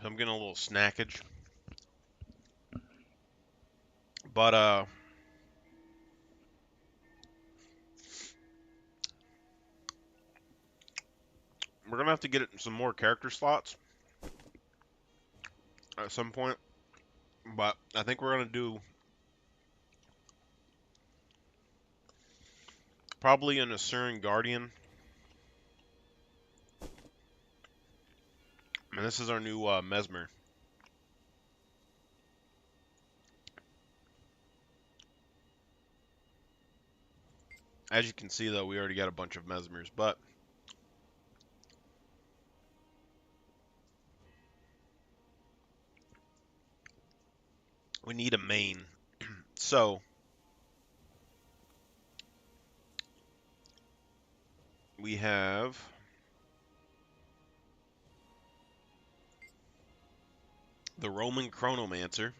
I'm getting a little snackage. But, we're gonna have to get some more character slots at some point. But I think we're gonna do probably an Asuran Guardian. And this is our new Mesmer. As you can see, though, we already got a bunch of Mesmers, but we need a main. So we have the Roman Chronomancer.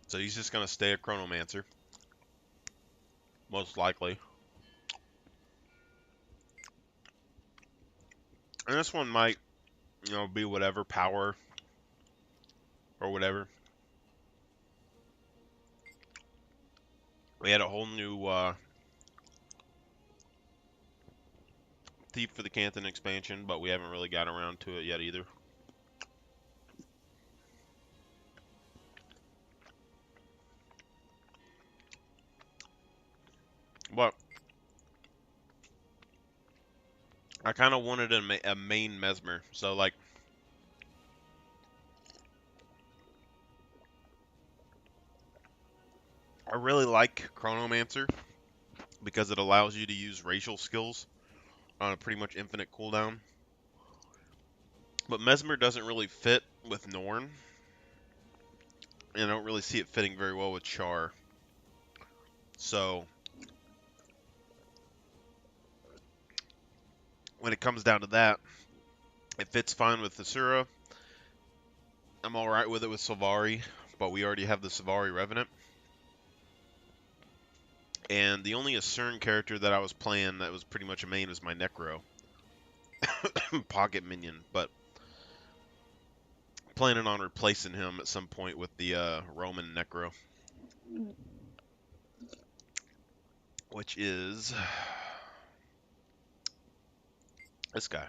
So he's just gonna stay a Chronomancer, most likely. And this one might, be whatever power or whatever. We had a whole new Thief for the Canton expansion, but we haven't really got around to it yet either. But I kind of wanted a main Mesmer, so like I really like Chronomancer because it allows you to use racial skills on a pretty much infinite cooldown. But Mesmer doesn't really fit with Norn, and I don't really see it fitting very well with Char. So when it comes down to that, it fits fine with Asura. I'm alright with it with Sylvari, but we already have the Sylvari Revenant. And the only Asuran character that I was playing that was pretty much a main was my Necro. Pocket minion, but planning on replacing him at some point with the Roman Necro. Which is this guy.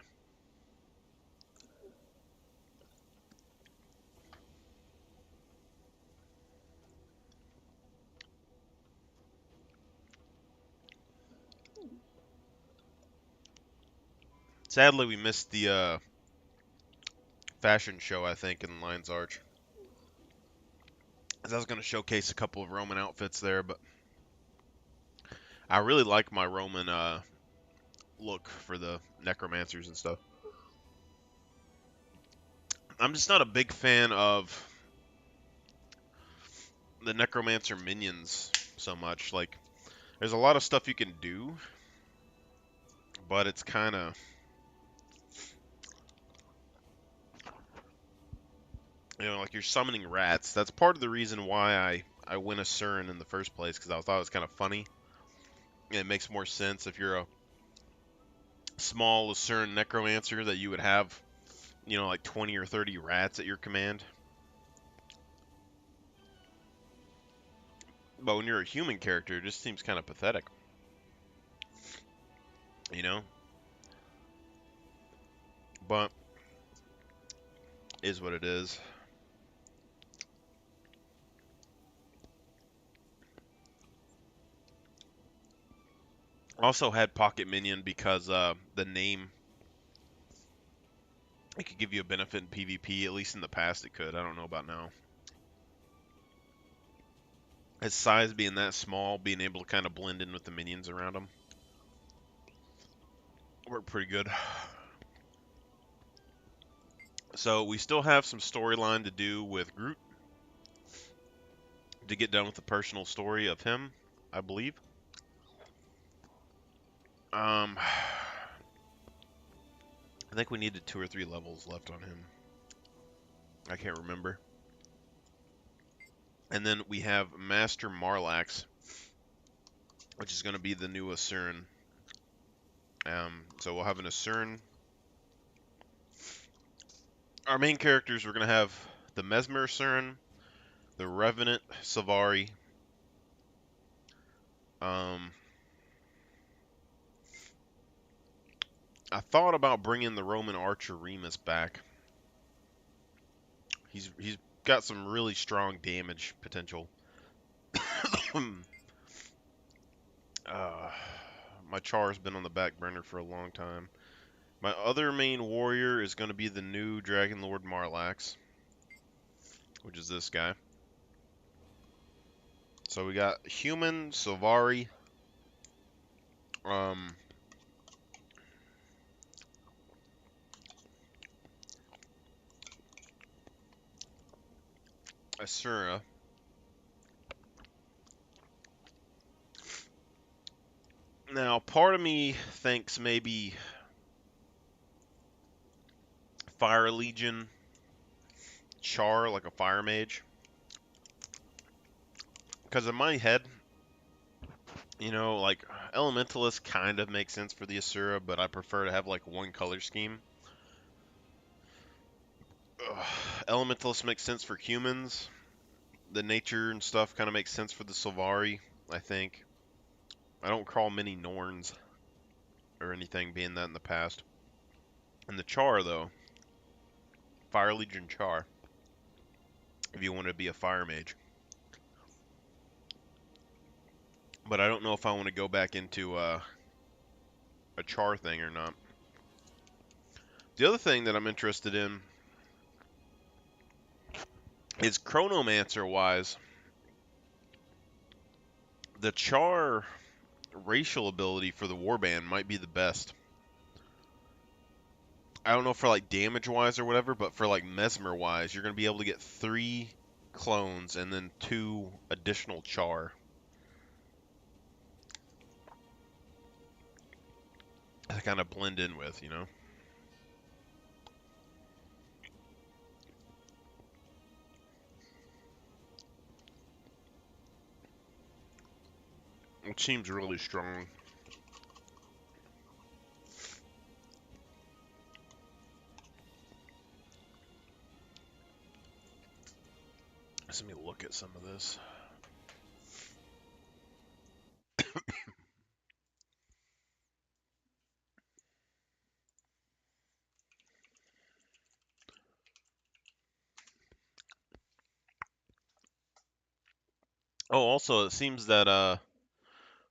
Sadly, we missed the fashion show, I think, in Lion's Arch. I was going to showcase a couple of Roman outfits there, but I really like my Roman look for the necromancers and stuff. I'm just not a big fan of the necromancer minions so much. Like, there's a lot of stuff you can do, but it's kind of... like you're summoning rats. That's part of the reason why I went Asuran in the first place, because I thought it was kind of funny. And it makes more sense if you're a small Asuran necromancer that you would have, like 20 or 30 rats at your command. But when you're a human character, it just seems kind of pathetic. But is what it is. Also had Pocket Minion because the name, it could give you a benefit in PvP. At least in the past it could. I don't know about now. His size being that small, being able to kind of blend in with the minions around him, worked pretty good. So we still have some storyline to do with Groot to get done with the personal story of him, I believe. I think we needed 2 or 3 levels left on him. I can't remember. And then we have Master Marlax, which is going to be the new Asuran. So we'll have an Asuran our main characters, we're going to have the Mesmer Surin, the Revenant Savari. Um, I thought about bringing the Roman archer Remus back. He's got some really strong damage potential. uh, my Char's been on the back burner for a long time. My other main warrior is going to be the new Dragon Lord Marlax, which is this guy. So we got human Savari. Um, Asura. Now, part of me thinks maybe Fire Legion Char, like a Fire Mage. Because in my head, you know, like, Elementalist kind of makes sense for the Asura, but I prefer to have, like, one color scheme. Elementalist makes sense for humans. The nature and stuff kind of makes sense for the Sylvari, I think. I don't call many Norns or anything being that in the past. And the Char, though, Fire Legion Char, if you want to be a Fire Mage. But I don't know if I want to go back into a Char thing or not. The other thing that I'm interested in is Chronomancer-wise. The Char racial ability for the Warband might be the best. I don't know for like damage-wise or whatever, but for like Mesmer-wise, you're going to be able to get 3 clones and then 2 additional Char. To kind of blend in with, you know? It seems really strong. Let me look at some of this. Oh, also, it seems that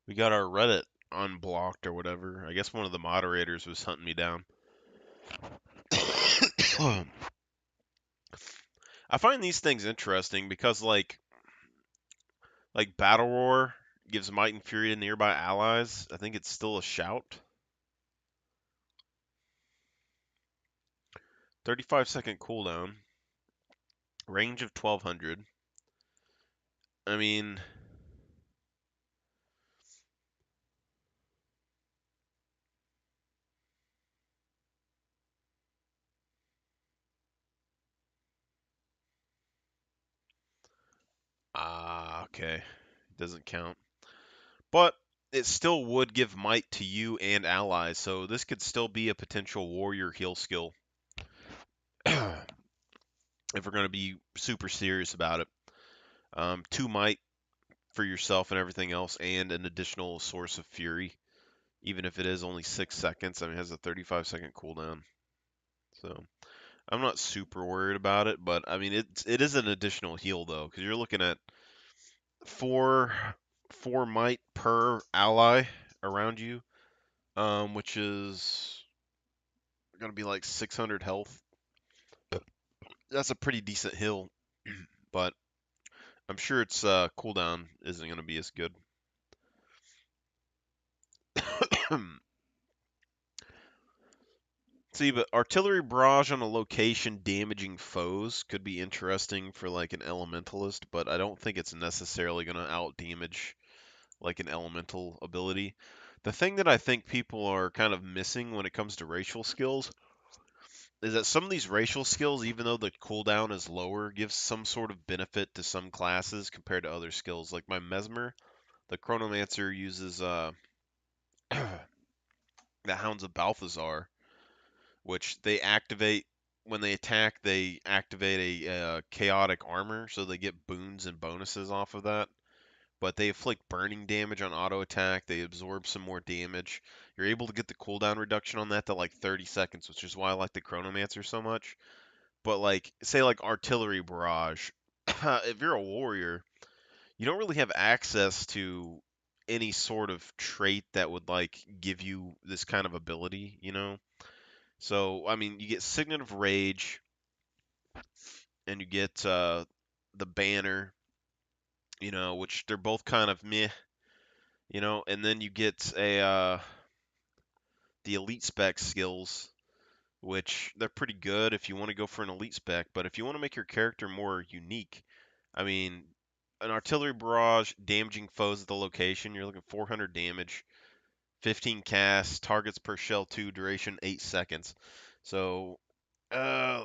we got our Reddit unblocked or whatever. I guess one of the moderators was hunting me down. I find these things interesting because like Battle Roar gives might and fury to nearby allies. I think it's still a shout. 35-second cooldown. Range of 1200. I mean, okay. Doesn't count. But it still would give might to you and allies, so this could still be a potential warrior heal skill. If we're going to be super serious about it. 2 might for yourself and everything else, and an additional source of fury, even if it is only 6 seconds. I mean, it has a 35-second cooldown. So I'm not super worried about it, but I mean, it is an additional heal, though, because you're looking at 4 might per ally around you, which is going to be like 600 health. That's a pretty decent heal, but I'm sure its cooldown isn't going to be as good. See, but artillery barrage on a location damaging foes could be interesting for like an elementalist, but I don't think it's necessarily going to out damage like an elemental ability. The thing that I think people are kind of missing when it comes to racial skills is that some of these racial skills, even though the cooldown is lower, gives some sort of benefit to some classes compared to other skills. Like my Mesmer, the Chronomancer uses the Hounds of Balthazar, which they activate when they attack, they activate a chaotic armor, so they get boons and bonuses off of that. But they inflict burning damage on auto attack. They absorb some more damage. You're able to get the cooldown reduction on that to like 30 seconds, which is why I like the Chronomancer so much. But like, say like artillery barrage, if you're a warrior, you don't really have access to any sort of trait that would like give you this kind of ability, you know? So, I mean, you get Signet of Rage, and you get the Banner, you know, which they're both kind of meh, you know, and then you get a the Elite Spec skills, which they're pretty good if you want to go for an Elite Spec, but if you want to make your character more unique, I mean, an Artillery Barrage damaging foes at the location, you're looking 400 damage, 15 cast, targets per shell 2, duration 8 seconds. So, uh,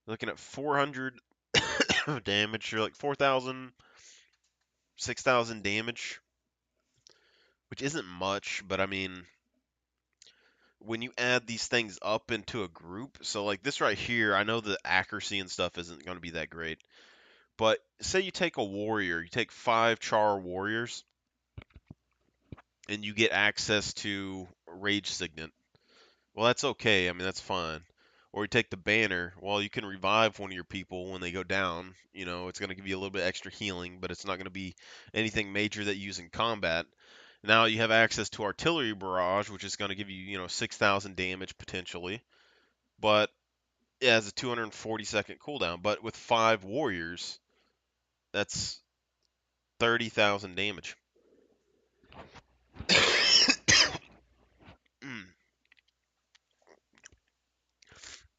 looking at 400 damage, you're like 4,000, 6,000 damage, which isn't much, but I mean, when you add these things up into a group, so like this right here, I know the accuracy and stuff isn't going to be that great, but say you take a warrior, you take 5 char warriors, and you get access to Rage Signet. Well, that's okay. I mean, that's fine. Or you take the banner. Well, you can revive one of your people when they go down. You know, it's going to give you a little bit extra healing, but it's not going to be anything major that you use in combat. Now you have access to artillery barrage, which is going to give you, 6,000 damage potentially, but it has a 240-second cooldown. But with 5 warriors, that's 30,000 damage.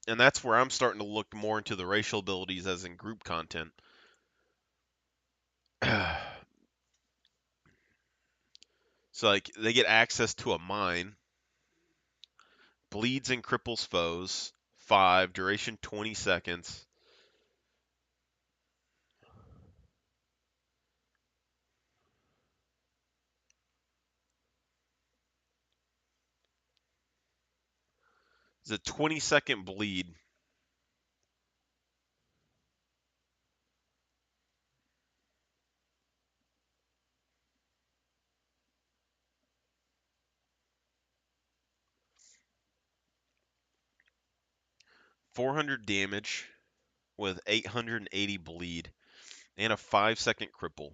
And that's where I'm starting to look more into the racial abilities as in group content. So like they get access to a mine, bleeds and cripples foes, 5, duration 20 seconds. It's a 20-second bleed. .400 damage with 880 bleed and a 5-second cripple.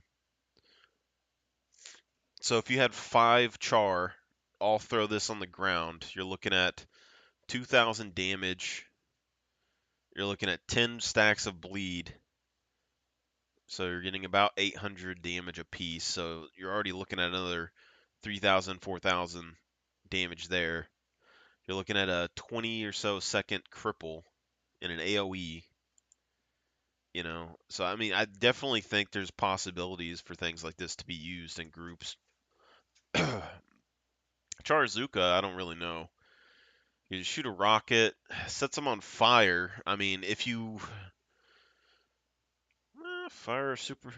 So if you had 5 char, all throw this on the ground, you're looking at 2,000 damage. You're looking at 10 stacks of bleed. So you're getting about 800 damage apiece. So you're already looking at another 3,000, 4,000 damage there. You're looking at a 20 or so second cripple in an AoE, you know. So I mean, I definitely think there's possibilities for things like this to be used in groups. Charzuka, I don't really know. You shoot a rocket, sets them on fire. I mean, if you fire a super.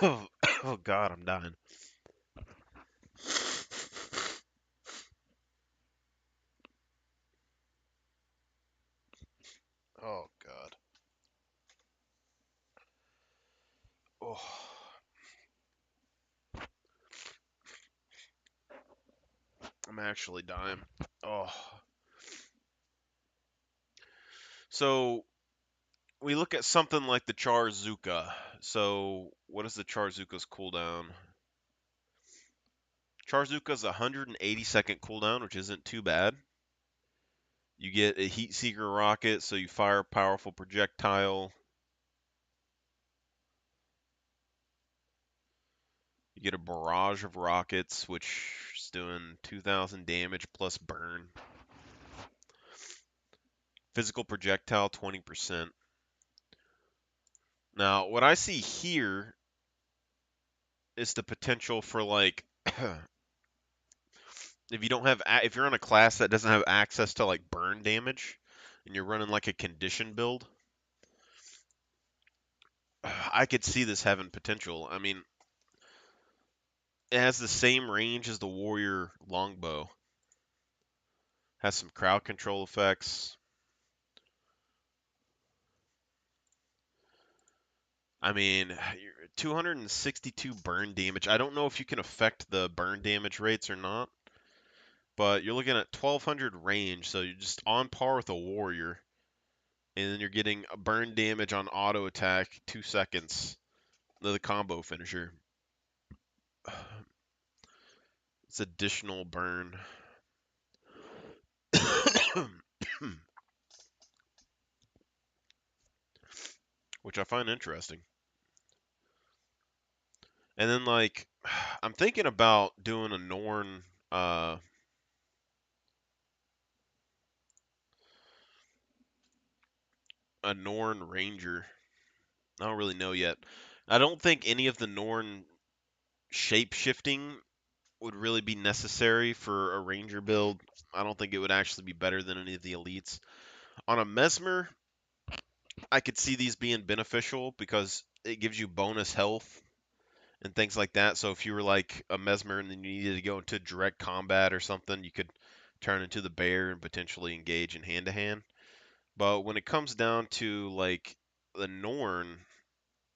Oh God, I'm dying. Oh God. Oh, I'm actually dying. Oh. So we look at something like the Charzuka. So what is the Charzuka's cooldown? Charzuka's 180-second cooldown, which isn't too bad. You get a Heat Seeker rocket, so you fire a powerful projectile. You get a barrage of rockets, which is doing 2,000 damage plus burn. Physical projectile, 20%. Now, what I see here is the potential for like if you're on a class that doesn't have access to like burn damage and you're running like a condition build, I could see this having potential. I mean, It has the same range as the warrior longbow. Has some crowd control effects. I mean, 262 burn damage. I don't know if you can affect the burn damage rates or not, but you're looking at 1200 range, so you're just on par with a warrior. And then you're getting a burn damage on auto attack, 2 seconds. The combo finisher. It's additional burn. Which I find interesting. And then like I'm thinking about doing uh a Norn Ranger. I don't really know yet. I don't think any of the Norn shape shifting would really be necessary for a Ranger build. I don't think it would actually be better than any of the elites. On a Mesmer, I could see these being beneficial because it gives you bonus health and things like that. So if you were like a Mesmer and then you needed to go into direct combat or something, you could turn into the bear and potentially engage in hand to hand. But when it comes down to like the Norn,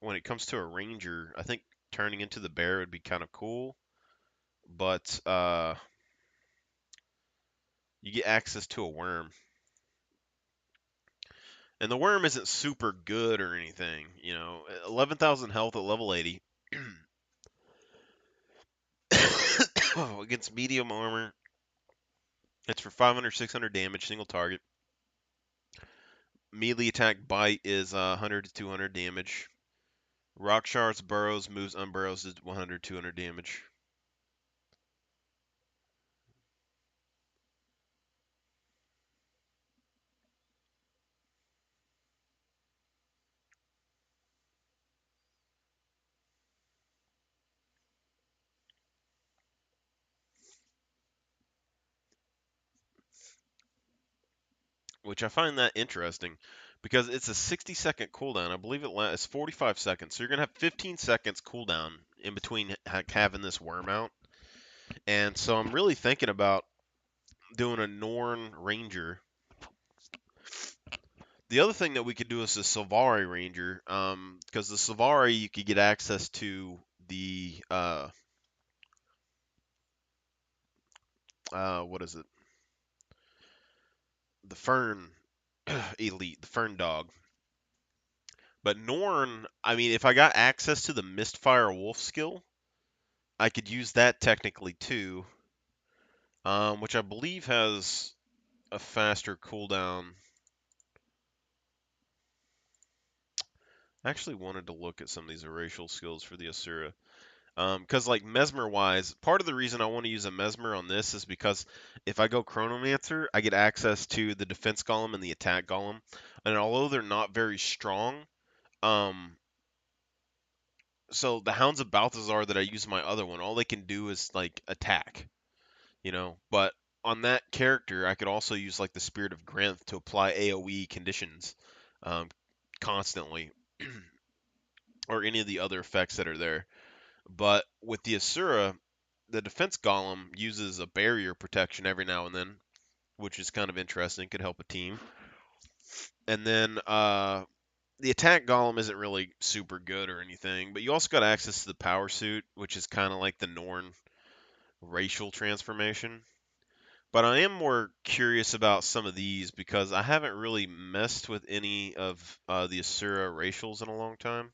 when it comes to a ranger, I think turning into the bear would be kind of cool. But you get access to a worm, and the worm isn't super good or anything. 11,000 health at level 80 against medium armor. It's for 500, 600 damage, single target. Melee attack bite is 100 to 200 damage. Rock shards, burrows, moves, unburrows is 100, 200 damage. Which I find that interesting because it's a 60-second cooldown. I believe it lasts 45 seconds. So you're going to have 15 seconds cooldown in between having this worm out. And so I'm really thinking about doing a Norn Ranger. The other thing that we could do is a Sylvari Ranger, because the Sylvari you could get access to the what is it? The Fern elite, the Fern dog. But Norn, I mean, if I got access to the Mistfire Wolf skill, I could use that technically too, which I believe has a faster cooldown. I actually wanted to look at some of these racial skills for the Asura. Because like Mesmer wise, part of the reason I want to use a Mesmer on this is because if I go Chronomancer, I get access to the defense golem and the attack golem, and although they're not very strong, um, so the Hounds of Balthazar that I use in my other one, all they can do is like attack. But on that character, I could also use like the Spirit of Grenth to apply AOE conditions um, constantly, or any of the other effects that are there. But with the Asura, the defense golem uses a barrier protection every now and then, which is kind of interesting. Could help a team. And then the attack golem isn't really super good or anything, but you also got access to the power suit, which is kind of like the Norn racial transformation. But I am more curious about some of these because I haven't really messed with any of the Asura racials in a long time.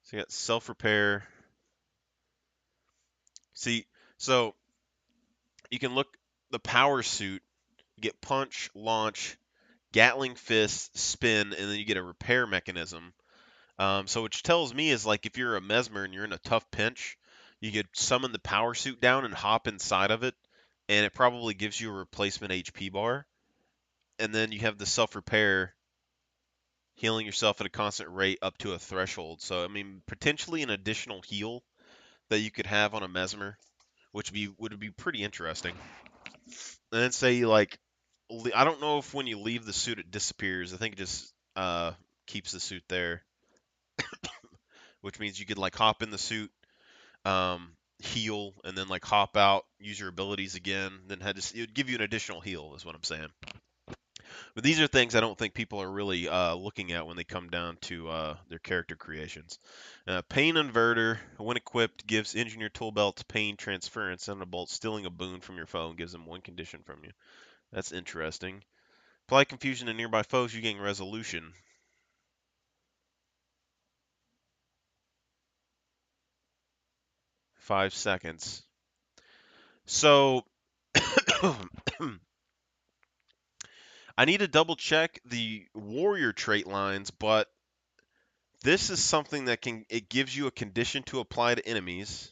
So you got self repair. See, so you can look the power suit. You get punch, launch, Gatling fist, spin, and then you get a repair mechanism. So which tells me is like if you're a Mesmer and you're in a tough pinch, you could summon the power suit down and hop inside of it, and it probably gives you a replacement HP bar. And then you have the self repair, healing yourself at a constant rate up to a threshold. So I mean, potentially an additional heal that you could have on a Mesmer, which would be pretty interesting. And then say like, I don't know if when you leave the suit it disappears. I think it just keeps the suit there, which means you could like hop in the suit. heal, and then like hop out, use your abilities again, then it would give you an additional heal, is what I'm saying. But these are things I don't think people are really looking at when they come down to their character creations. Pain Inverter, when equipped, gives Engineer Tool Belts Pain Transference and a bolt, stealing a boon from your foe and gives them one condition from you. That's interesting. Apply Confusion to nearby foes, you gain Resolution. Five seconds. So I need to double check the warrior trait lines, but this is something that it gives you a condition to apply to enemies,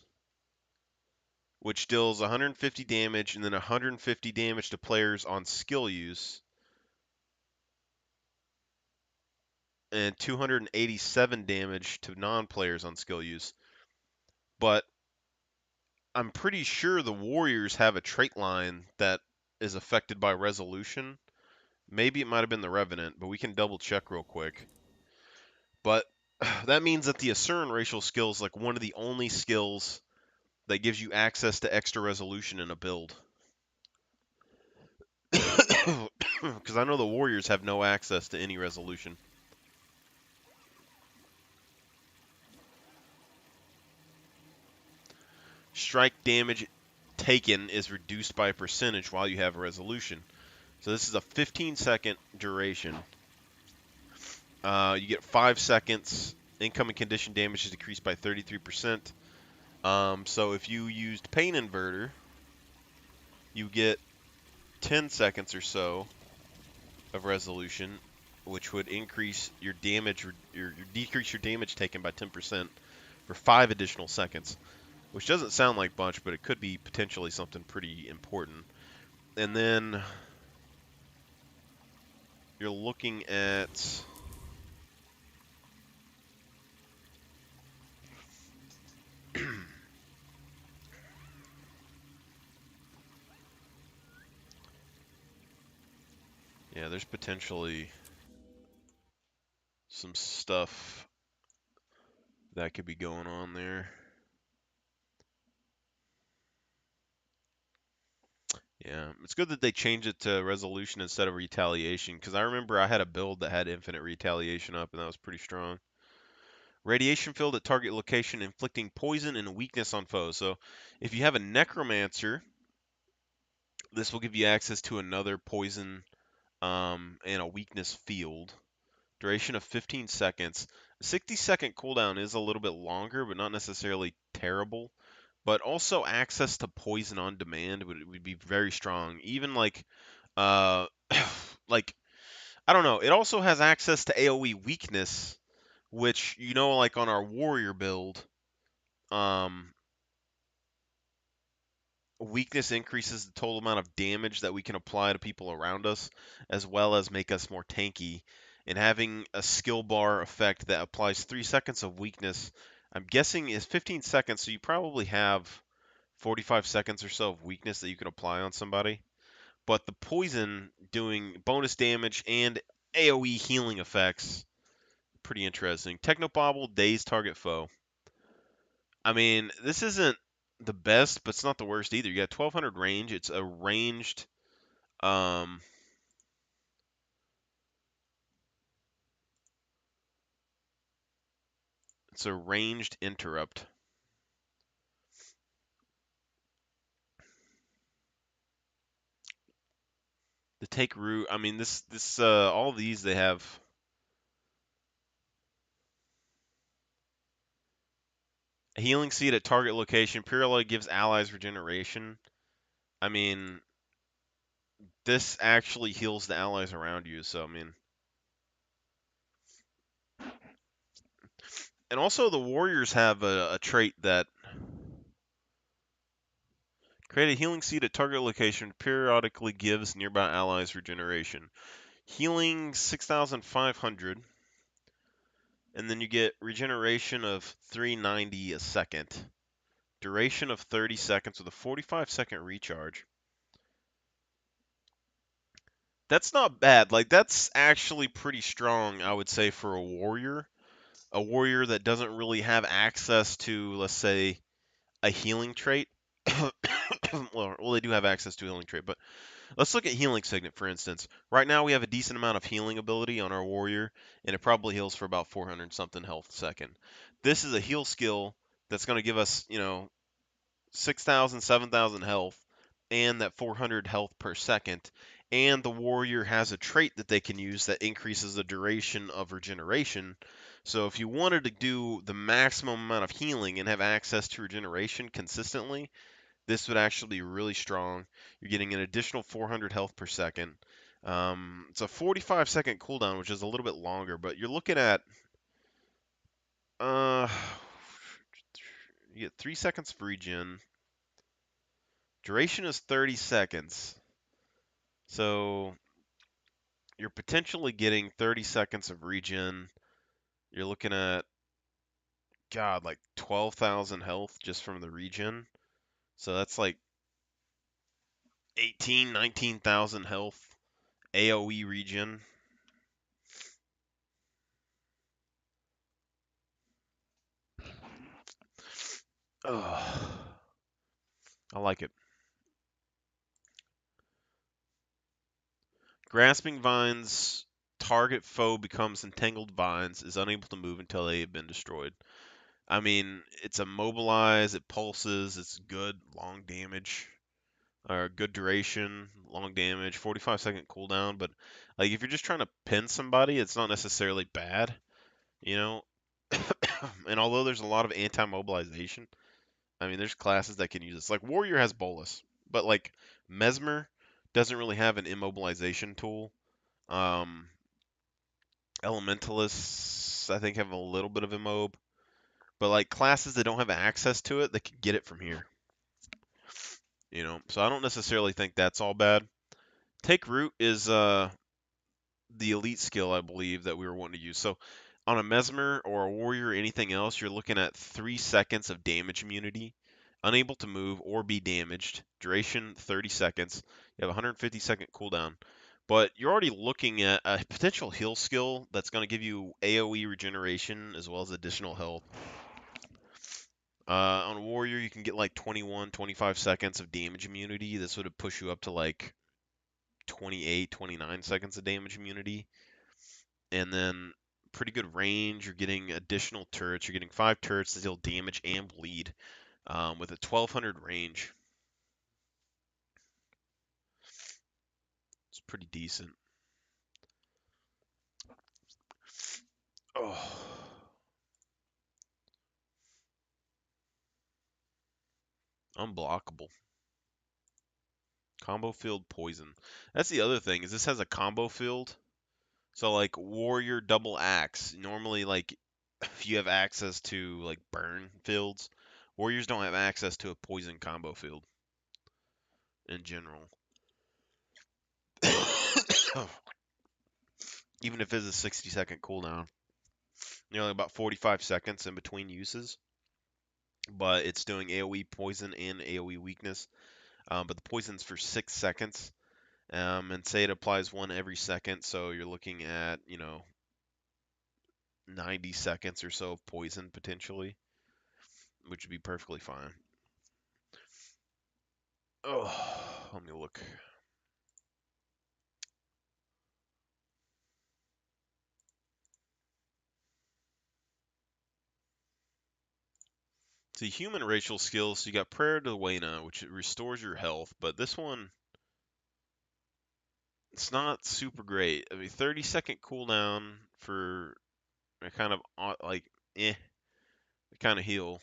which deals 150 damage and then 150 damage to players on skill use, and 287 damage to non-players on skill use. But I'm pretty sure the warriors have a trait line that is affected by resolution. Maybe it might have been the Revenant, but we can double check real quick. But that means that the Asuran racial skill is like one of the only skills that gives you access to extra resolution in a build. Because I know the warriors have no access to any resolution. Strike damage taken is reduced by a percentage while you have a resolution. So this is a 15-second duration. You get 5 seconds. Incoming condition damage is decreased by 33%. So if you used Pain Inverter, you get 10 seconds or so of resolution, which would increase your damage, decrease your damage taken by 10% for 5 additional seconds, which doesn't sound like much, but it could be potentially something pretty important. And then you're looking at yeah, there's potentially some stuff that could be going on there. Yeah, it's good that they changed it to resolution instead of retaliation, because I remember I had a build that had infinite retaliation up, and that was pretty strong. Radiation field at target location, inflicting poison and weakness on foes. So if you have a necromancer, this will give you access to another poison and a weakness field. Duration of 15 seconds. 60-second cooldown is a little bit longer, but not necessarily terrible. But also access to poison on demand would be very strong. Even like, like I don't know. It also has access to AOE weakness, which like on our warrior build, um, weakness increases the total amount of damage that we can apply to people around us, as well as make us more tanky. And having a skill bar effect that applies 3 seconds of weakness, I'm guessing is 15 seconds, so you probably have 45 seconds or so of weakness that you can apply on somebody. But the poison doing bonus damage and AoE healing effects, pretty interesting. Technobabble, daze target foe. I mean, this isn't the best, but it's not the worst either. You got 1200 range. It's a ranged, um, it's a ranged interrupt. The take root. I mean, all these they have. A healing seed at target location. Purely gives allies regeneration. I mean, this actually heals the allies around you. So I mean, and also the warriors have a trait that create a healing seed at target location. Periodically gives nearby allies regeneration. Healing 6,500. And then you get regeneration of 390 a second. Duration of 30 seconds with a 45-second recharge. That's not bad. Like, that's actually pretty strong, I would say, for a warrior. A warrior that doesn't really have access to, let's say, a healing trait. Well, they do have access to a healing trait, but let's look at healing signet for instance. Right now we have a decent amount of healing ability on our warrior, and it probably heals for about 400 something health a second. This is a heal skill that's going to give us, 6,000, 7,000 health, and that 400 health per second. And the warrior has a trait that they can use that increases the duration of regeneration. So if you wanted to do the maximum amount of healing and have access to regeneration consistently, this would actually be really strong. You're getting an additional 400 health per second. It's a 45-second cooldown, which is a little bit longer, but you're looking at uh, you get 3 seconds of regen. Duration is 30 seconds. So you're potentially getting 30 seconds of regen. You're looking at, God, like 12,000 health just from the regen. So that's like 18, 19,000 health AoE regen. Oh, I like it. Grasping vines, target foe becomes entangled vines, is unable to move until they have been destroyed. I mean, it's immobilized, it pulses, it's good, long damage, or good duration, long damage, 45-second cooldown, but like if you're just trying to pin somebody, it's not necessarily bad, you know? And although there's a lot of anti-mobilization, I mean, there's classes that can use this. Like Warrior has Bolus, but like Mesmer doesn't really have an immobilization tool. Um, Elementalists, I think, have a little bit of immob, but like classes that don't have access to it, they can get it from here. So I don't necessarily think that's all bad. Take root is the elite skill, I believe, that we were wanting to use. So on a Mesmer or a Warrior or anything else, you're looking at 3 seconds of damage immunity, unable to move or be damaged, duration 30 seconds. You have a 150-second cooldown. But you're already looking at a potential heal skill that's going to give you AoE regeneration as well as additional health. On a Warrior, you can get like 21, 25 seconds of damage immunity. This would push you up to like 28, 29 seconds of damage immunity. And then pretty good range. You're getting additional turrets. You're getting 5 turrets that deal damage and bleed with a 1200 range. It's pretty decent. Oh, unblockable. Combo field poison. That's the other thing is this has a combo field. So like warrior double axe. Normally like if you have access to like burn fields, warriors don't have access to a poison combo field in general. Even if it's a 60-second cooldown. About 45 seconds in between uses. But it's doing AoE poison and AoE weakness. But the poison's for 6 seconds. And say it applies one every second, so you're looking at, 90 seconds or so of poison potentially, which would be perfectly fine. Oh, let me look. See, human racial skills, so you got Prayer to Wayna, which restores your health, but this one, it's not super great. I mean, 30-second cooldown for a kind of, like, kind of heal.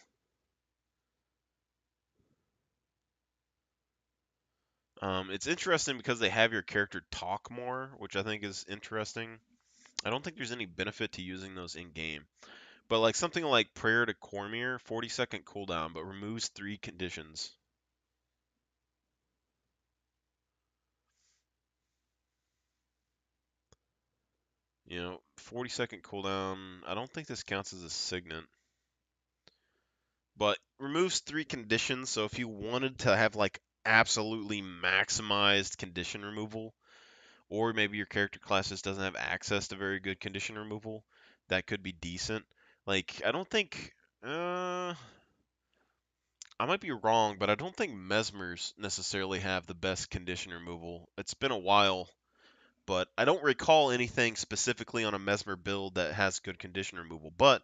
It's interesting because they have your character talk more, which I think is interesting. I don't think there's any benefit to using those in game. But like something like Prayer to Cormier, 40-second cooldown, but removes 3 conditions. 40-second cooldown. I don't think this counts as a signet. But removes 3 conditions, so if you wanted to have like absolutely maximized condition removal, or maybe your character class just doesn't have access to very good condition removal, that could be decent. Like, I don't think I might be wrong, but I don't think Mesmers necessarily have the best condition removal. It's been a while, but I don't recall anything specifically on a Mesmer build that has good condition removal. But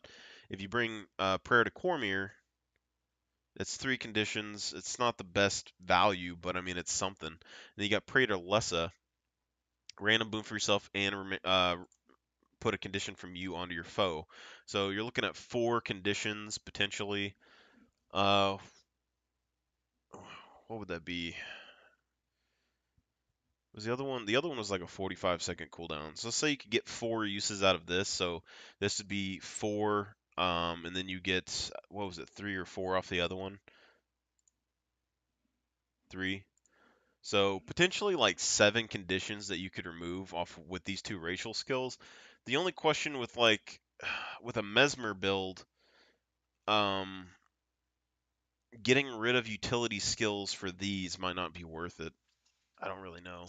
if you bring Prayer to Cormir, it's 3 conditions. It's not the best value, but I mean it's something. And then you got Prayer to Lessa, random boon for yourself, and put a condition from you onto your foe. So you're looking at 4 conditions potentially. Uh, what would that be? Was the other one? The other one was like a 45-second cooldown. So let's say you could get 4 uses out of this. So this would be 4, and then you get, what was it, 3 or 4 off the other one? 3. So potentially like 7 conditions that you could remove off with these 2 racial skills. The only question with like with a Mesmer build, um, getting rid of utility skills for these might not be worth it. I don't really know.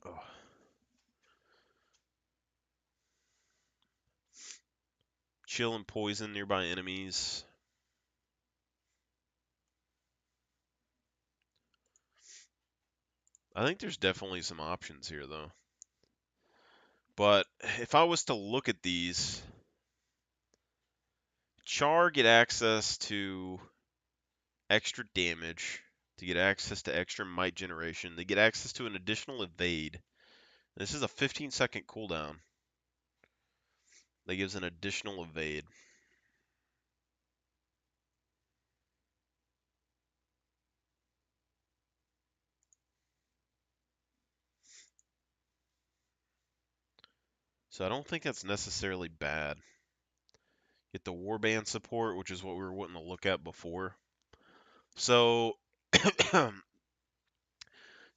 Oh. Chill and poison nearby enemies. I think there's definitely some options here, though. But if I was to look at these, Char get access to extra damage, to get access to extra might generation. They get access to an additional evade. This is a 15-second cooldown. That gives an additional evade. So I don't think that's necessarily bad. Get the warband support, which is what we were wanting to look at before. So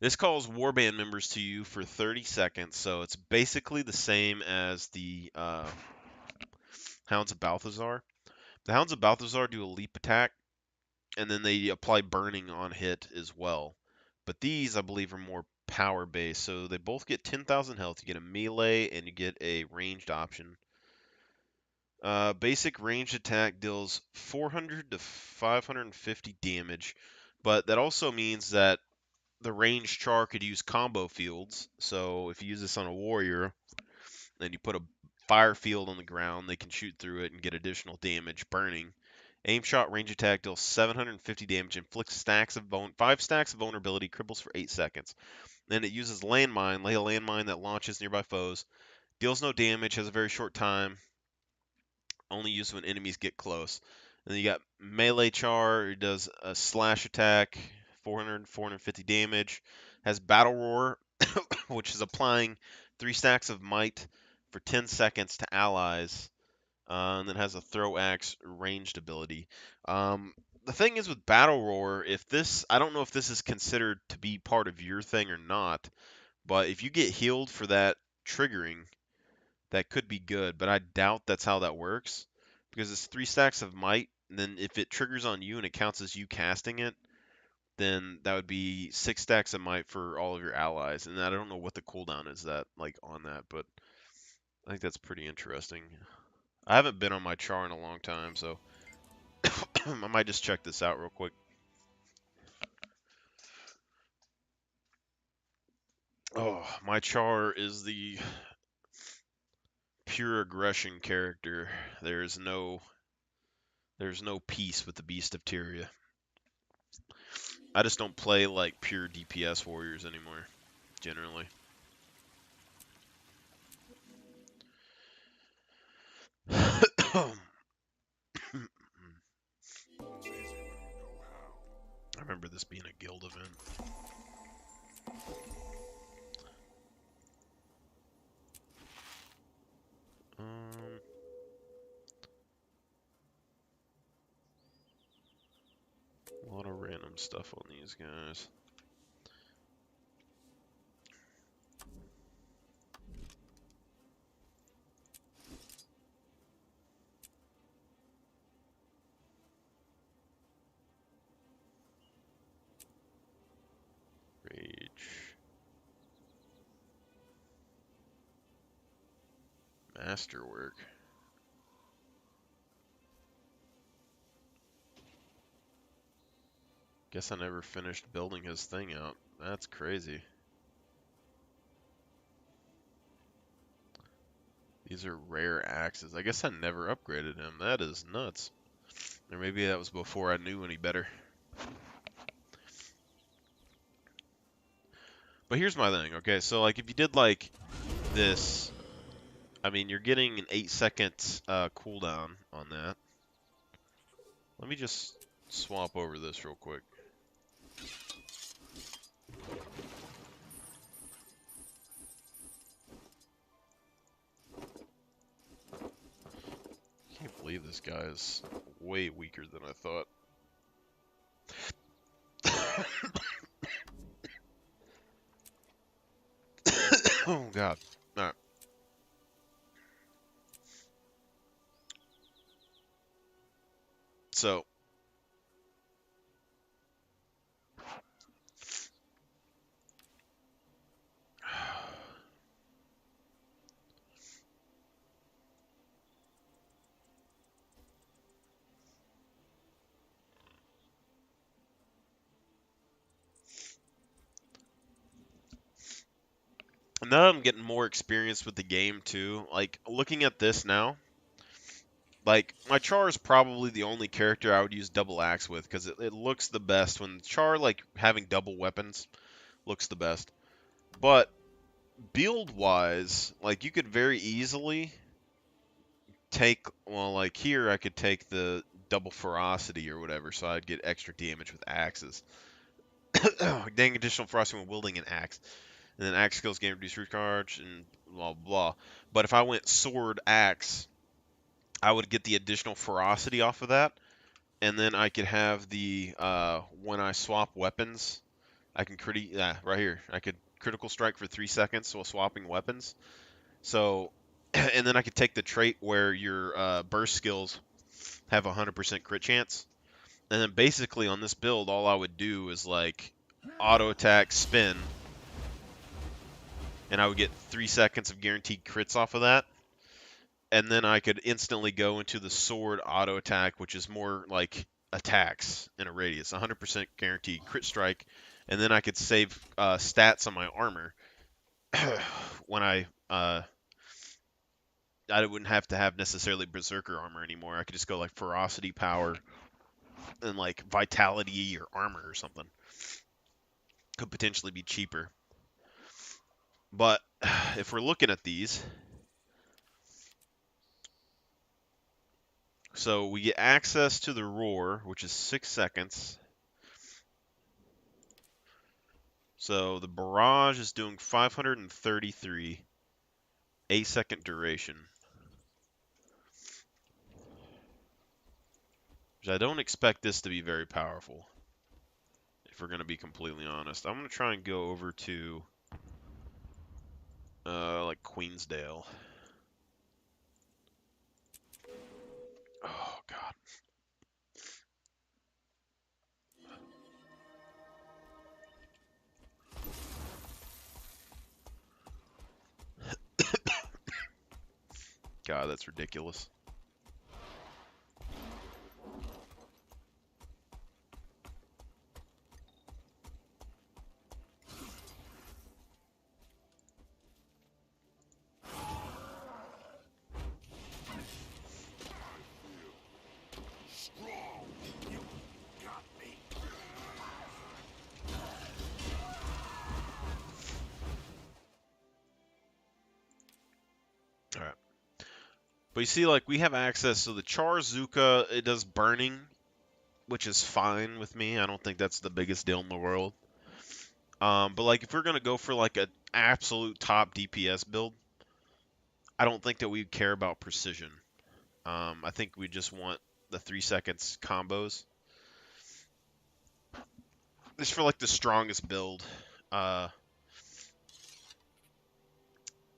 this calls warband members to you for 30 seconds. So it's basically the same as the Hounds of Balthazar. The Hounds of Balthazar do a leap attack, and then they apply burning on hit as well. But these, I believe, are more power based. So they both get 10,000 health. You get a melee and you get a ranged option. Basic ranged attack deals 400 to 550 damage, but that also means that the ranged char could use combo fields. So if you use this on a warrior, then you put a fire field on the ground, they can shoot through it and get additional damage burning. Aim shot range attack deals 750 damage, inflicts 5 stacks of vulnerability, cripples for 8 seconds. Then it uses landmine, lay a landmine that launches nearby foes, deals no damage, has a very short time, only used when enemies get close. And then you got melee char, who does a slash attack, 400 450 damage, has battle roar, which is applying 3 stacks of might for 10 seconds to allies, and then has a throw axe ranged ability. The thing is with battle roar, if this, I don't know if this is considered to be part of your thing or not, but if you get healed for that triggering, that could be good, but I doubt that's how that works because it's 3 stacks of might. And then if it triggers on you and it counts as you casting it, then that would be 6 stacks of might for all of your allies. And I don't know what the cooldown is that like on that, but I think that's pretty interesting. I haven't been on my char in a long time, so I might just check this out real quick. Oh, my char is the pure aggression character. There's no peace with the Beast of Tyria. I just don't play like pure DPS warriors anymore, generally. I remember this being a guild event. Um, a lot of random stuff on these guys. Rage. Masterwork. Guess I never finished building his thing out. That's crazy. These are rare axes. I guess I never upgraded him. That is nuts. Or maybe that was before I knew any better. But here's my thing, okay? So, like, if you did, like, this, I mean, you're getting an 8-second cooldown on that. Let me just swap over this real quick. Can't believe this guy is way weaker than I thought. Oh, God. All right. So, now that I'm getting more experience with the game, too, like, looking at this now, like, my Char is probably the only character I would use double axe with, because it looks the best when Char, like, having double weapons looks the best. But build-wise, like, you could very easily take, well, like, here I could take the double ferocity or whatever, so I'd get extra damage with axes. Gain additional ferocity when wielding an axe. And then axe skills gain reduced recharge, and blah, blah. But if I went sword axe, I would get the additional ferocity off of that, and then I could have the when I swap weapons, I can right here. I could critical strike for 3 seconds while swapping weapons. So, and then I could take the trait where your burst skills have 100% crit chance, and then basically on this build, all I would do is like auto attack, spin, and I would get 3 seconds of guaranteed crits off of that. And then I could instantly go into the sword auto attack, which is more like attacks in a radius, 100% guaranteed crit strike, and then I could save stats on my armor when I wouldn't have to have necessarily berserker armor anymore. I could just go like ferocity, power, and like vitality or armor or something. Could potentially be cheaper. But if we're looking at these, so we get access to the roar, which is 6 seconds. So the barrage is doing 533, 8-second duration. Which I don't expect this to be very powerful, if we're going to be completely honest. I'm going to try and go over to like Queensdale. Oh, God. God, that's ridiculous. All right. But you see, like, we have access to the Char Zuka. It does burning, which is fine with me. I don't think that's the biggest deal in the world. But, like, if we're going to go for, like, an absolute top DPS build, I don't think that we care about precision. I think we just want the 3 seconds combos. Just for, like, the strongest build.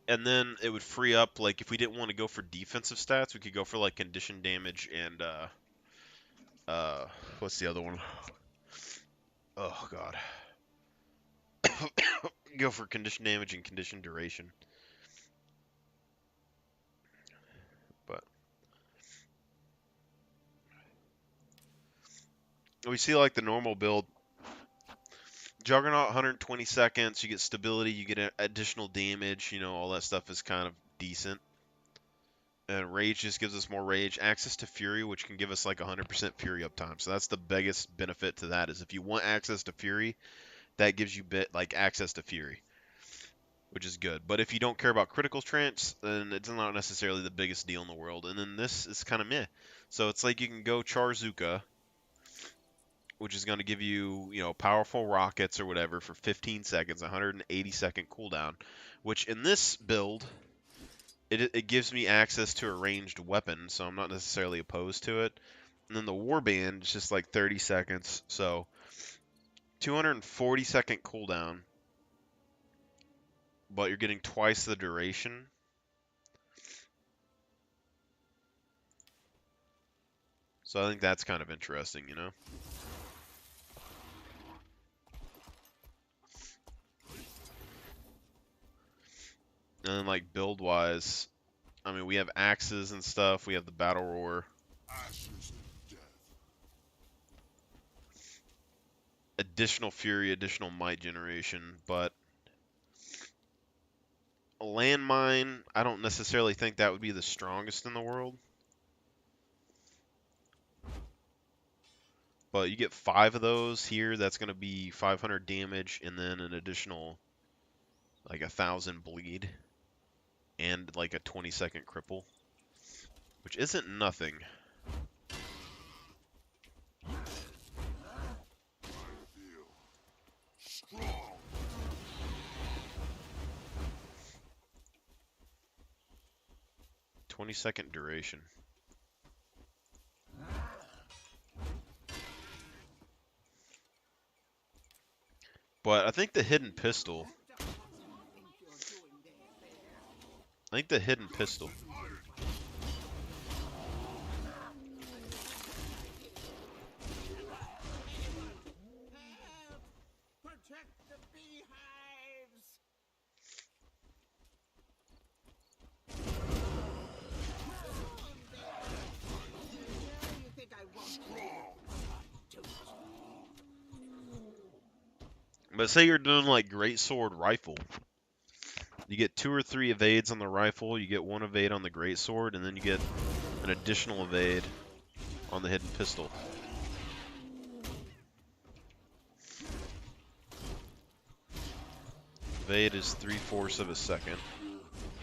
And then it would free up, like, if we didn't want to go for defensive stats, we could go for, like, condition damage and, what's the other one? Oh, God. Go for condition damage and condition duration. But we see, like, the normal build Juggernaut 120 seconds. You get stability. You get additional damage. You know, all that stuff is kind of decent. And Rage just gives us more Rage. Access to Fury, which can give us like 100% Fury uptime. So that's the biggest benefit to that, is if you want access to Fury, that gives you access to Fury, which is good. But if you don't care about critical trance, then it's not necessarily the biggest deal in the world. And then this is kind of meh. So it's like you can go Charzuka, which is going to give you, you know, powerful rockets or whatever for 15 seconds, 180-second cooldown, which in this build, it gives me access to a ranged weapon, so I'm not necessarily opposed to it. And then the Warband is just like 30 seconds, so 240-second cooldown, but you're getting twice the duration. So I think that's kind of interesting, you know? And then, like, build-wise, I mean, we have axes and stuff. We have the Battle Roar. Additional Fury, additional Might generation, but a landmine, I don't necessarily think that would be the strongest in the world. But you get 5 of those here. That's going to be 500 damage, and then an additional, like, 1,000 bleed, and like a 20-second cripple, which isn't nothing. Strong. 20-second duration. But I think the hidden pistol. But say you're doing like greatsword rifle. You get 2 or 3 evades on the rifle, you get 1 evade on the greatsword, and then you get an additional evade on the hidden pistol. Evade is 3/4 of a second.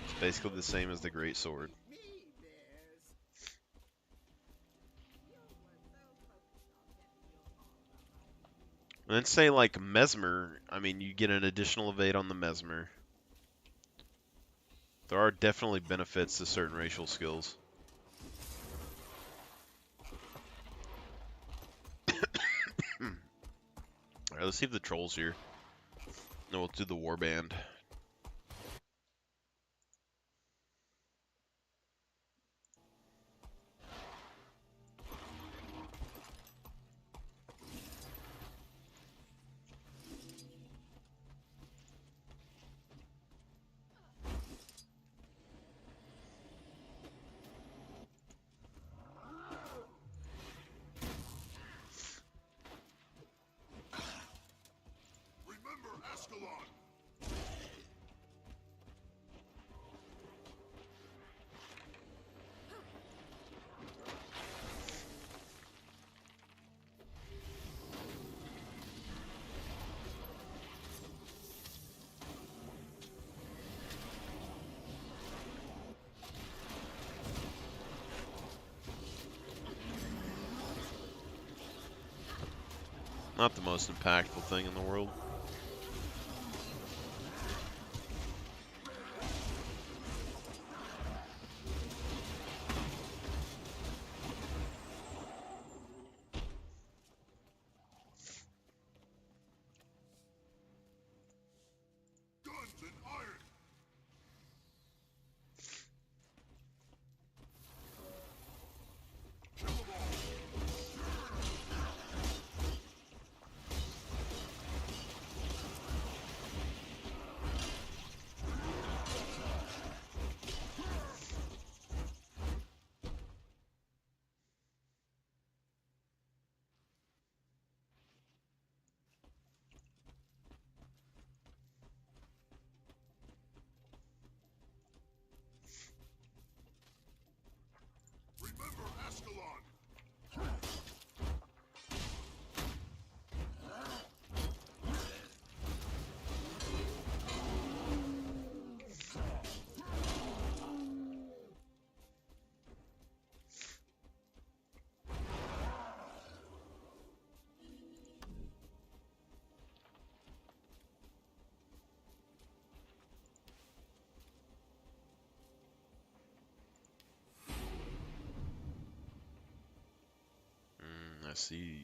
It's basically the same as the greatsword. And then say like Mesmer, I mean, you get an additional evade on the Mesmer. There are definitely benefits to certain racial skills. Alright, let's see if the troll's here. No, we'll do the warband. Not the most impactful thing in the world. I see.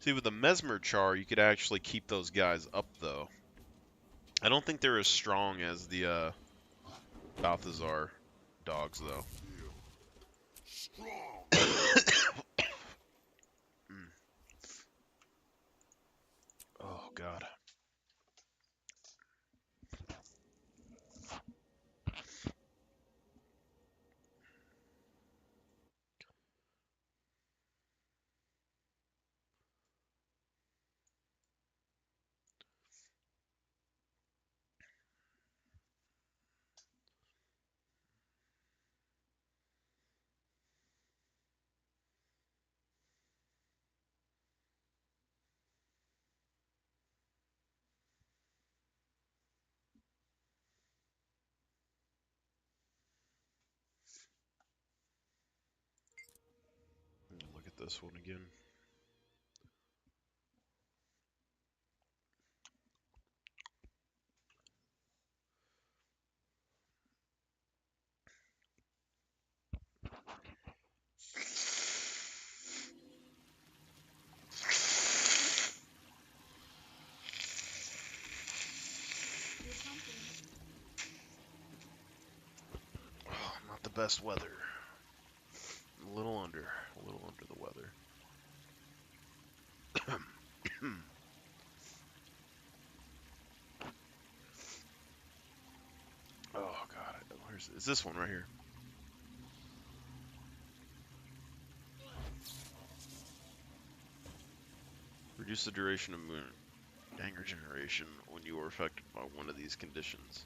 See, with the Mesmer Char, you could actually keep those guys up, though. I don't think they're as strong as the Balthazar dogs, though. Mm. Oh, God. Look at this one again. Oh, not the best weather. A little under the weather. Oh, God. Is this one right here? Reduce the duration of moon anger generation when you are affected by one of these conditions.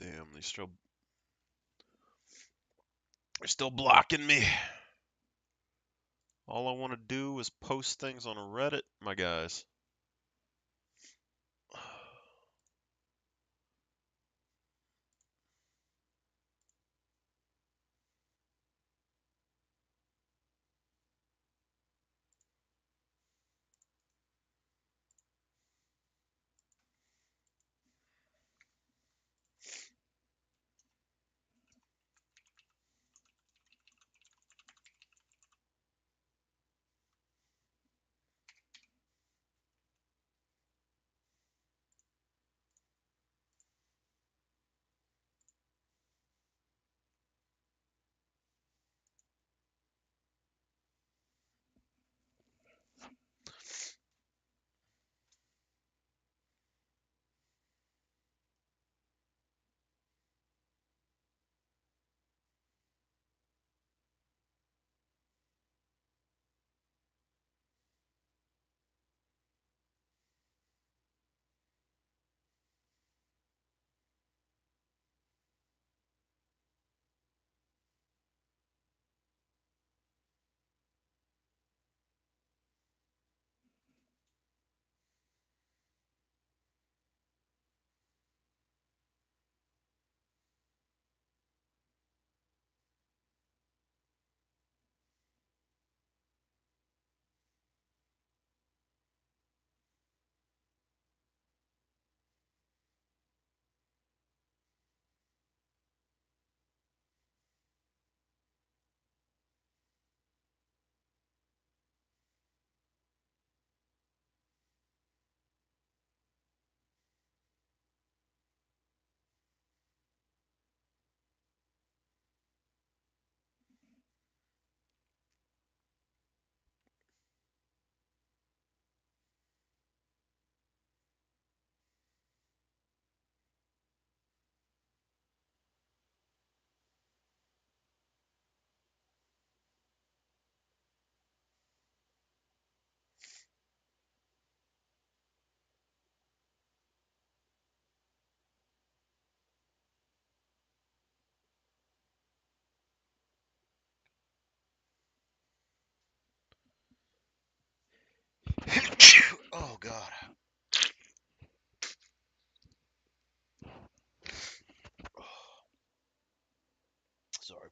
Damn, they're still blocking me. All I want to do is post things on Reddit, my guys.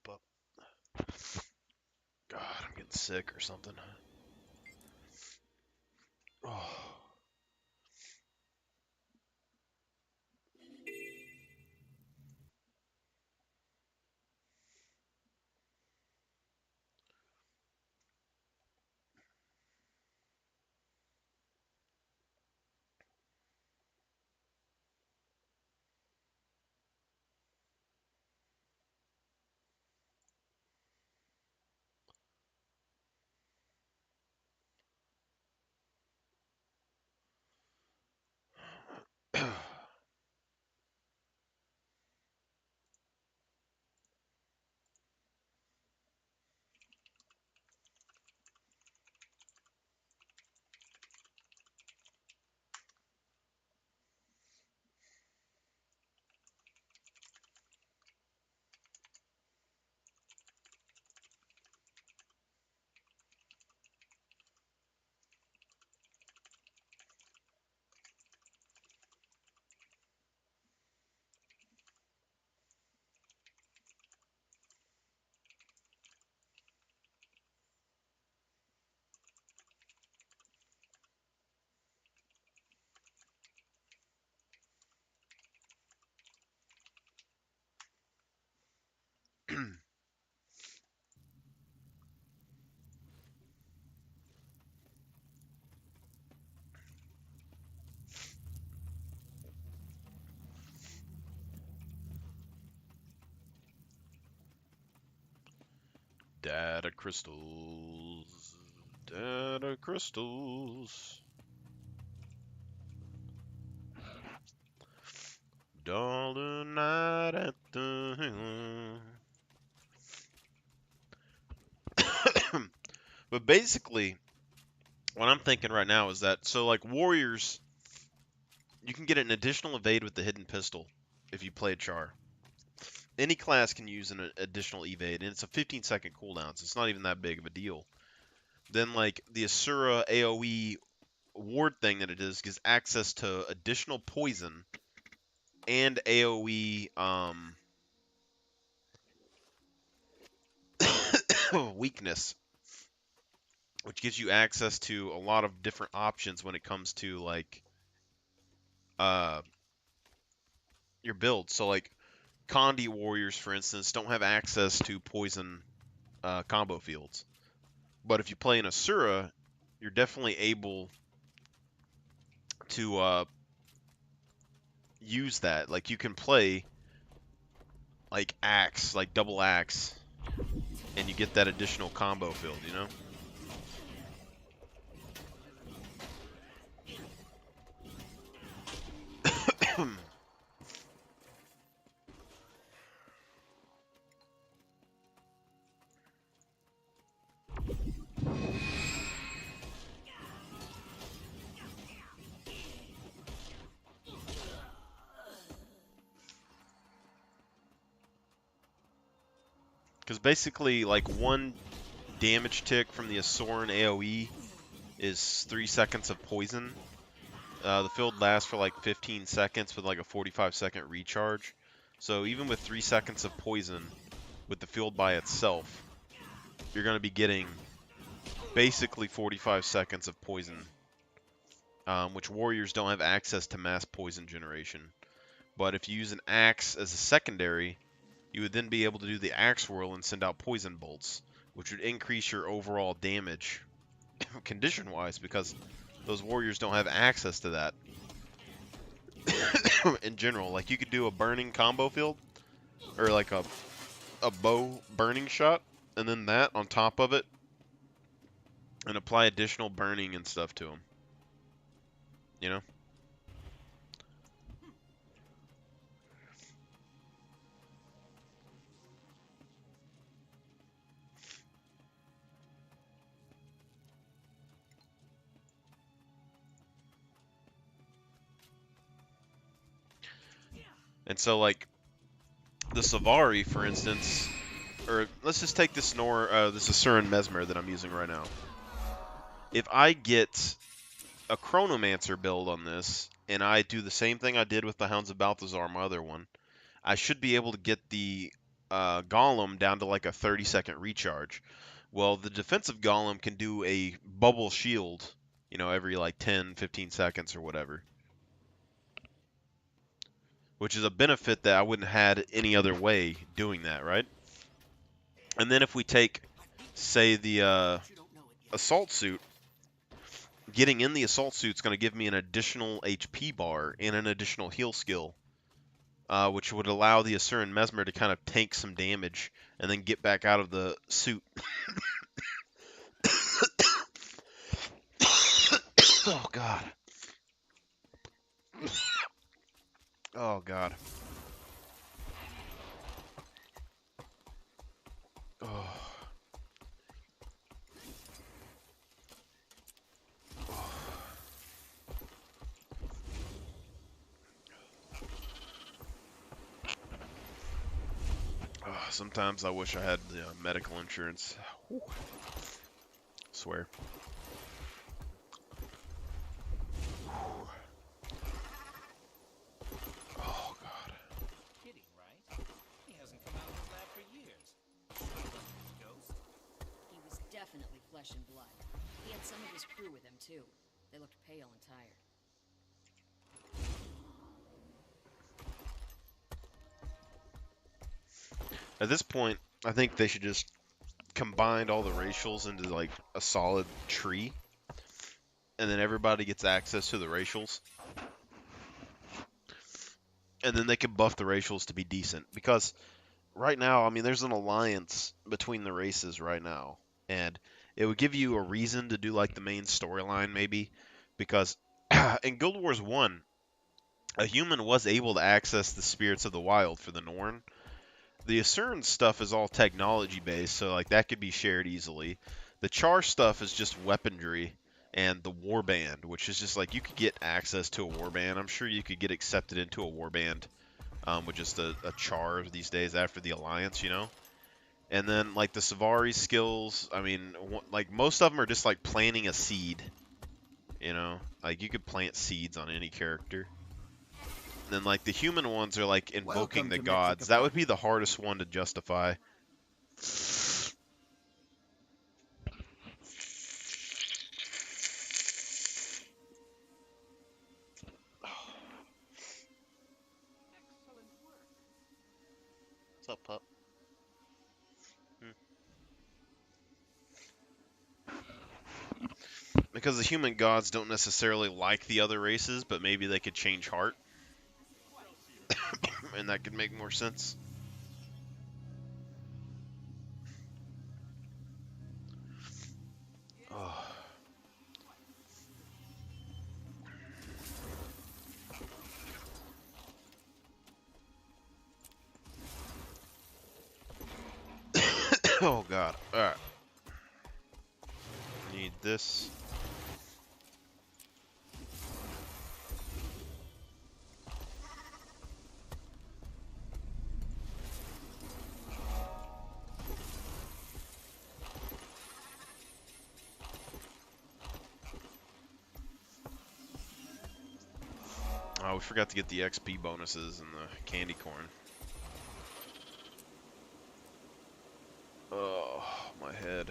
up. God, I'm getting sick or something. Oh. Data crystals. Data crystals. Dollar night at the. But basically, what I'm thinking right now is that so like warriors, you can get an additional evade with the hidden pistol if you play a char. Any class can use an additional evade, and it's a 15-second cooldown, so it's not even that big of a deal. Then like the Asura AoE ward thing that it is gives access to additional poison and AoE weakness, which gives you access to a lot of different options when it comes to like uh your build. So like Condi warriors, for instance, don't have access to poison combo fields. But if you play an Asura, you're definitely able to use that. Like you can play like axe, like double axe, and you get that additional combo field, you know? Because basically, like one damage tick from the Asuran AoE is 3 seconds of poison. The field lasts for like 15 seconds with like a 45-second recharge. So even with 3 seconds of poison with the field by itself, you're going to be getting basically 45 seconds of poison, which warriors don't have access to mass poison generation. But if you use an axe as a secondary, you would then be able to do the axe whirl and send out poison bolts, which would increase your overall damage condition-wise because those warriors don't have access to that. In general, like you could do a burning combo field or like a bow burning shot and then that on top of it and apply additional burning and stuff to them, you know? And so like the Savari, for instance, or let's just take this this Asuran Mesmer that I'm using right now. If I get a Chronomancer build on this, and I do the same thing I did with the Hounds of Balthazar, my other one, I should be able to get the golem down to like a 30-second recharge. Well, the defensive golem can do a bubble shield, you know, every like 10, 15 seconds or whatever, which is a benefit that I wouldn't have had any other way doing that, right? And then if we take, say, the assault suit, getting in the assault suit is going to give me an additional HP bar and an additional heal skill, which would allow the Asuran Mesmer to kind of tank some damage and then get back out of the suit. Oh, God. Oh, God. Oh. Oh, sometimes I wish I had medical insurance. Whew. Swear. Oh, God. Kidding, right? He hasn't come out of his lab for years. Ghost? He was definitely flesh and blood. He had some of his crew with him, too. They looked pale and tired. At this point, I think they should just combine all the racials into like a solid tree, and then everybody gets access to the racials, and then they can buff the racials to be decent. Because right now, I mean, there's an alliance between the races right now, and it would give you a reason to do like the main storyline maybe, because in Guild Wars 1, a human was able to access the spirits of the wild for the Norn. The Asuran stuff is all technology based, so like that could be shared easily. The Char stuff is just weaponry and the warband, which is just like you could get access to a warband. I'm sure you could get accepted into a warband with just a Char these days after the Alliance, you know? And then like the Savari skills, I mean, like most of them are just like planting a seed, you know? Like you could plant seeds on any character. And then like the human ones are like invoking the gods. That would be the hardest one to justify. What's up, pup? Because the human gods don't necessarily like the other races, but maybe they could change heart. And that could make more sense. Oh. Oh god. Alright. Need this. Oh, we forgot to get the XP bonuses and the candy corn. Oh, my head.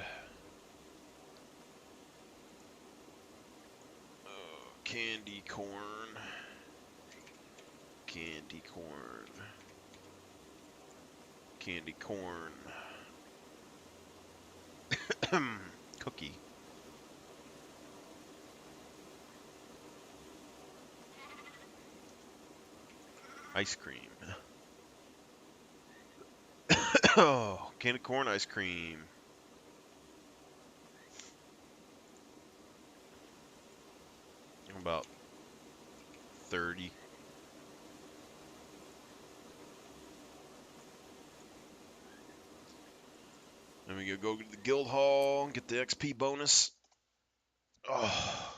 Oh, candy corn. Candy corn. Candy corn. Cookie. Ice cream. Oh, candy corn ice cream. About 30. Then we go to the guild hall and get the XP bonus. Oh.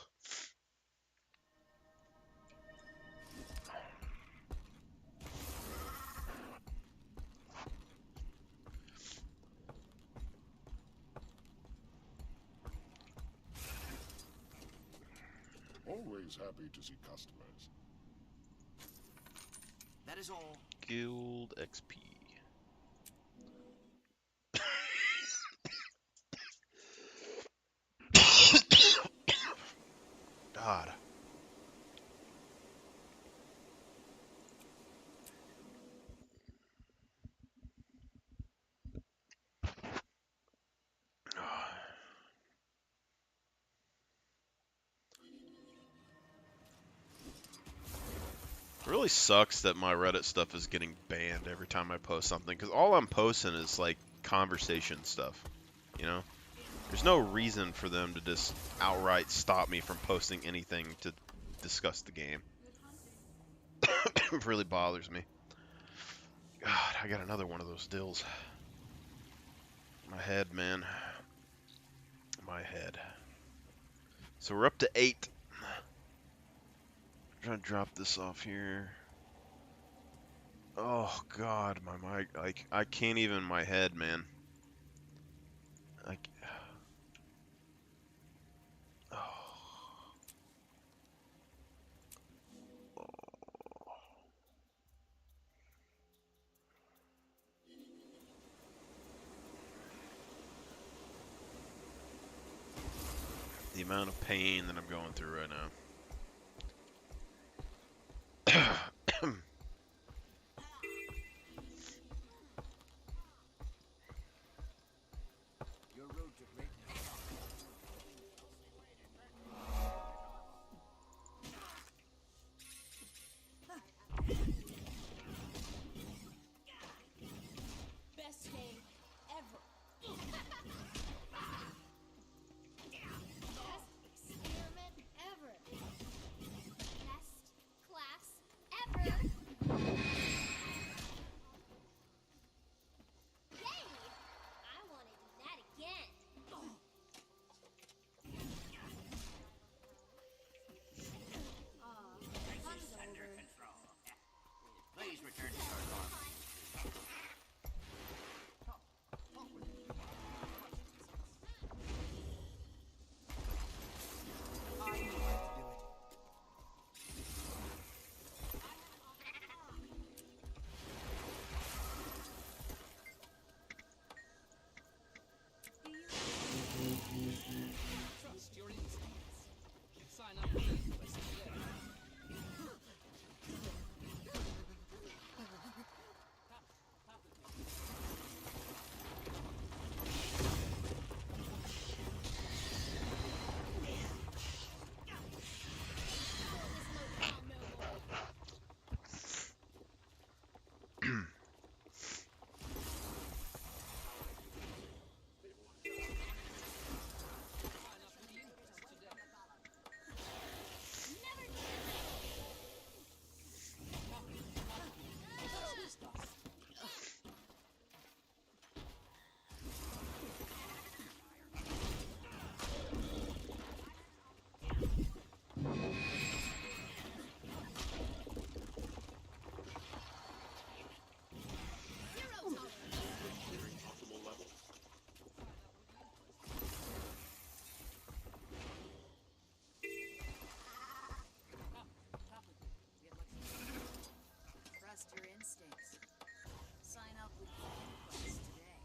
Always happy to see customers. That is all. Guild XP. really sucks that my Reddit stuff is getting banned every time I post something, because all I'm posting is like conversation stuff, you know? There's no reason for them to just outright stop me from posting anything to discuss the game. It really bothers me. God, I got another one of those dills. My head, man. My head. So we're up to 8. I'm trying to drop this off here. Oh God, my mic, like I can't even my head, man. Like, oh. The amount of pain that I'm going through right now. Your road to greatness. Best day ever. Best experiment ever. Best class ever. Yay! I want to do that again. Crisis under control. Please return to your normal. I knew how to do it. Trust your instincts. Sign up for the quest today. Trust your instincts. Sign up with Braingainz today.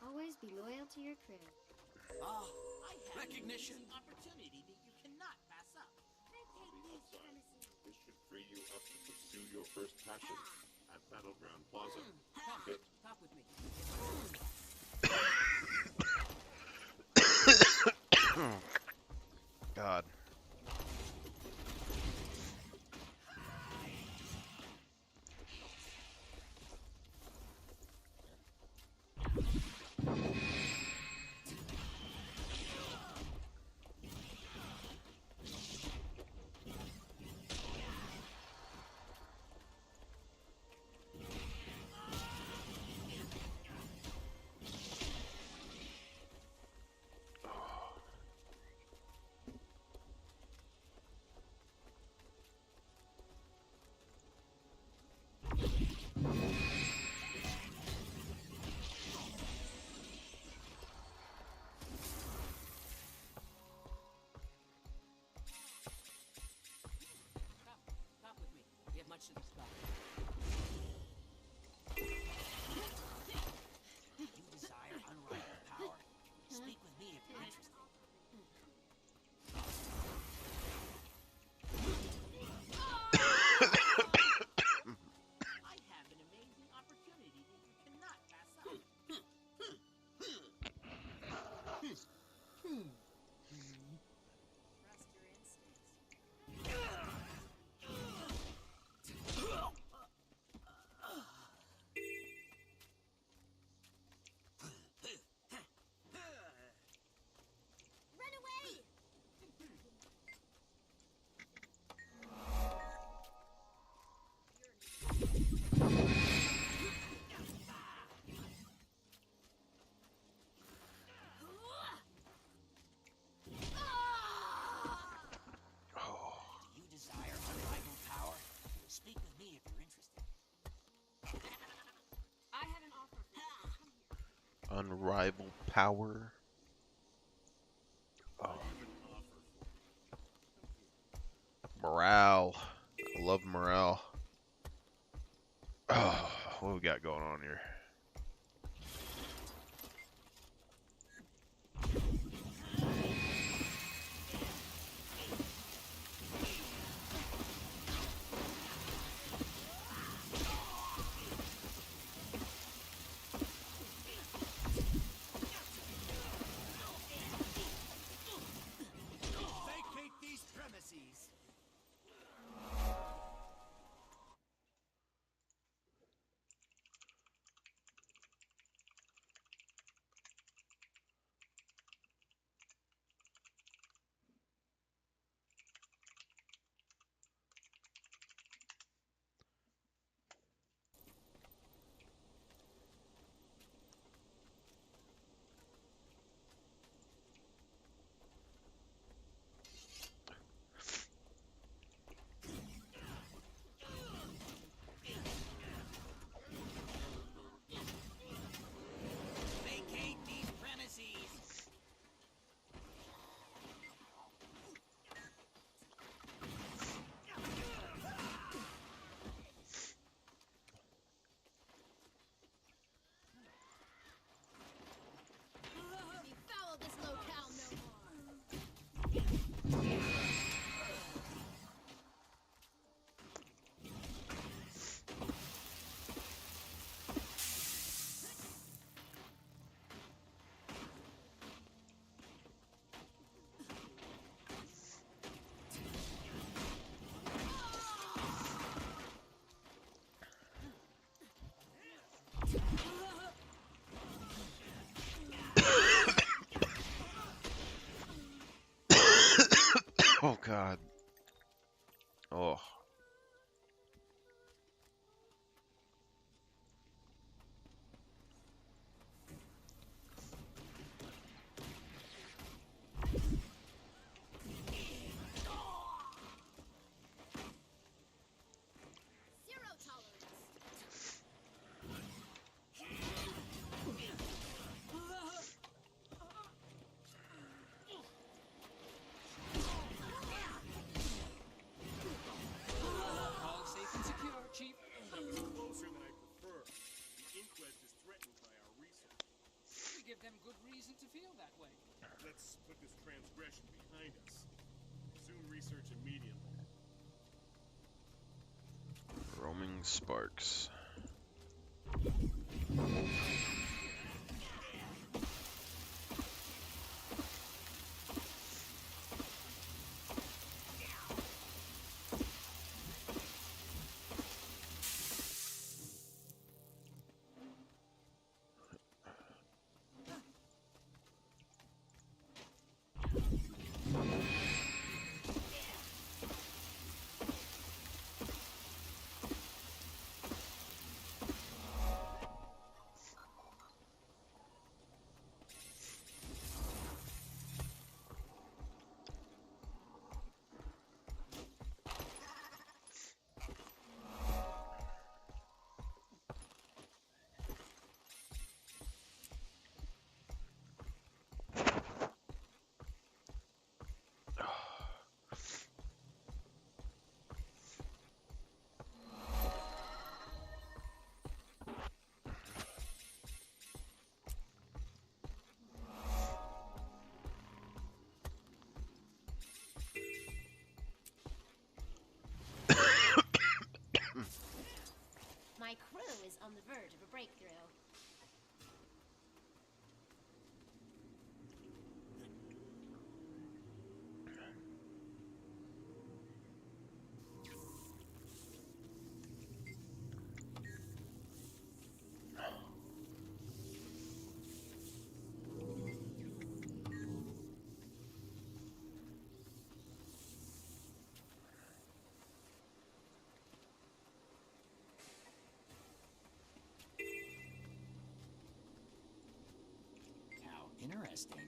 Always be loyal to your crew. Ah, recognition. Opportunity that you cannot pass up. This should free you up to pursue your first passion at Battleground Plaza. Hit. Talk with me. God. Talk with me. We have much to discuss. You desire unrivaled power. Speak with me if you're interested. I have an amazing opportunity that you cannot pass up. Unrivaled power. Oh. Morale. I love morale. Oh, what we got going on here? Vacate these premises. Vacate these premises. Befoul this locale no more. Oh God. Oh. Zero tolerance. All safe and secure, Chief. Closer than I prefer. The inquest is threatened by our research. We give them good reason to feel that way. Let's put this transgression behind us. Resume research immediately. Roaming sparks. My crew is on the verge of a breakthrough. How interesting.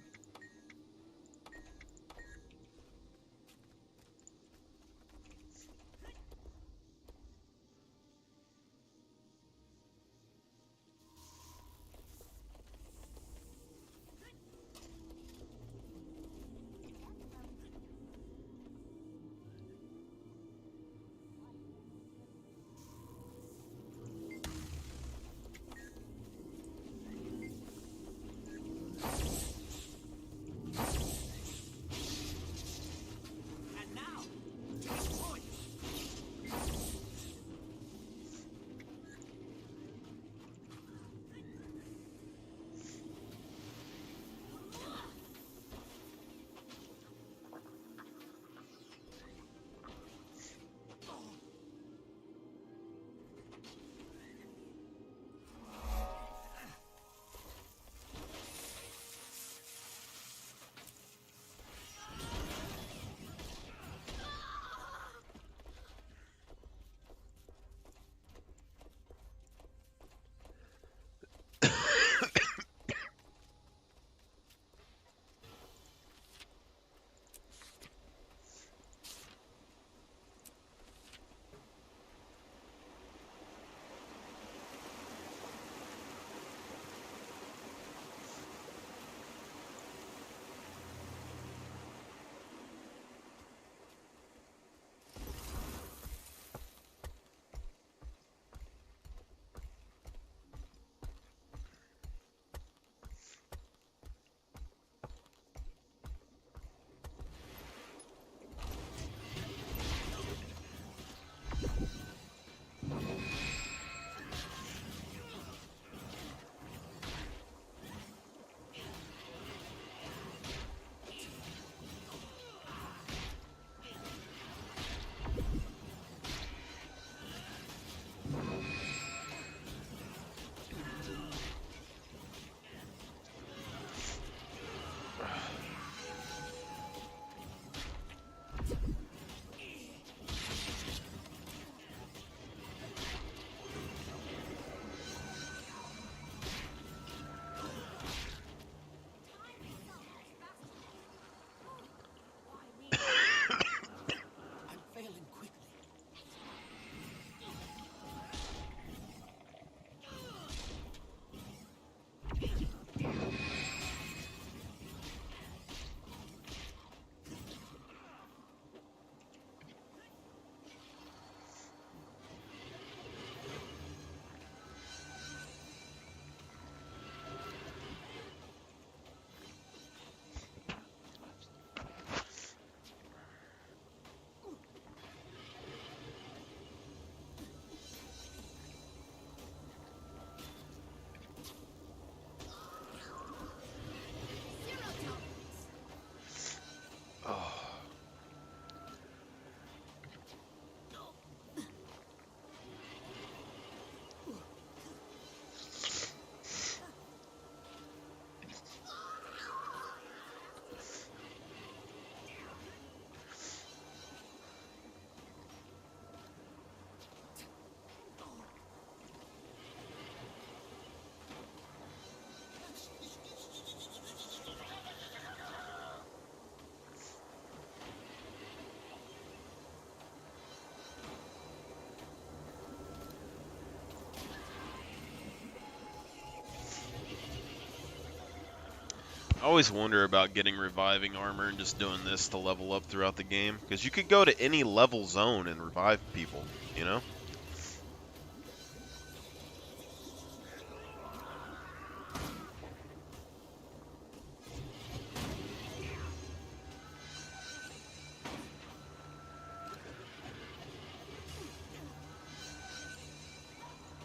always wonder about getting reviving armor and just doing this to level up throughout the game, because you could go to any level zone and revive people, you know?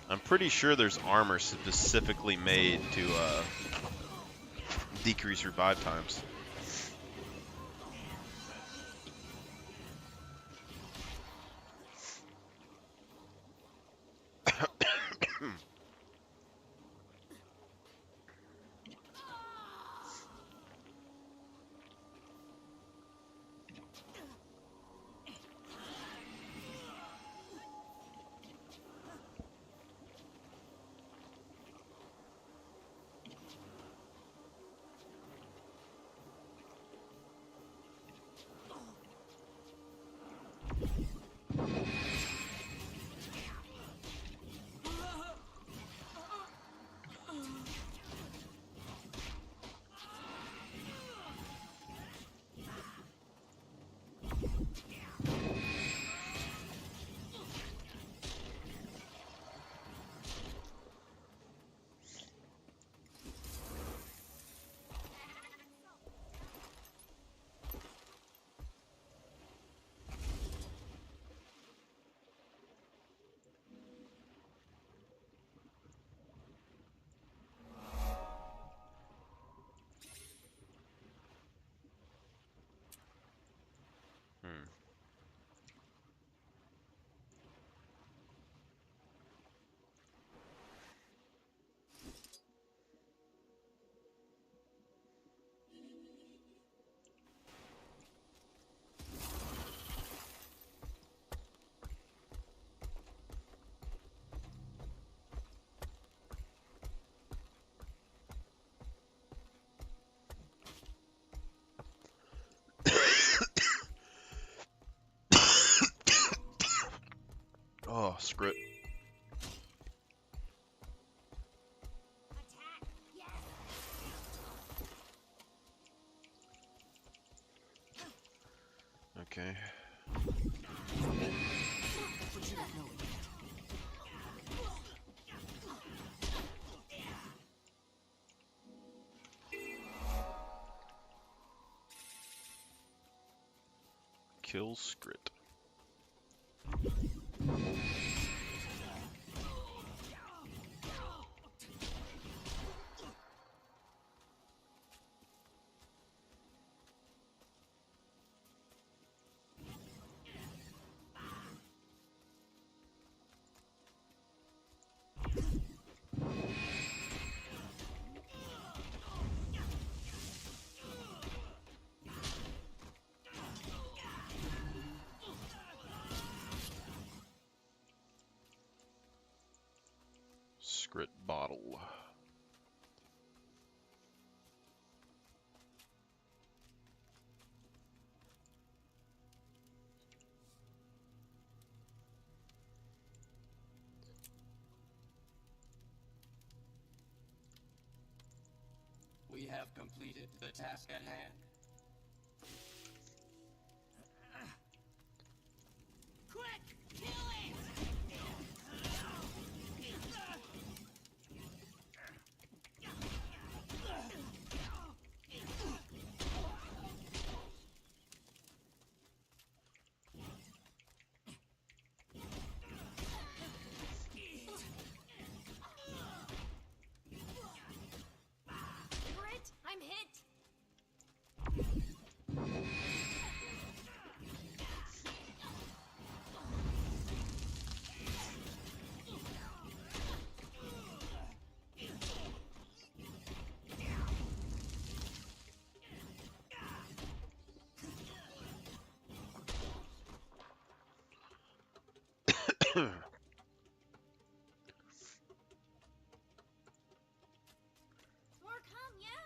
I'm pretty sure there's armor specifically made to decrease revive times. Hmm. Oh, script. Okay. Kill script. Script bottle. We have completed the task at hand. Quick! Kill it! Grit, I'm hit! More come, yes?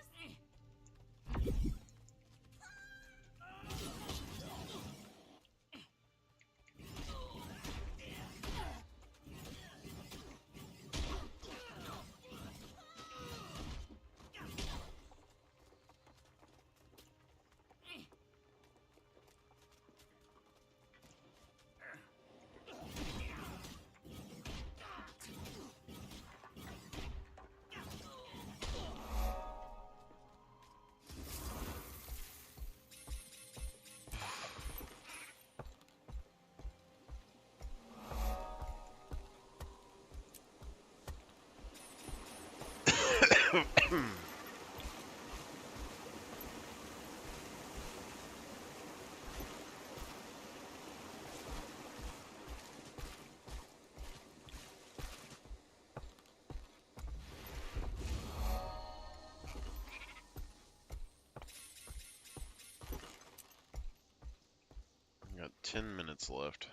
Got 10 minutes left.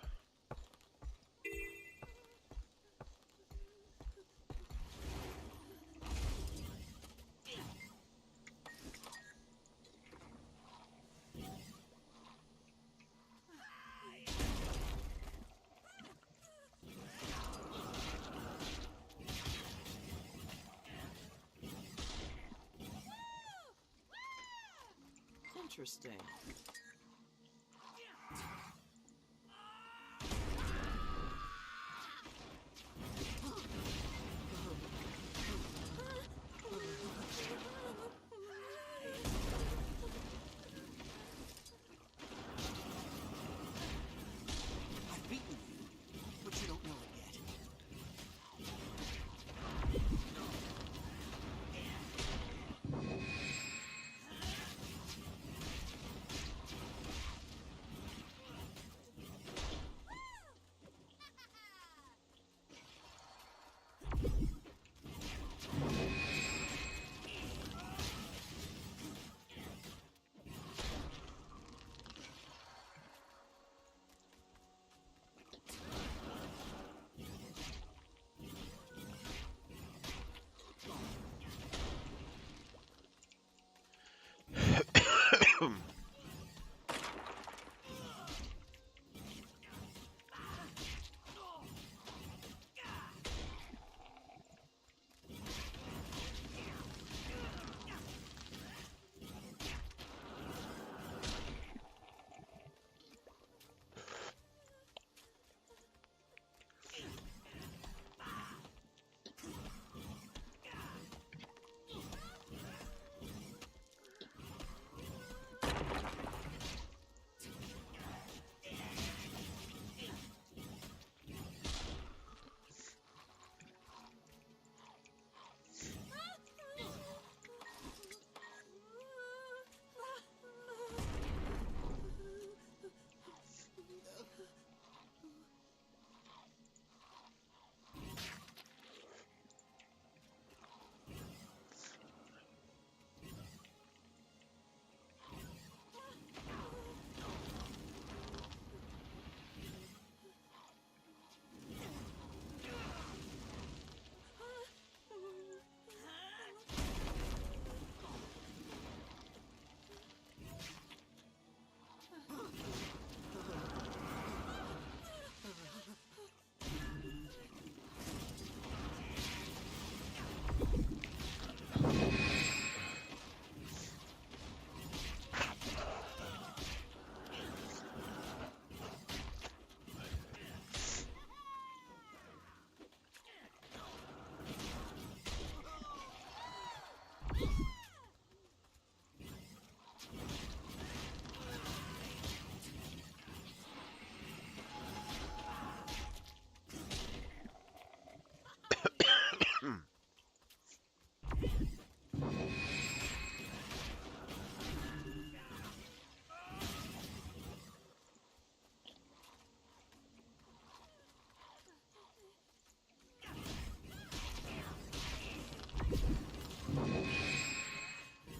Interesting. I've beaten you, but you don't know it yet.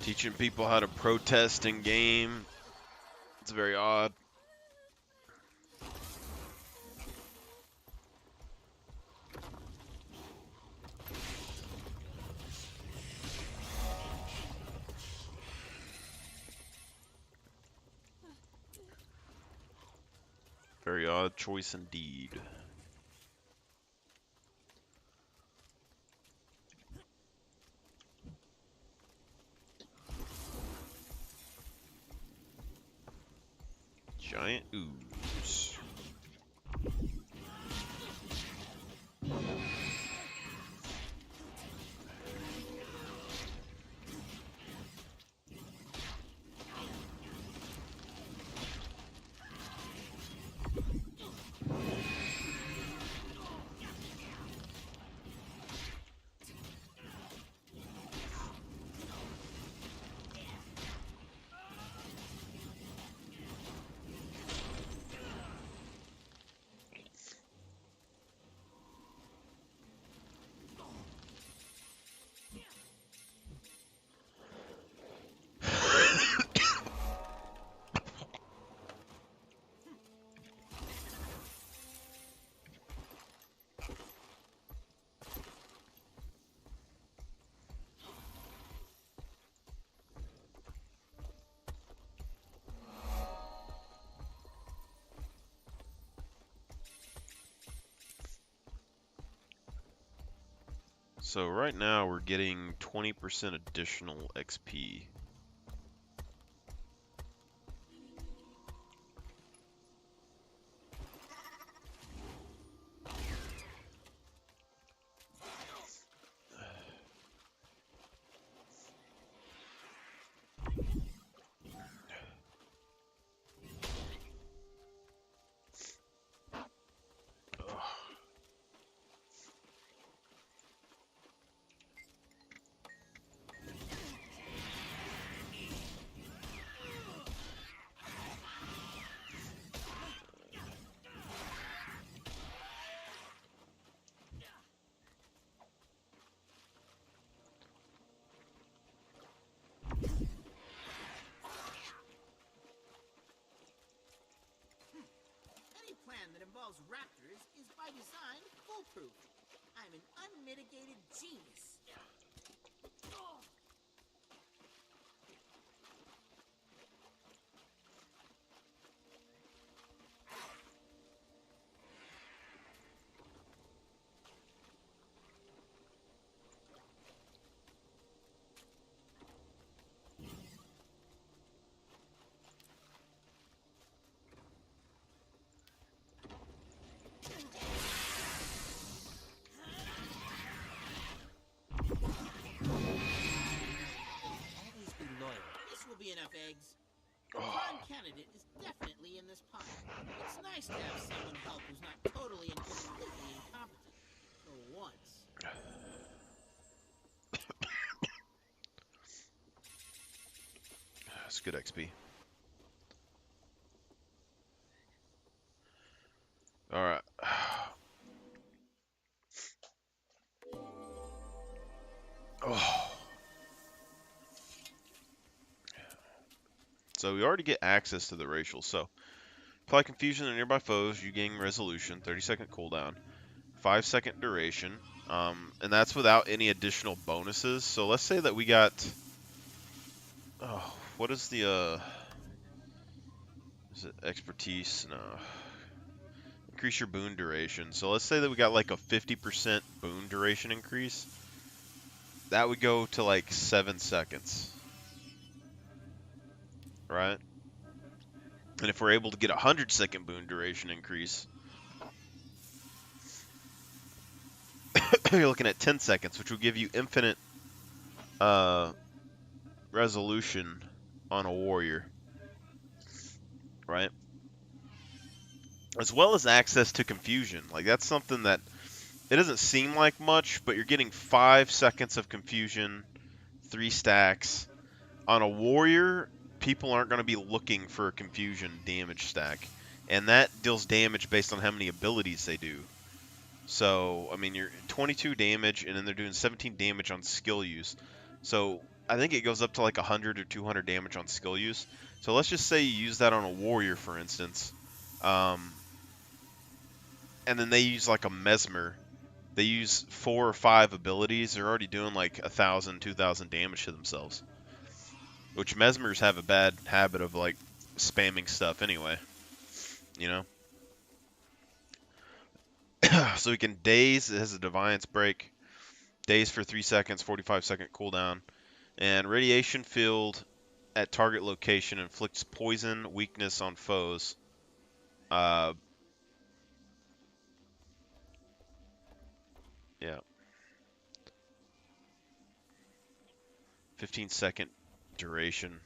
Teaching people how to protest in game. It's very odd. Very odd choice indeed. Giant ooze. So right now we're getting 20% additional XP. Any plan that involves raptors is by design foolproof. I'm an unmitigated genius. Always be loyal. This will be enough eggs. The prime candidate is definitely in this pot. It's nice to have someone help who's not totally and completely incompetent. For once. That's good XP. Alright. Oh. So we already get access to the racial. So apply confusion to nearby foes, you gain resolution, 30-second cooldown, 5-second duration, and that's without any additional bonuses. So let's say that we got, oh, what is the, is it expertise? No. Increase your boon duration. So let's say that we got like a 50% boon duration increase. That would go to like 7 seconds. Right? And if we're able to get a 100-second boon duration increase, you're looking at 10 seconds, which will give you infinite resolution on a warrior. Right? As well as access to confusion. Like, that's something that it doesn't seem like much, but you're getting 5 seconds of confusion, 3 stacks. On a warrior, people aren't going to be looking for a confusion damage stack. And that deals damage based on how many abilities they do. So, I mean, you're 22 damage, and then they're doing 17 damage on skill use. So, I think it goes up to like 100 or 200 damage on skill use. So, let's just say you use that on a warrior, for instance. And then they use like a mesmer. They use 4 or 5 abilities. They're already doing like 1,000, 2,000 damage to themselves. Which mesmers have a bad habit of like spamming stuff anyway. You know? So we can daze. It has a Defiance break. Daze for 3 seconds, 45-second cooldown. And radiation field at target location inflicts poison weakness on foes. Yeah. 15-second duration.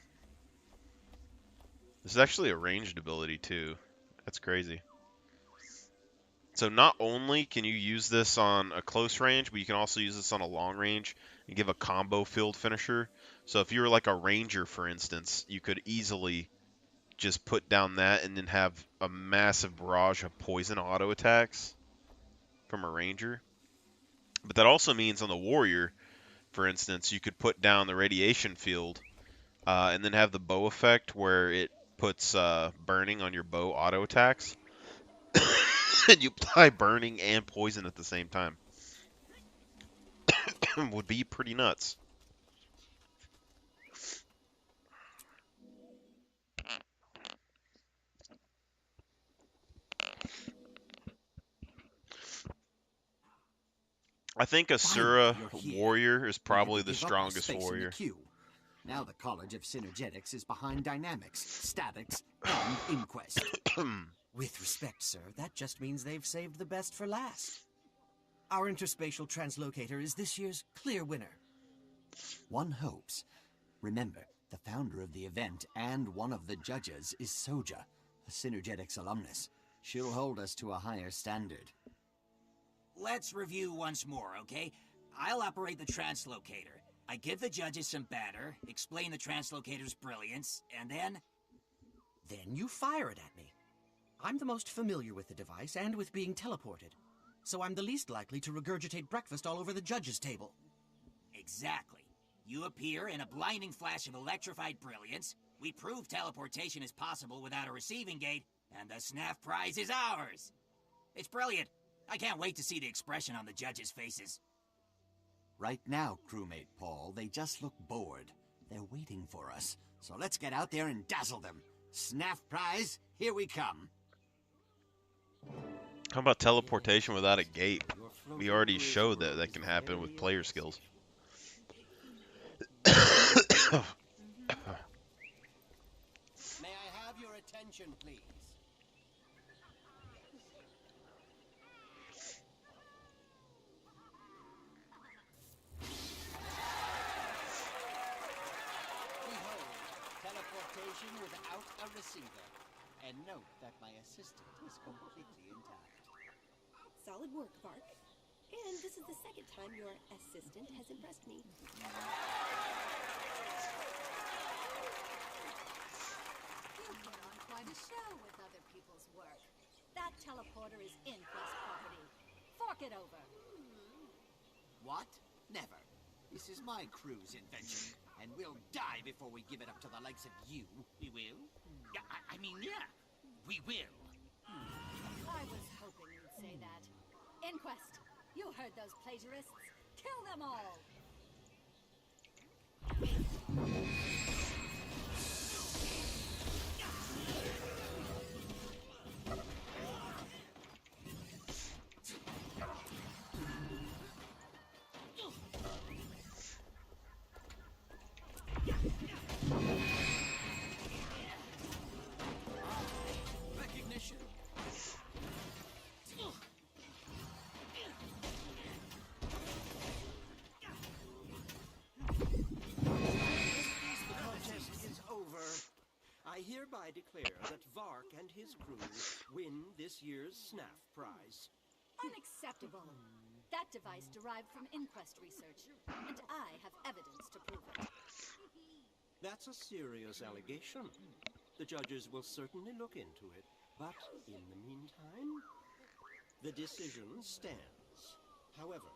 This is actually a ranged ability too. That's crazy. So not only can you use this on a close range, but you can also use this on a long range and give a combo field finisher. So if you were like a ranger, for instance, you could easily just put down that and then have a massive barrage of poison auto attacks from a ranger. But that also means on the warrior, for instance, you could put down the radiation field and then have the bow effect where it puts burning on your bow auto attacks. And you apply burning and poison at the same time. Would be pretty nuts. I think Finally, Asura you're here. warrior is We had to probably the give up our strongest space in the warrior. queue. Now the College of Synergetics is behind Dynamics, Now the College of Synergetics is behind Dynamics, Statics, and Inquest. With respect, sir, that just means they've saved the best for last. Our interspatial translocator is this year's clear winner. One hopes. Remember, the founder of the event and one of the judges is Soja, a Synergetics alumnus. She'll hold us to a higher standard. Let's review once more, okay? I'll operate the translocator. I give the judges some batter, explain the translocator's brilliance, and then... Then you fire it at me. I'm the most familiar with the device and with being teleported, so I'm the least likely to regurgitate breakfast all over the judges' table. Exactly. You appear in a blinding flash of electrified brilliance, we prove teleportation is possible without a receiving gate, and the SNAF prize is ours! It's brilliant! I can't wait to see the expression on the judges' faces. Right now, crewmate Paul, they just look bored. They're waiting for us. So let's get out there and dazzle them. SNAF prize, here we come. How about teleportation without a gate? We already showed that that can happen with player skills. May I have your attention, please? Behold, teleportation without a receiver. And note that my assistant is completely intact. Solid work, Vark. And this is the second time your assistant has impressed me. You put on quite a show with other people's work. That teleporter is Inquest property. Fork it over. What? Never. This is my crew's invention, and we'll die before we give it up to the likes of you. We will? Yeah, I mean, yeah. We will. I was hoping you'd say that. Inquest, you heard those plagiarists. Kill them all! Recognition. The contest is over. I hereby declare that Vark and his crew win this year's SNAF prize. Unacceptable. That device derived from Inquest research, and I have evidence to prove it. That's a serious allegation. The judges will certainly look into it, but in the meantime, the decision stands. However,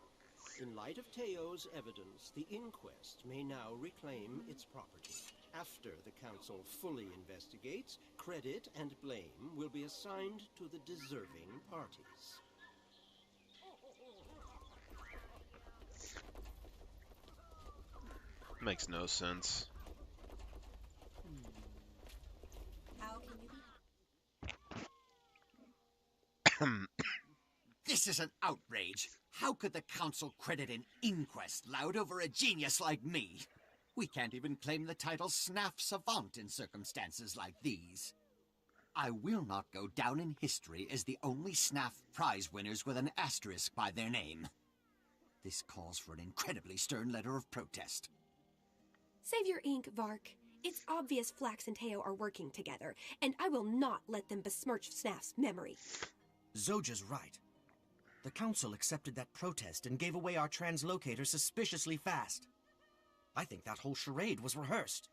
in light of Teo's evidence, the inquest may now reclaim its property. After the council fully investigates, credit and blame will be assigned to the deserving parties. Makes no sense. How can you be? This is an outrage. How could the council credit an inquest loud over a genius like me? We can't even claim the title SNAF Savant in circumstances like these. I will not go down in history as the only SNAF prize winners with an asterisk by their name. This calls for an incredibly stern letter of protest. Save your ink, Vark. It's obvious Flax and Teo are working together, and I will not let them besmirch Snaf's memory. Zoja's right. The council accepted that protest and gave away our translocator suspiciously fast. I think that whole charade was rehearsed.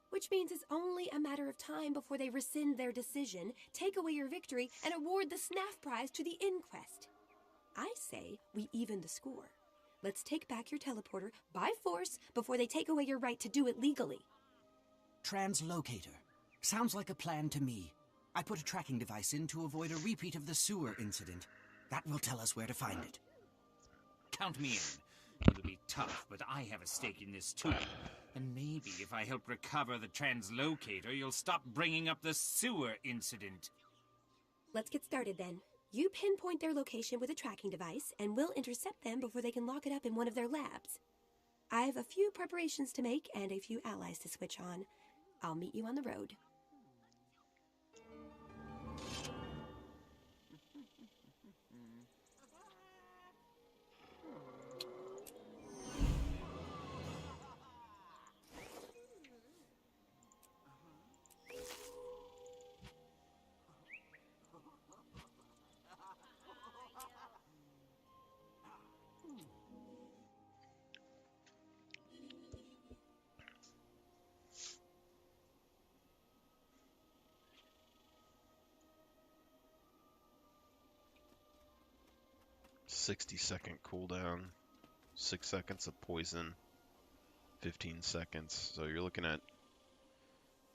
Which means it's only a matter of time before they rescind their decision, take away your victory, and award the SNAF prize to the Inquest. I say we even the score. Let's take back your teleporter by force before they take away your right to do it legally. Translocator. Sounds like a plan to me. I put a tracking device in to avoid a repeat of the sewer incident. That will tell us where to find it. Count me in. It'll be tough, but I have a stake in this too. And maybe if I help recover the translocator, you'll stop bringing up the sewer incident. Let's get started then. You pinpoint their location with a tracking device, and we'll intercept them before they can lock it up in one of their labs. I've a few preparations to make and a few allies to switch on. I'll meet you on the road. "60-second cooldown, 6 seconds of poison, 15 seconds." So you're looking at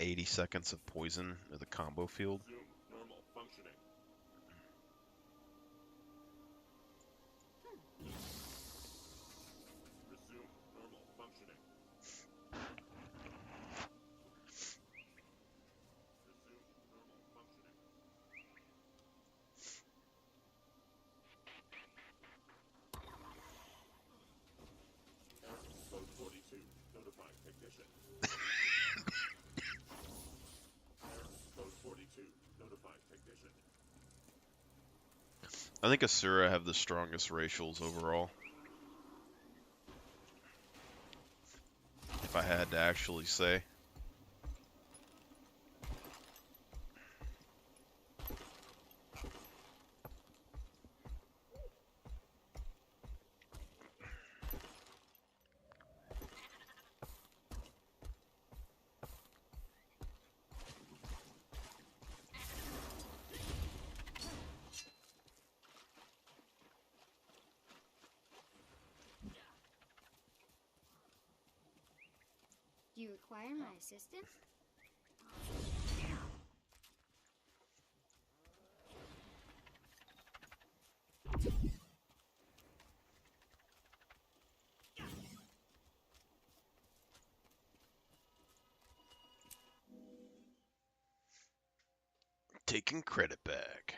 80 seconds of poison with a combo field. Resume normal functioning. Resume normal functioning. Resume normal functioning. Code 42, notify technician. Code 42, notify technician. I think Asura have the strongest racials overall. If I had to actually say. Do you require my assistance? Taking credit back.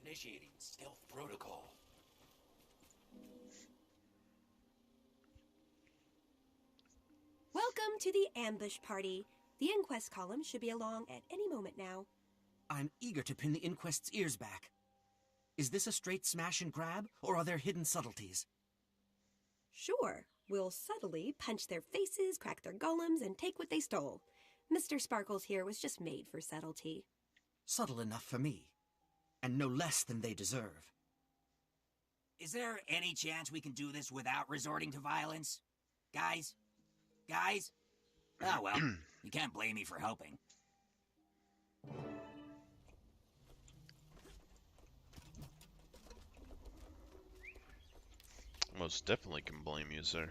Initiating stealth protocol. Welcome to the ambush party. The inquest column should be along at any moment now. I'm eager to pin the Inquest's ears back. Is this a straight smash and grab, or are there hidden subtleties? Sure, we'll subtly punch their faces, crack their golems, and take what they stole. Mr. Sparkles here was just made for subtlety. Subtle enough for me, and no less than they deserve. Is there any chance we can do this without resorting to violence? Guys? Guys? Oh, well, you can't blame me for helping. Most definitely can blame you, sir.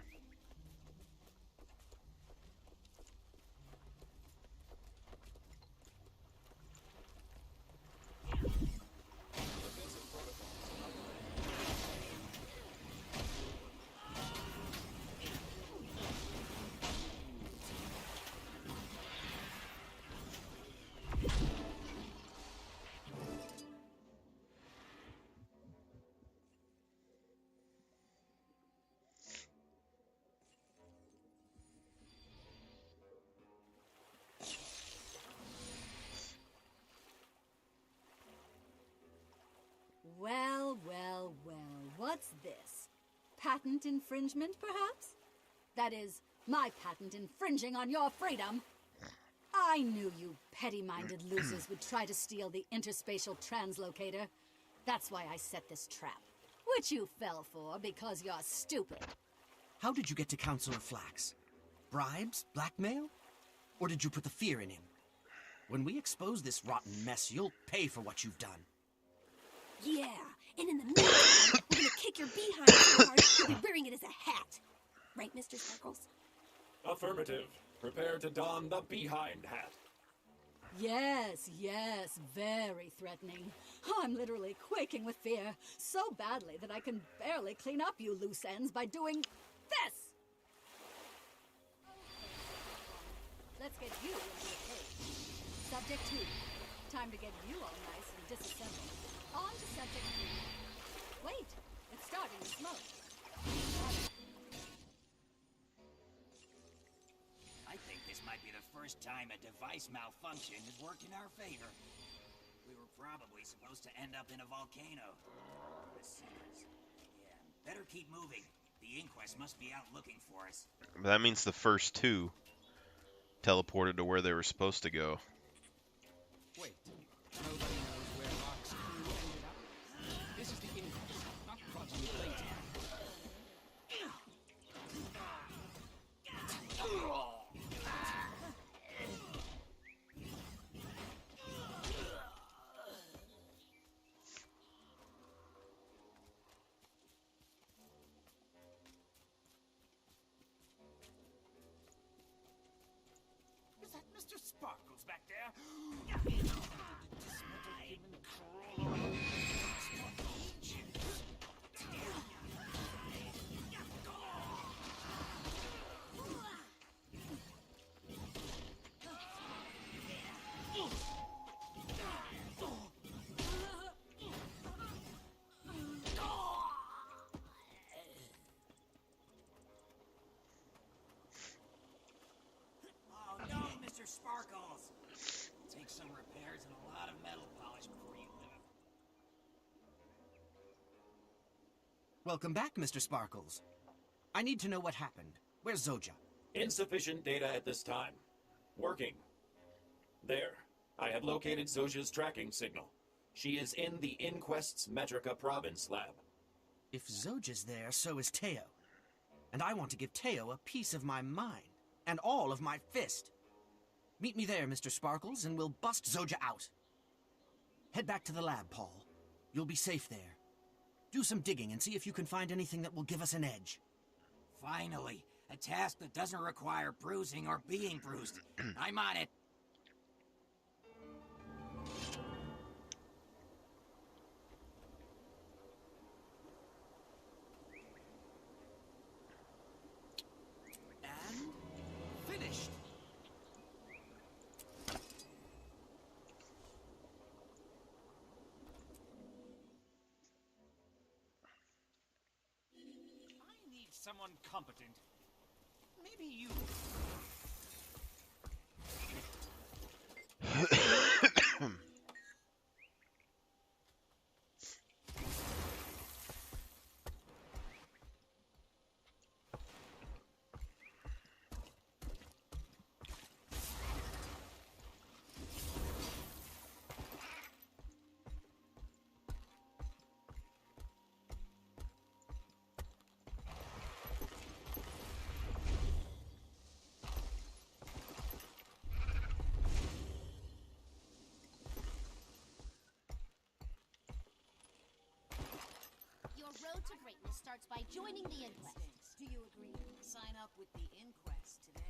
Well, well, well, what's this? Patent infringement, perhaps? That is, my patent infringing on your freedom. I knew you petty-minded losers would try to steal the interspatial translocator. That's why I set this trap, which you fell for because you're stupid. How did you get to Counselor Flax? Bribes? Blackmail? Or did you put the fear in him? When we expose this rotten mess, you'll pay for what you've done. Yeah, and in the meantime, we're gonna kick your behind so hard you'll be wearing it as a hat. Right, Mr. Sparkles? Affirmative. Prepare to don the behind hat. Yes, yes, very threatening. I'm literally quaking with fear, so badly that I can barely clean up you loose ends by doing this. Let's get you into the cage. Subject 2. Time to get you all nice and disassembled. On to subject 3. Wait, it's starting to smoke. I think this might be the first time a device malfunction has worked in our favor. We were probably supposed to end up in a volcano. Receivers. Yeah, better keep moving. The inquest must be out looking for us. That means the first two teleported to where they were supposed to go. Wait, nobody knows where Locke's crew ended up? This is the inquest, not Project Later. Is that Mr. Sparkles back there? Dismantled human crawl around for ages. Oh no, Mr. Sparkles! Take some repairs and a lot of metal polish before you live. Welcome back, Mr. Sparkles. I need to know what happened. Where's Zoja? Insufficient data at this time. Working. There. I have located Zoja's tracking signal. She is in the Inquest's Metrica Province lab. If Zoja's there, so is Teo. And I want to give Teo a piece of my mind, and all of my fist. Meet me there, Mr. Sparkles, and we'll bust Zoja out. Head back to the lab, Paul. You'll be safe there. Do some digging and see if you can find anything that will give us an edge. Finally, a task that doesn't require bruising or being bruised. I'm on it. And finished. I need someone competent. Maybe you. Your road to greatness starts by joining the inquest. Do you agree? Sign up with the inquest today.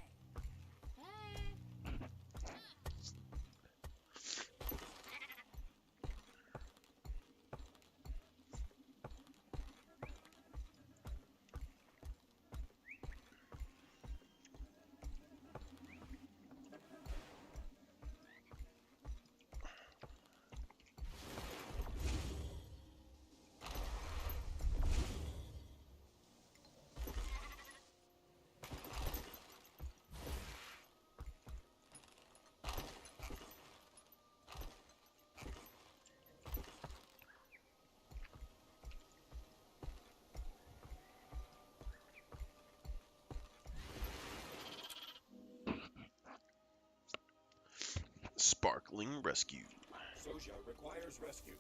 Sparkling rescue. Zoja requires rescue.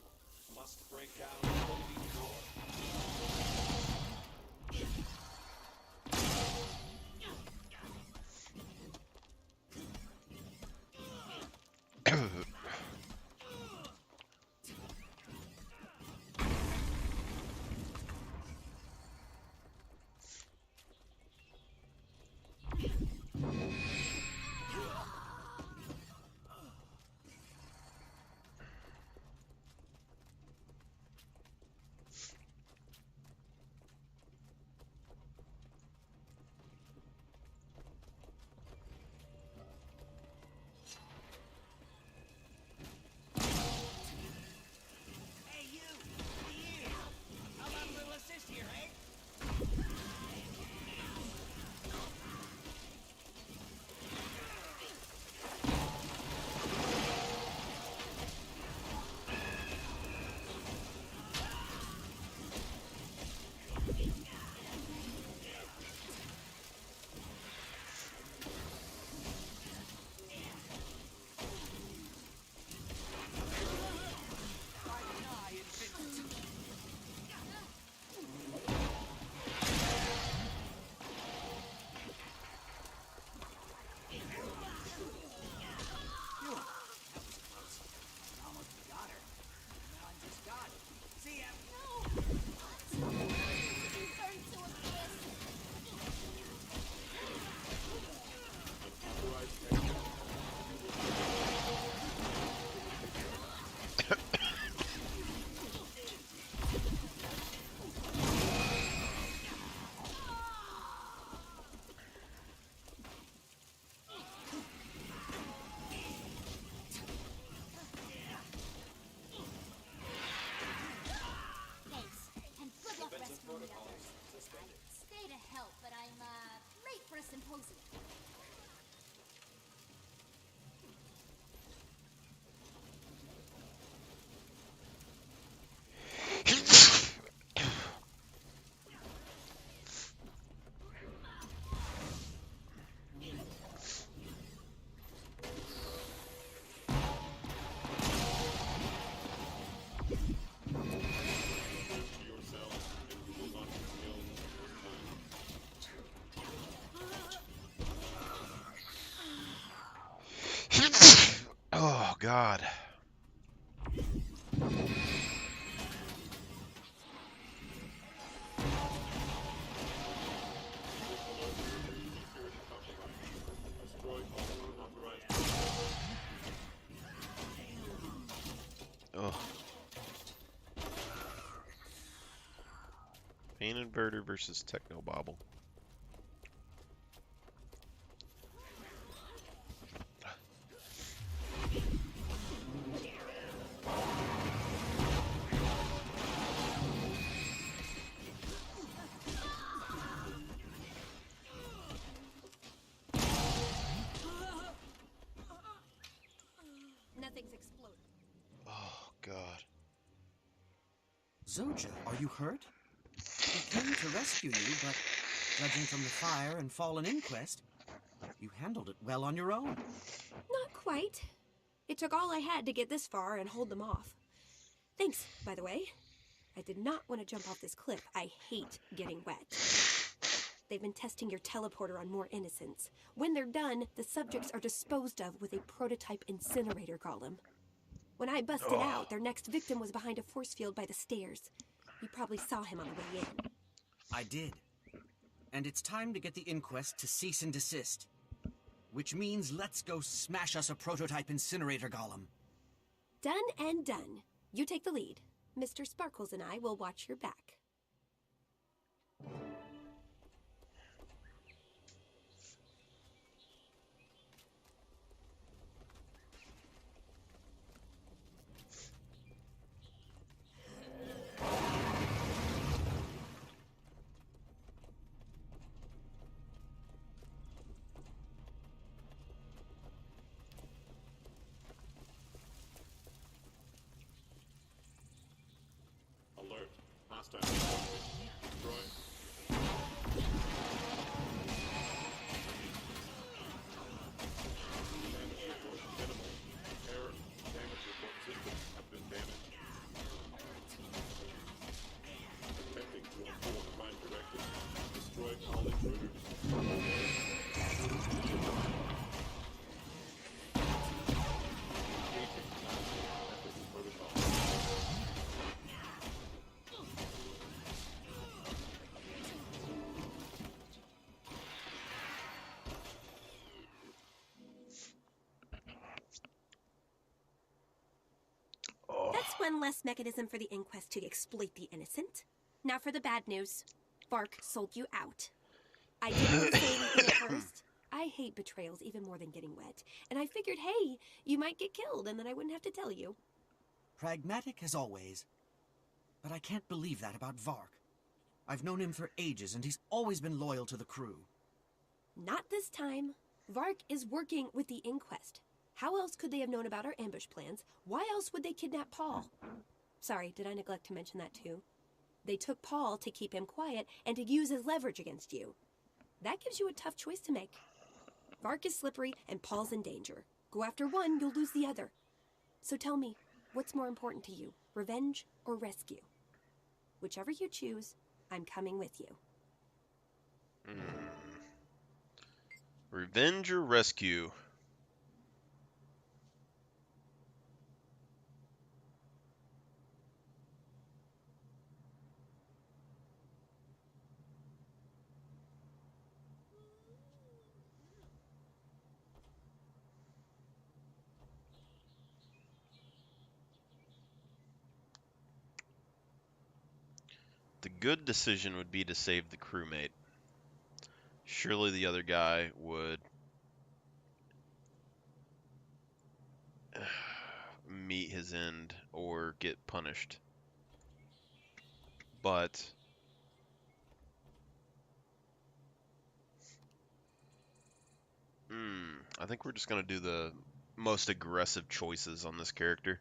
Must break down the Holy Door. God. Ugh. Pain Inverter versus Techno Bobble. Nothing's exploded. Oh, God. Zoja, are you hurt? We came to rescue you, but judging from the fire and fallen inquest, you handled it well on your own. Not quite. It took all I had to get this far and hold them off. Thanks, by the way. I did not want to jump off this cliff. I hate getting wet. They've been testing your teleporter on more innocents. When they're done, the subjects are disposed of with a prototype incinerator golem. When I busted out, their next victim was behind a force field by the stairs. You probably saw him on the way in. I did. And it's time to get the inquest to cease and desist. Which means let's go smash us a prototype incinerator golem. Done and done. You take the lead. Mr. Sparkles and I will watch your back. Alert. Hostile. Destroy. Damage report minimal. Error. Damage report systems have been damaged. Attempting to enforce divine directive. Destroy all intruders. That's one less mechanism for the inquest to exploit the innocent. Now for the bad news. Vark sold you out. I didn't say anything at first. I hate betrayals even more than getting wet. And I figured, hey, you might get killed and then I wouldn't have to tell you. Pragmatic as always. But I can't believe that about Vark. I've known him for ages, and he's always been loyal to the crew. Not this time. Vark is working with the inquest. How else could they have known about our ambush plans? Why else would they kidnap Paul? Sorry, did I neglect to mention that too? They took Paul to keep him quiet and to use as leverage against you. That gives you a tough choice to make. Vark is slippery and Paul's in danger. Go after one, you'll lose the other. So tell me, what's more important to you, revenge or rescue? Whichever you choose, I'm coming with you. Revenge or rescue? The good decision would be to save the crewmate. Surely the other guy would meet his end or get punished. But I think we're just going to do the most aggressive choices on this character.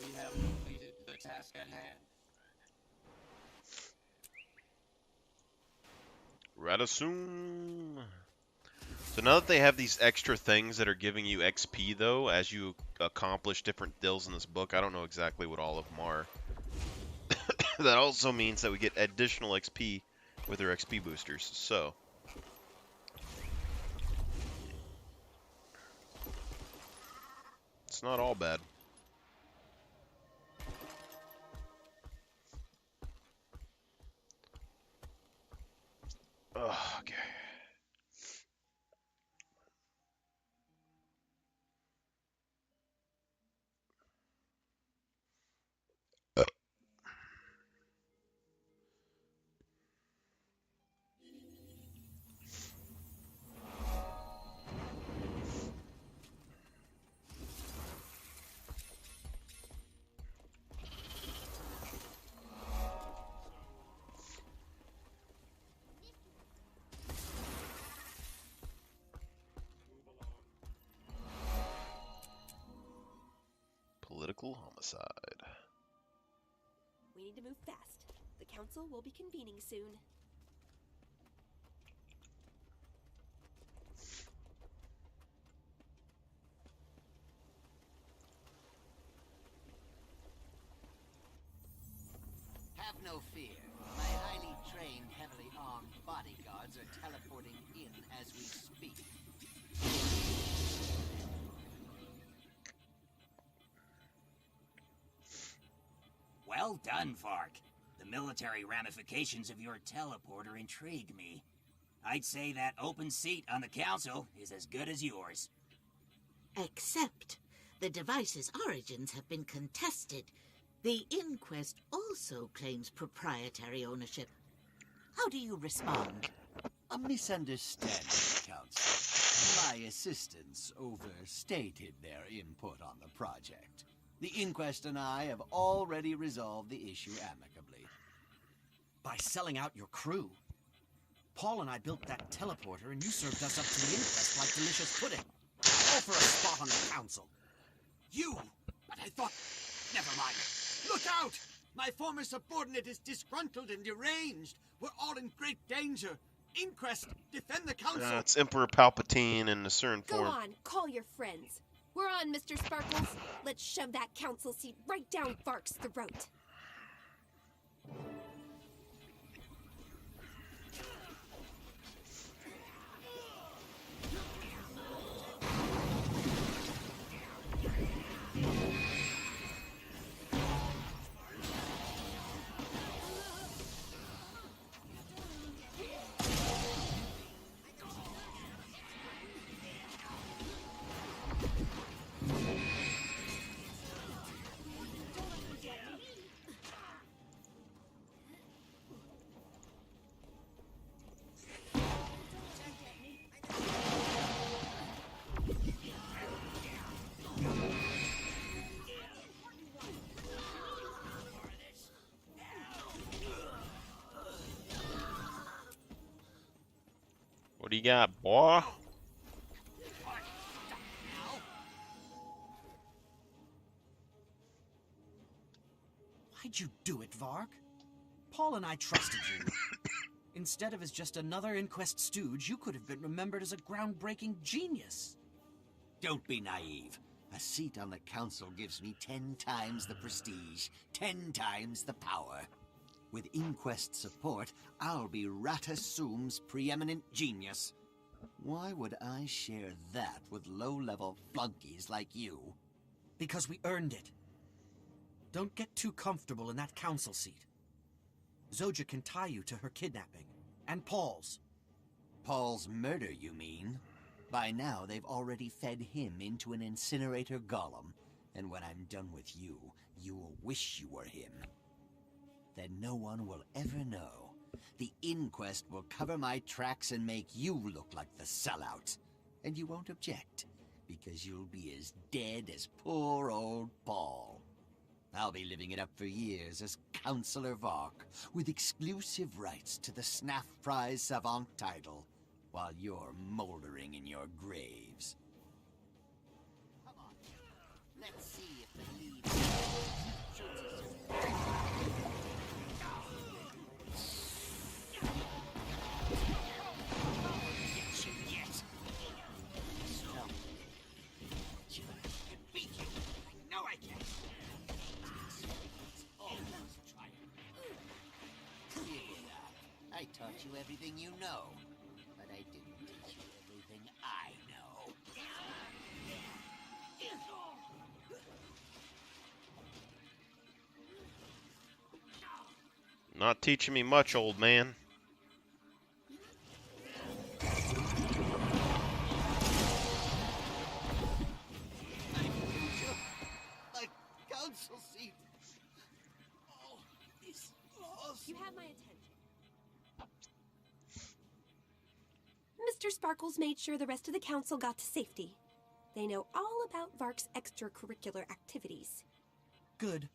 We have completed the task at hand. Radasoon. So now that they have these extra things that are giving you XP, though, as you accomplish different deals in this book, I don't know exactly what all of them are. That also means that we get additional XP with our XP boosters. So, it's not all bad. Okay. Political homicide. We need to move fast. The council will be convening soon. Have no fear. My highly trained, heavily armed bodyguards are teleporting in as we speak. Well done, Vark. The military ramifications of your teleporter intrigue me. I'd say that open seat on the council is as good as yours. Except the device's origins have been contested. The inquest also claims proprietary ownership. How do you respond? A misunderstanding, Counsel. My assistants overstated their input on the project. The inquest and I have already resolved the issue amicably. By selling out your crew? Paul and I built that teleporter, and you served us up to the inquest like delicious pudding. All for a spot on the council. You? But I thought... Never mind. Look out! My former subordinate is disgruntled and deranged. We're all in great danger. Inquest! Defend the council! It's Emperor Palpatine in a certain Go form. on, call your friends. We're on, Mr. Sparkles. Let's shove that council seat right down Vark's throat. What do you got, boy? Why'd you do it, Vark? Paul and I trusted you. Instead of as just another inquest stooge, you could have been remembered as a groundbreaking genius. Don't be naive. A seat on the council gives me 10 times the prestige, 10 times the power. With inquest support, I'll be Ratasum's preeminent genius. Why would I share that with low-level flunkies like you? Because we earned it. Don't get too comfortable in that council seat. Zoja can tie you to her kidnapping. And Paul's. Paul's murder, you mean? By now, they've already fed him into an incinerator golem. And when I'm done with you, you'll wish you were him. Then no one will ever know. The inquest will cover my tracks and make you look like the sellout. And you won't object, because you'll be as dead as poor old Paul. I'll be living it up for years as Counselor Vark, with exclusive rights to the Snaff Prize Savant title, while you're moldering in your graves. Come on. Let's see if the lead... taught you everything you know, but I didn't teach you everything I know. Not teaching me much, old man. My council seat. Oh, it's awesome. You have my attention. Mr. Sparkles made sure the rest of the council got to safety. They know all about Vark's extracurricular activities. Good.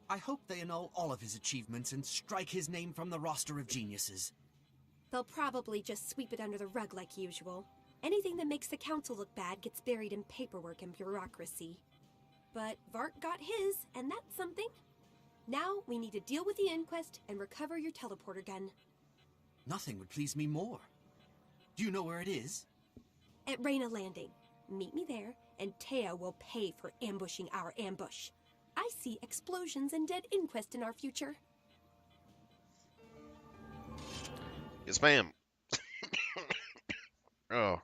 I hope they annul all of his achievements and strike his name from the roster of geniuses. They'll probably just sweep it under the rug like usual. Anything that makes the council look bad gets buried in paperwork and bureaucracy. But Vark got his, and that's something. Now we need to deal with the inquest and recover your teleporter gun. Nothing would please me more. Do you know where it is? At Raina Landing. Meet me there, and Teo will pay for ambushing our ambush. I see explosions and dead inquest in our future. Yes, ma'am. Oh.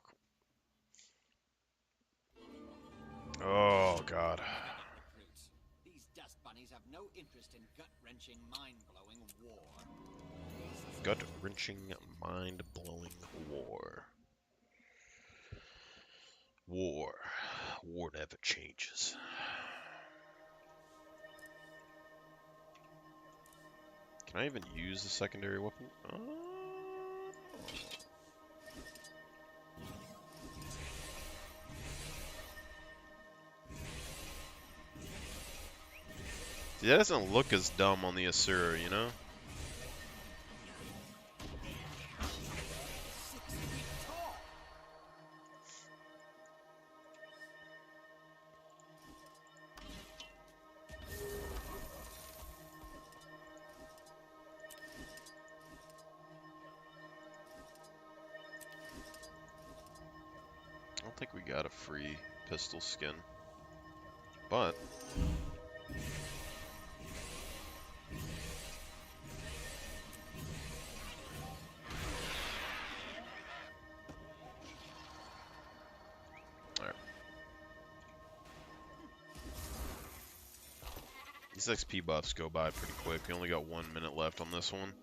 Oh, God. These dust bunnies have no interest in gut-wrenching, mind-blowing war. Gut-wrenching, mind-blowing war. War. War never changes. Can I even use the secondary weapon? See, that doesn't look as dumb on the Asura, you know? I don't think we got a free pistol skin, but alright. These XP buffs go by pretty quick. We only got 1 minute left on this one.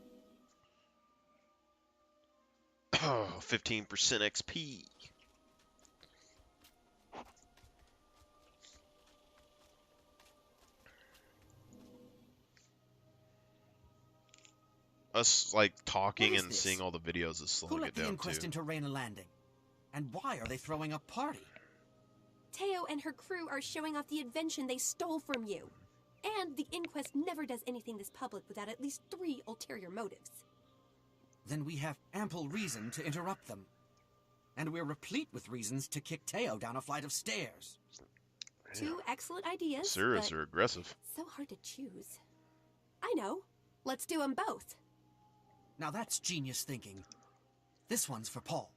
15% XP. Us like talking and this? seeing all the videos is Who slowing let it the down inquest too. into Raina Landing? And why are they throwing a party? Teo and her crew are showing off the invention they stole from you. And the inquest never does anything this public without at least 3 ulterior motives. Then we have ample reason to interrupt them. And we're replete with reasons to kick Teo down a flight of stairs. 2 excellent ideas, Serious but are aggressive. so hard to choose. I know. Let's do them both. Now that's genius thinking. This one's for Paul.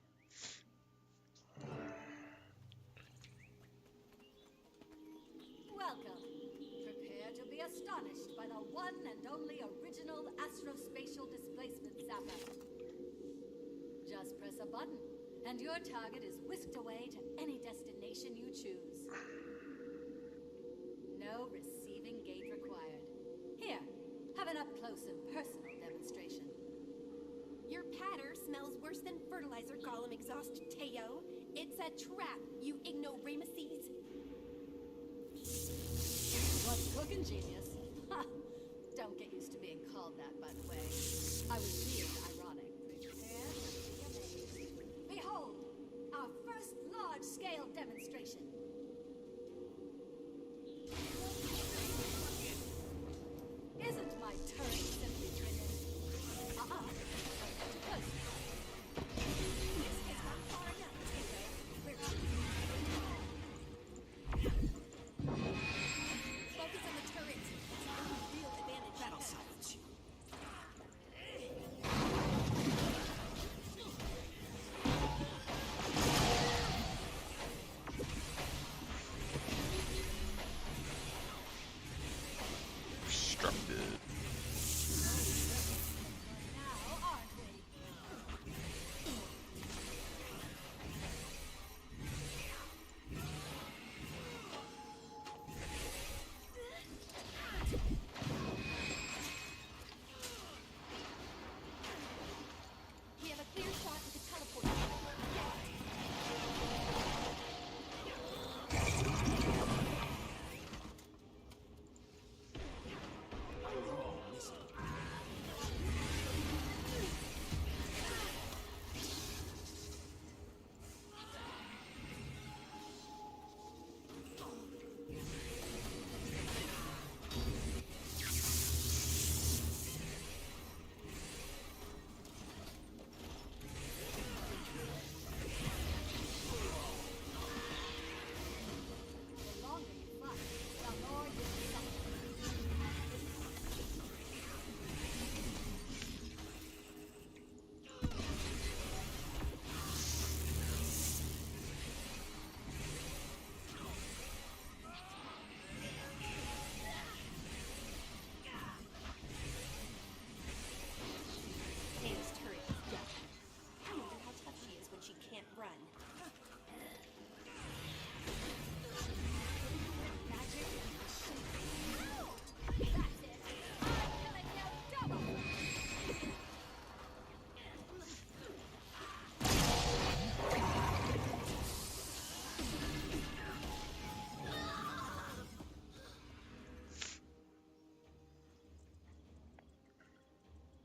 Welcome. Prepare to be astonished by the one and only original astrospatial displacement zapper. Just press a button, and your target is whisked away to any destination you choose. No receiving gate required. Here, have an up-close and personal demonstration. Your patter smells worse than fertilizer golem exhaust, Teo. It's a trap, you ignoramuses. What's cooking, genius? Ha! Don't get used to being called that, by the way. I was being ironic. Prepare to be amazed. Behold, our first large-scale demonstration. Isn't my turret simply brilliant? This has gone far enough, Teo. We're focus on the turret. It's our real advantage. That'll silence you.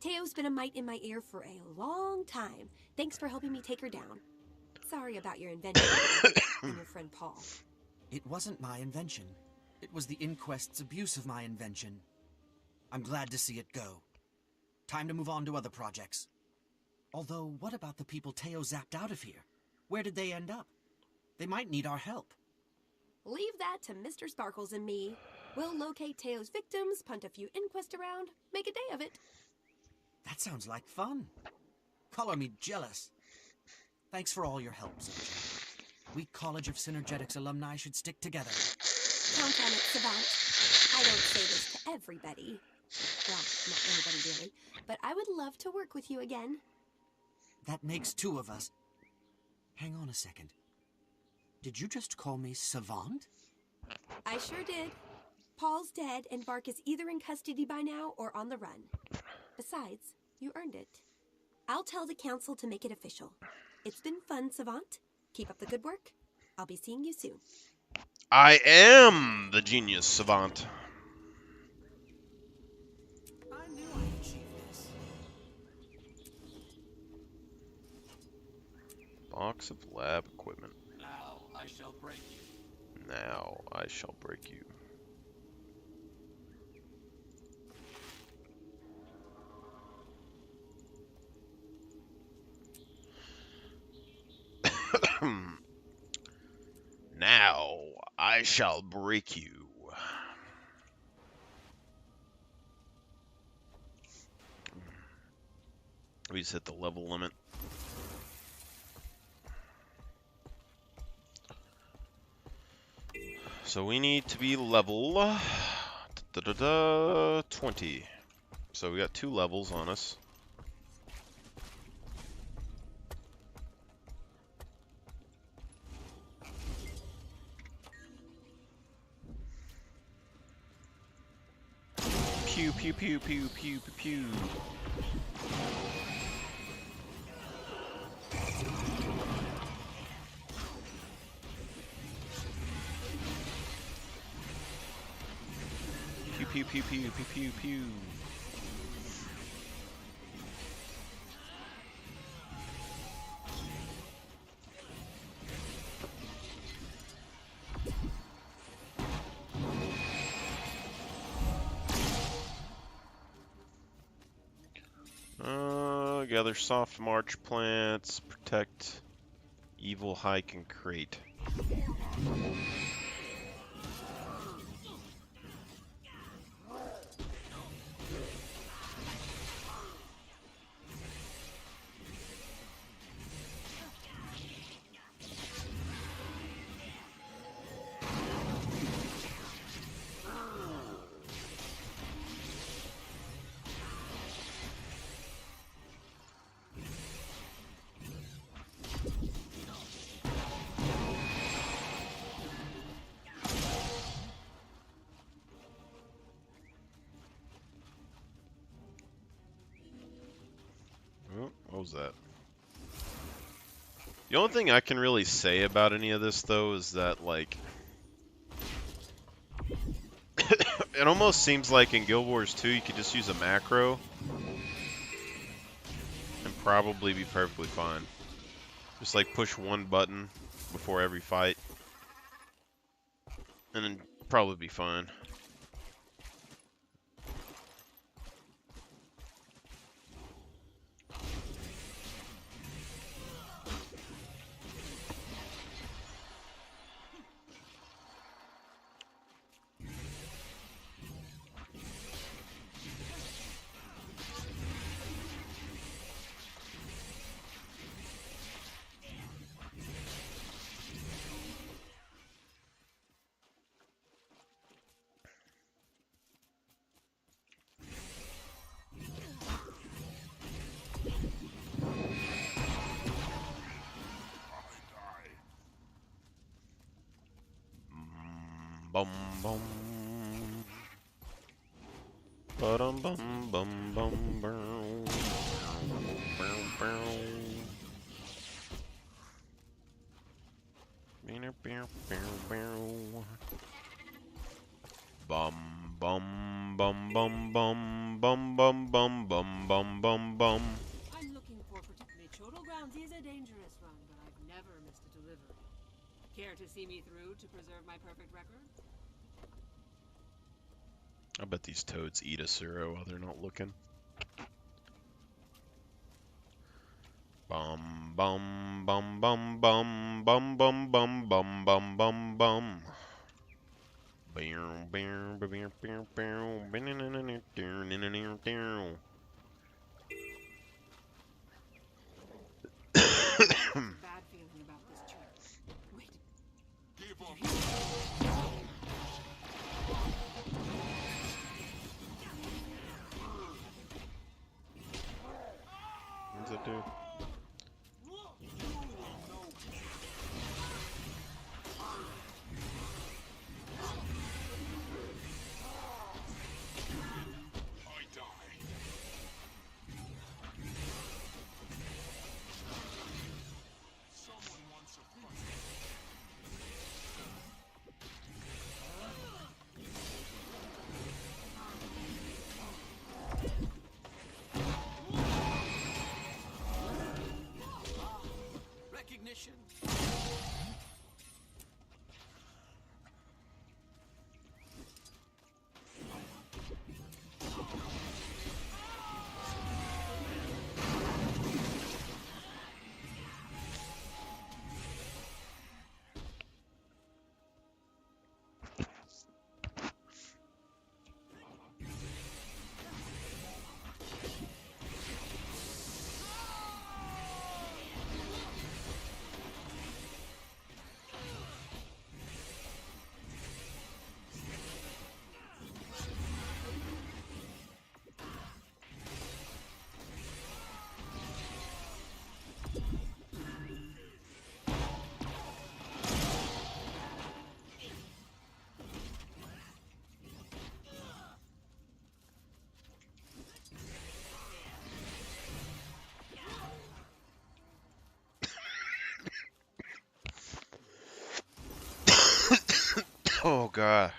Teo's been a mite in my ear for a long time. Thanks for helping me take her down. Sorry about your invention and your friend Paul. It wasn't my invention. It was the Inquest's abuse of my invention. I'm glad to see it go. Time to move on to other projects. Although, what about the people Teo zapped out of here? Where did they end up? They might need our help. Leave that to Mr. Sparkles and me. We'll locate Teo's victims, punt a few inquests around, make a day of it. That sounds like fun. Color me jealous. Thanks for all your help, Zosha. We College of Synergetics alumni should stick together. Count on it, Savant. I don't say this to everybody. Well, not anybody really. But I would love to work with you again. That makes two of us. Hang on a second. Did you just call me Savant? I sure did. Paul's dead, and Bark is either in custody by now or on the run. Besides, you earned it. I'll tell the council to make it official. It's been fun, Savant. Keep up the good work. I'll be seeing you soon. I am the genius savant. I knew I'd achieve this. Box of lab equipment. Now I shall break you. Now I shall break you. Now I shall break you. We just hit the level limit. So we need to be level 20. So we got 2 levels on us. Pew pew pew pew pew pew pew. Pew pew pew pew pew pew pew. Gather soft march plants, protect evil hike and crate. What was that? The only thing I can really say about any of this, though, is that, like, it almost seems like in Guild Wars 2 you could just use a macro and probably be perfectly fine. Just, like, push one button before every fight, and then probably be fine. Bum bum. Ba-dum bum bum bum bum. Bum bum bum bum bum bum bum bum bum bum bum bum bum. I'm looking for particularly Chodal Grounds is a dangerous run, but I've never missed a delivery. Care to see me through to preserve my perfect record? I bet these toads eat a Suro while they're not looking. Bum bum bum bum bum bum bum bum bum bum bum bum. Bad feeling about this trip. Wait. What does it do? Recognition. Oh god.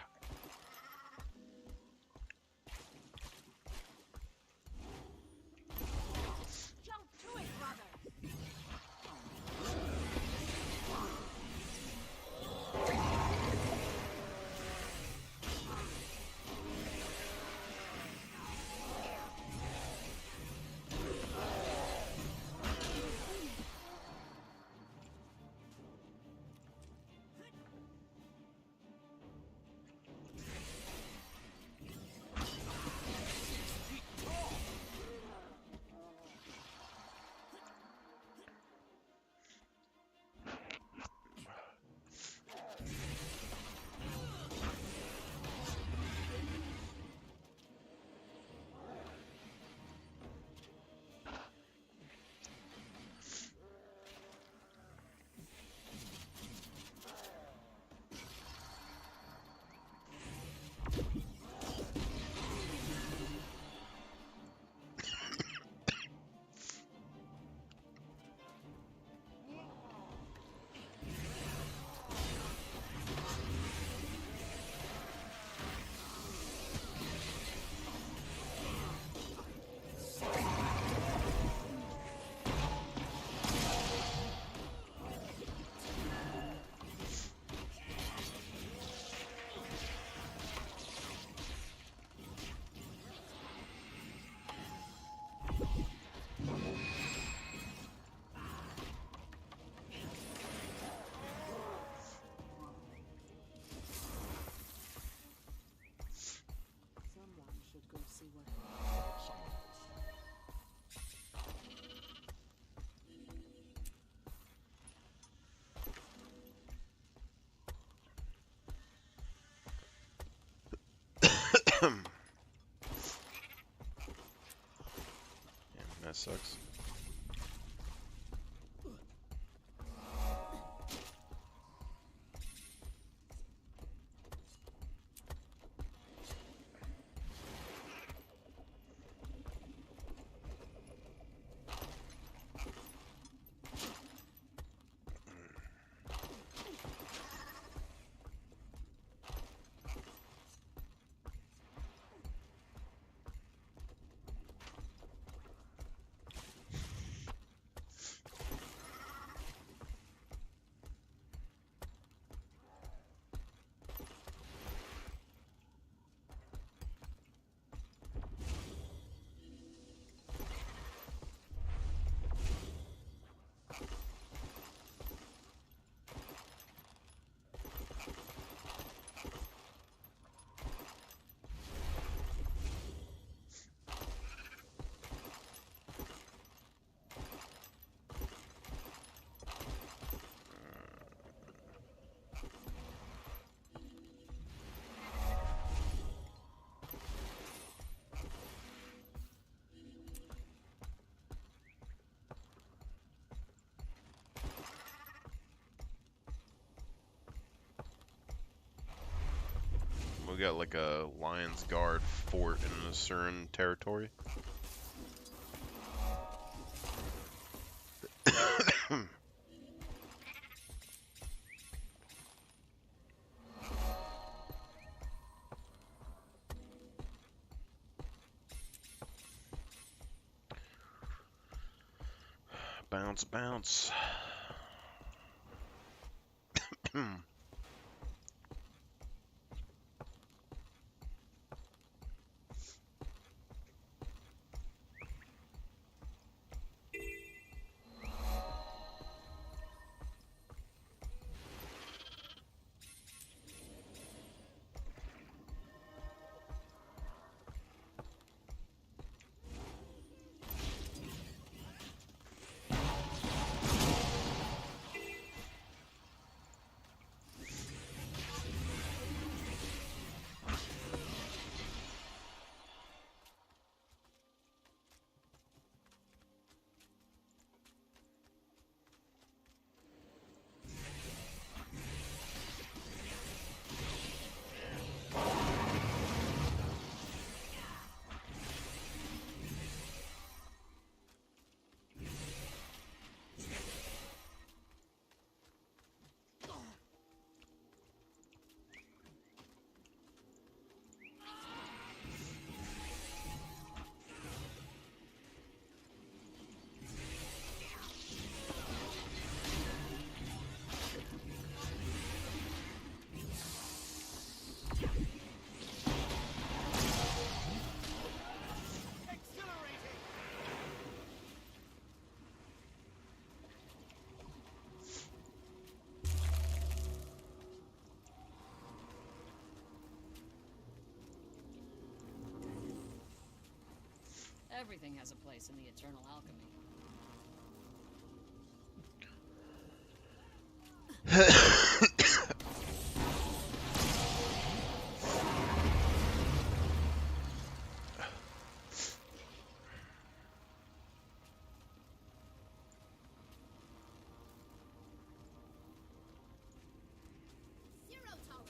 That sucks. we got like a Lion's Guard fort in the Surin territory. Bounce, bounce. Everything has a place in the eternal alchemy. Zero tolerance.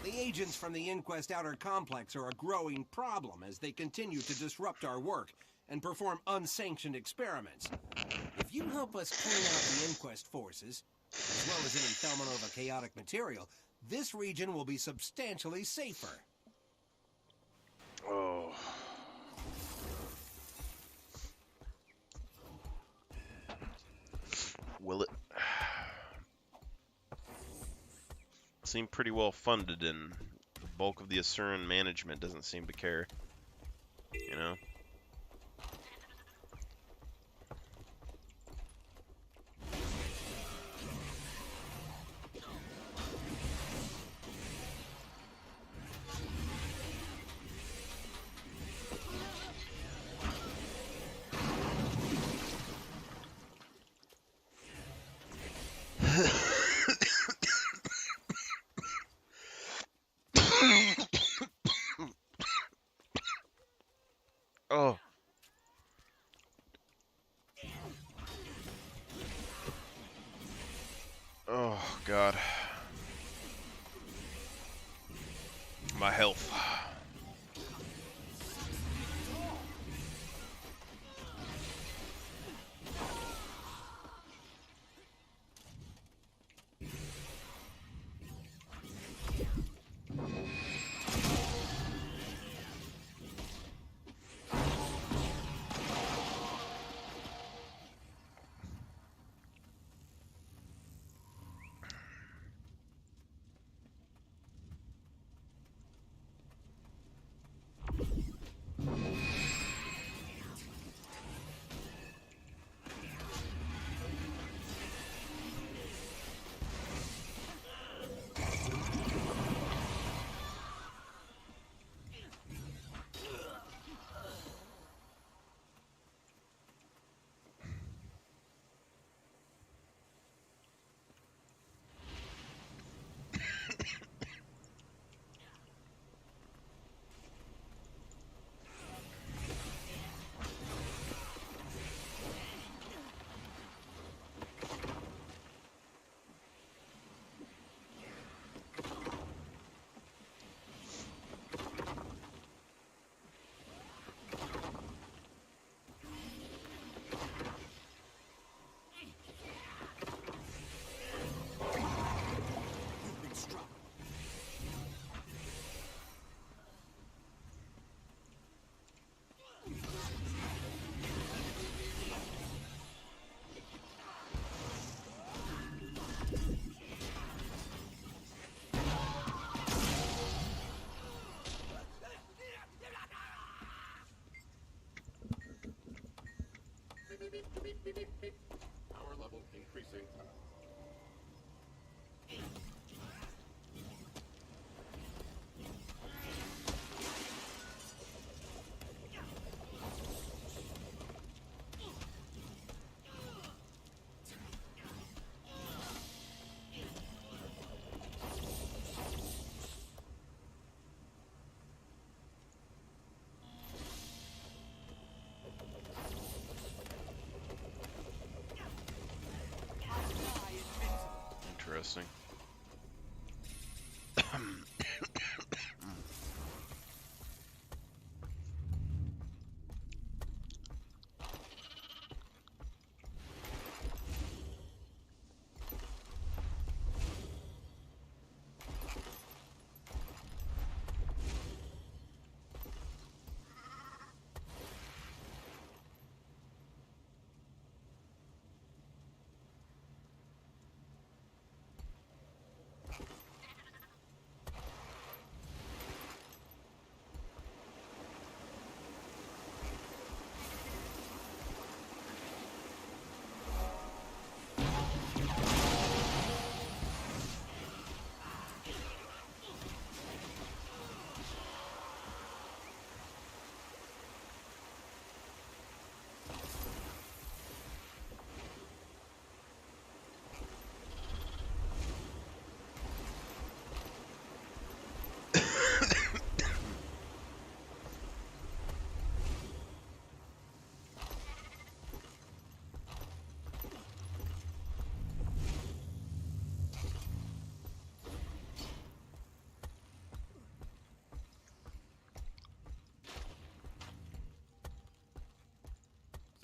The agents from the Inquest Outer Complex are a growing problem as they continue to disrupt our work and perform unsanctioned experiments. If you help us clean out the Inquest forces, as well as any phenomenon of chaotic material, this region will be substantially safer. Oh. Will it? Seem pretty well funded, and the bulk of the Asuran management doesn't seem to care. You know? God. My health. Power level increasing. Interesting.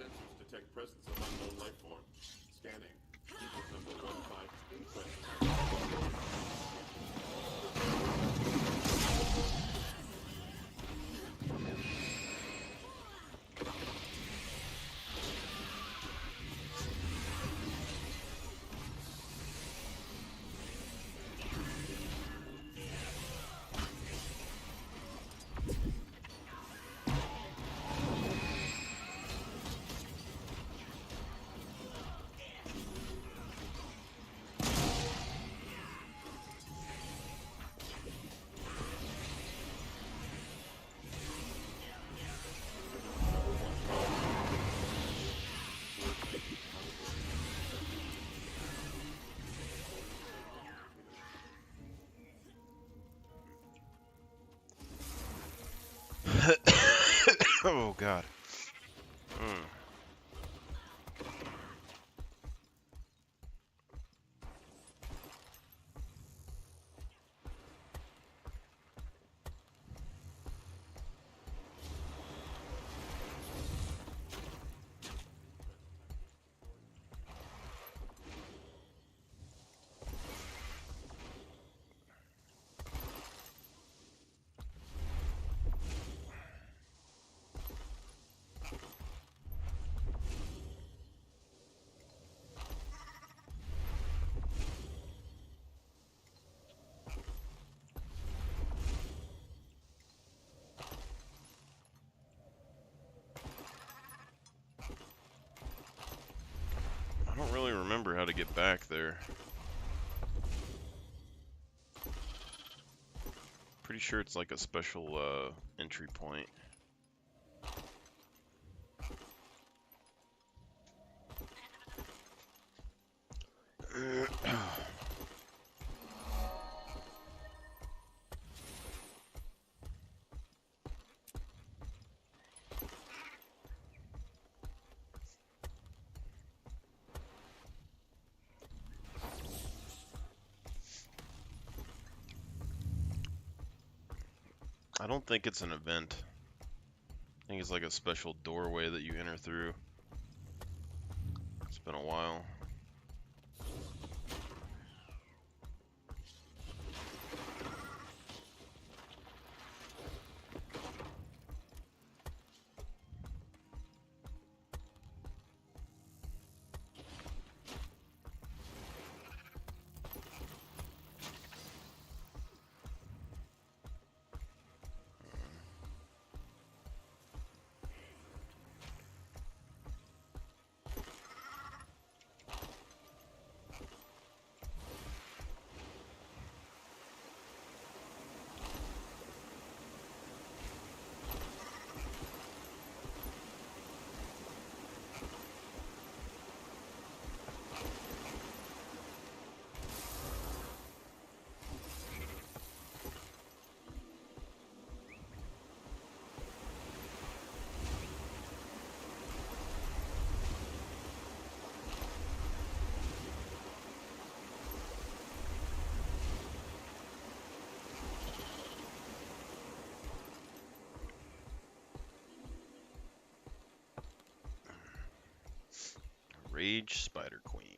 Sensors detect presence of unknown life forms. Scanning. Number 15 inquest. how to get back there. Pretty sure it's like a special entry point. I don't think it's an event. I think it's like a special doorway that you enter through. It's been a while. Rage Spider Queen.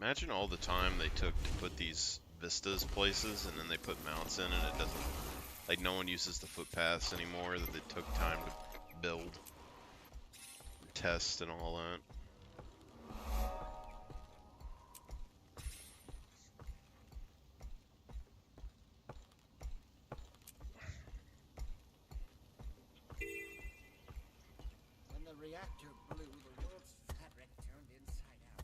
Imagine all the time they took to put these vistas places, and then they put mounts in, and it doesn't, like, no one uses the footpaths anymore that they took time to build, and test, and all that. When the reactor blew, the world's fabric turned inside out.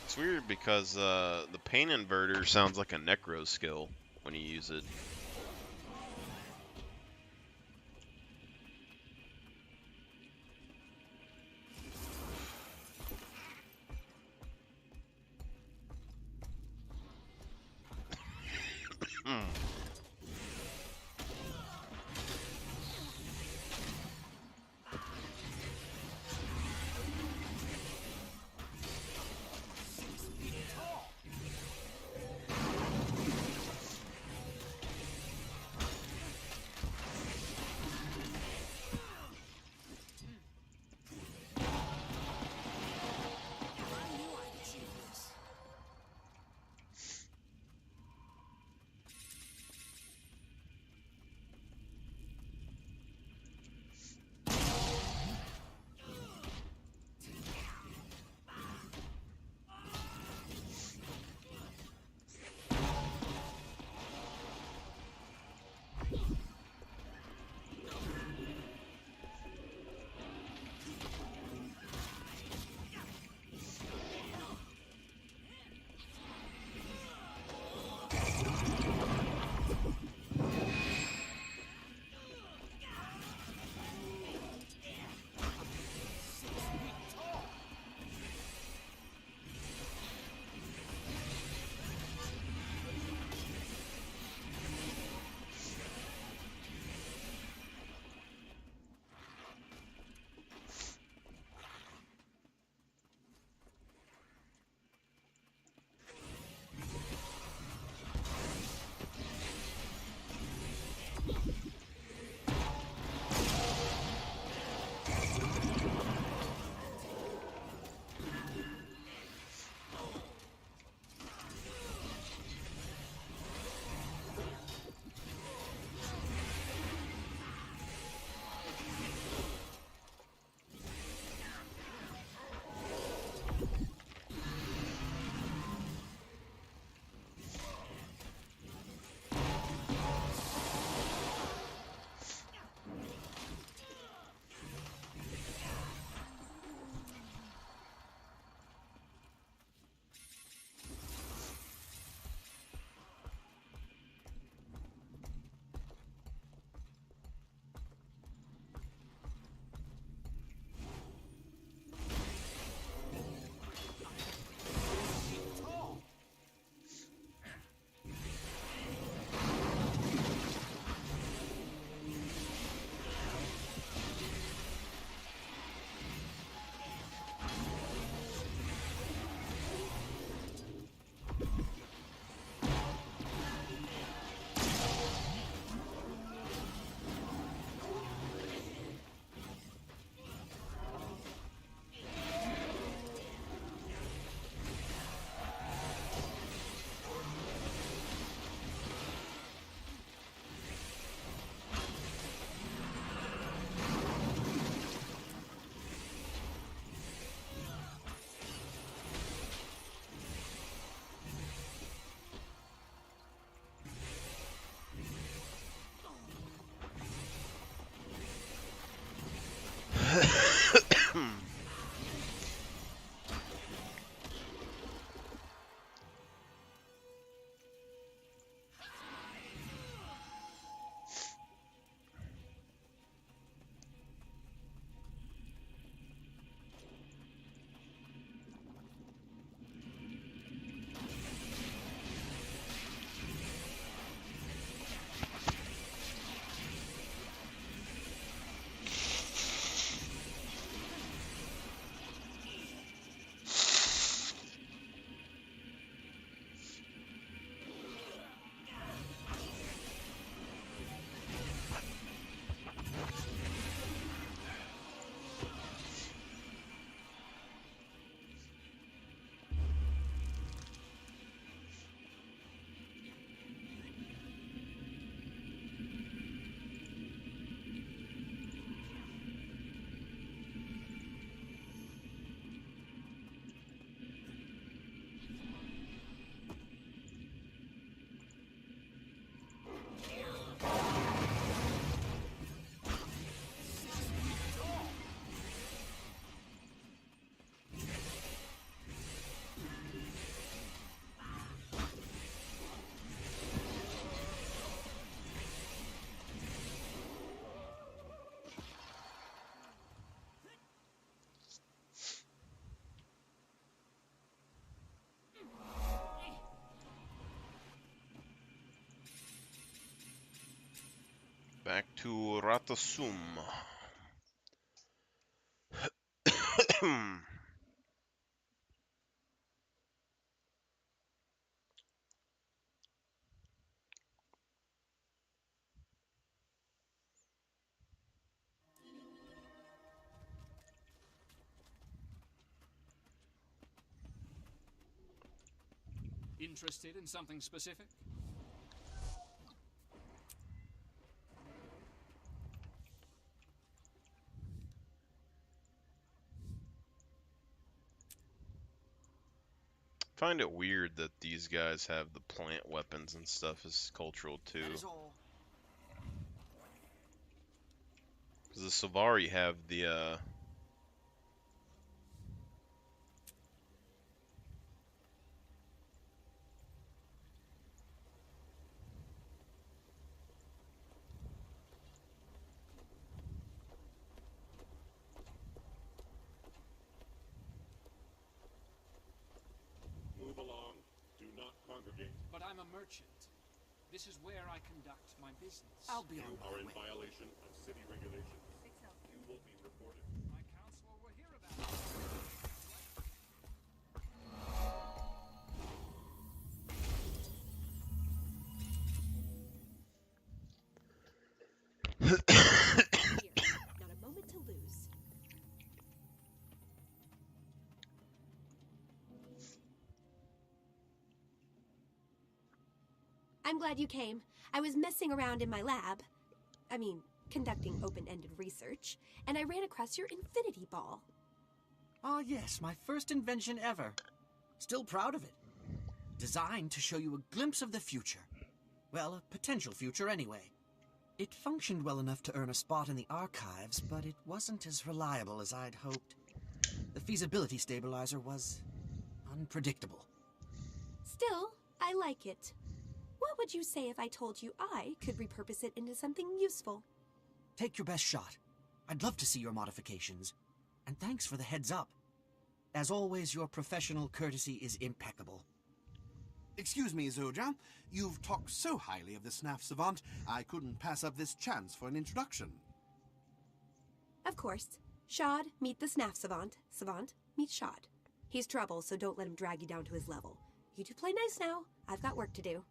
It's weird because the pain inverter sounds like a necro skill when you use it. To Ratasum. Interested in something specific? Find it weird that these guys have the plant weapons and stuff as cultural too. That is all. Because the Savari have the Move along. Do not congregate. But I'm a merchant. This is where I conduct my business. I'll be You on are my in way. violation of city regulations. You will be reported. My counselor will hear about it. Here, not a moment to lose. I'm glad you came. I was messing around in my lab. I mean, conducting open-ended research, and I ran across your infinity ball. Ah, yes, my first invention ever. Still proud of it. Designed to show you a glimpse of the future. Well, a potential future anyway. It functioned well enough to earn a spot in the archives, but it wasn't as reliable as I'd hoped. The feasibility stabilizer was unpredictable. Still, I like it. What would you say if I told you I could repurpose it into something useful? Take your best shot. I'd love to see your modifications. And thanks for the heads up. As always, your professional courtesy is impeccable. Excuse me, Zoja. You've talked so highly of the Snaf Savant, I couldn't pass up this chance for an introduction. Of course. Shad, meet the Snaf Savant. Savant, meet Shad. He's trouble, so don't let him drag you down to his level. You two play nice now. I've got work to do.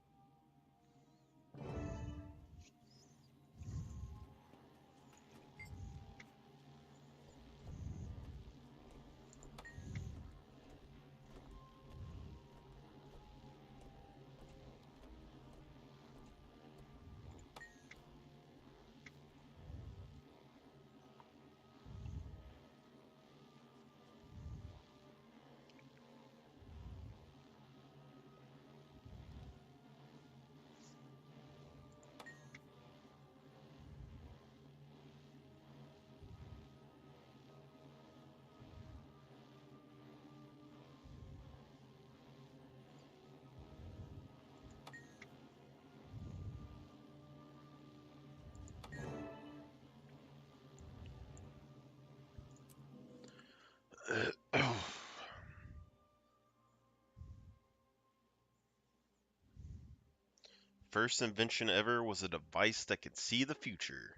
First invention ever was a device that could see the future.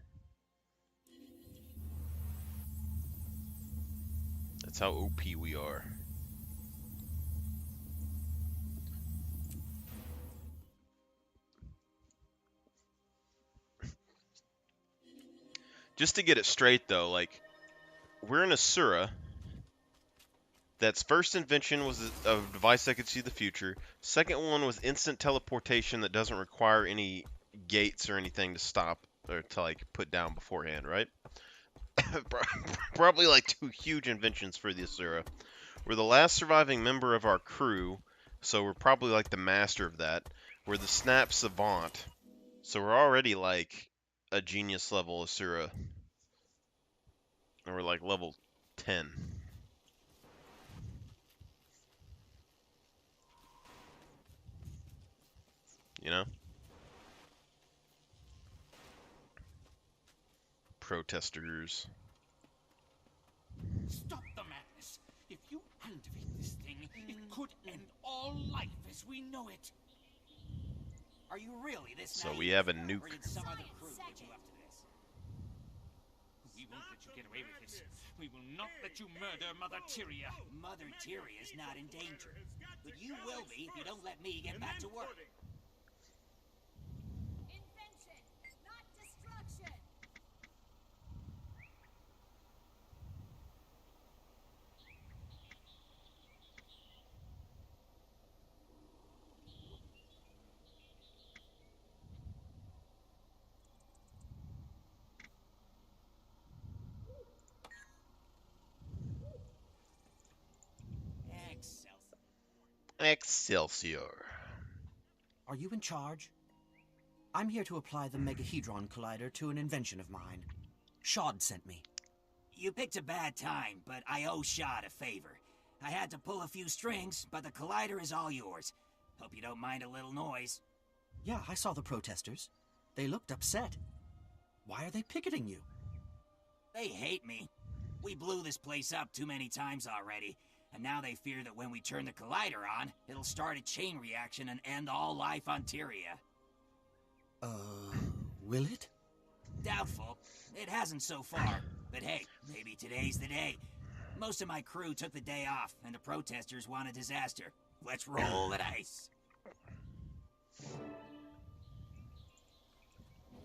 That's how OP we are. Just to get it straight though, like, we're in Asura. That's first invention was a device that could see the future. Second one was instant teleportation that doesn't require any gates or anything to stop or to like put down beforehand, right? Probably like two huge inventions for the Asura. We're the last surviving member of our crew, so we're probably like the master of that. We're the Snap Savant, so we're already like a genius level Asura. And we're like level 10. You know? Protesters. Stop the madness. If you activate this thing, it could end all life as we know it. Are you really this So naive? we have a Or nuke. did some other crew put you up to this? won't let you get away with this. We will not let you murder Mother Tyria. Mother Tyria's not in danger. But you will be if you don't let me get back to work. Invention, not destruction. Excelsior. Are you in charge? I'm here to apply the Megahedron Collider to an invention of mine. Shad sent me. You picked a bad time, but I owe Shad a favor. I had to pull a few strings, but the collider is all yours. Hope you don't mind a little noise. Yeah, I saw the protesters. They looked upset. Why are they picketing you? They hate me. We blew this place up too many times already, and now they fear that when we turn the collider on, it'll start a chain reaction and end all life on Tyria. Will it? Doubtful. It hasn't so far. But hey, maybe today's the day. Most of my crew took the day off, and the protesters want a disaster. Let's roll the dice.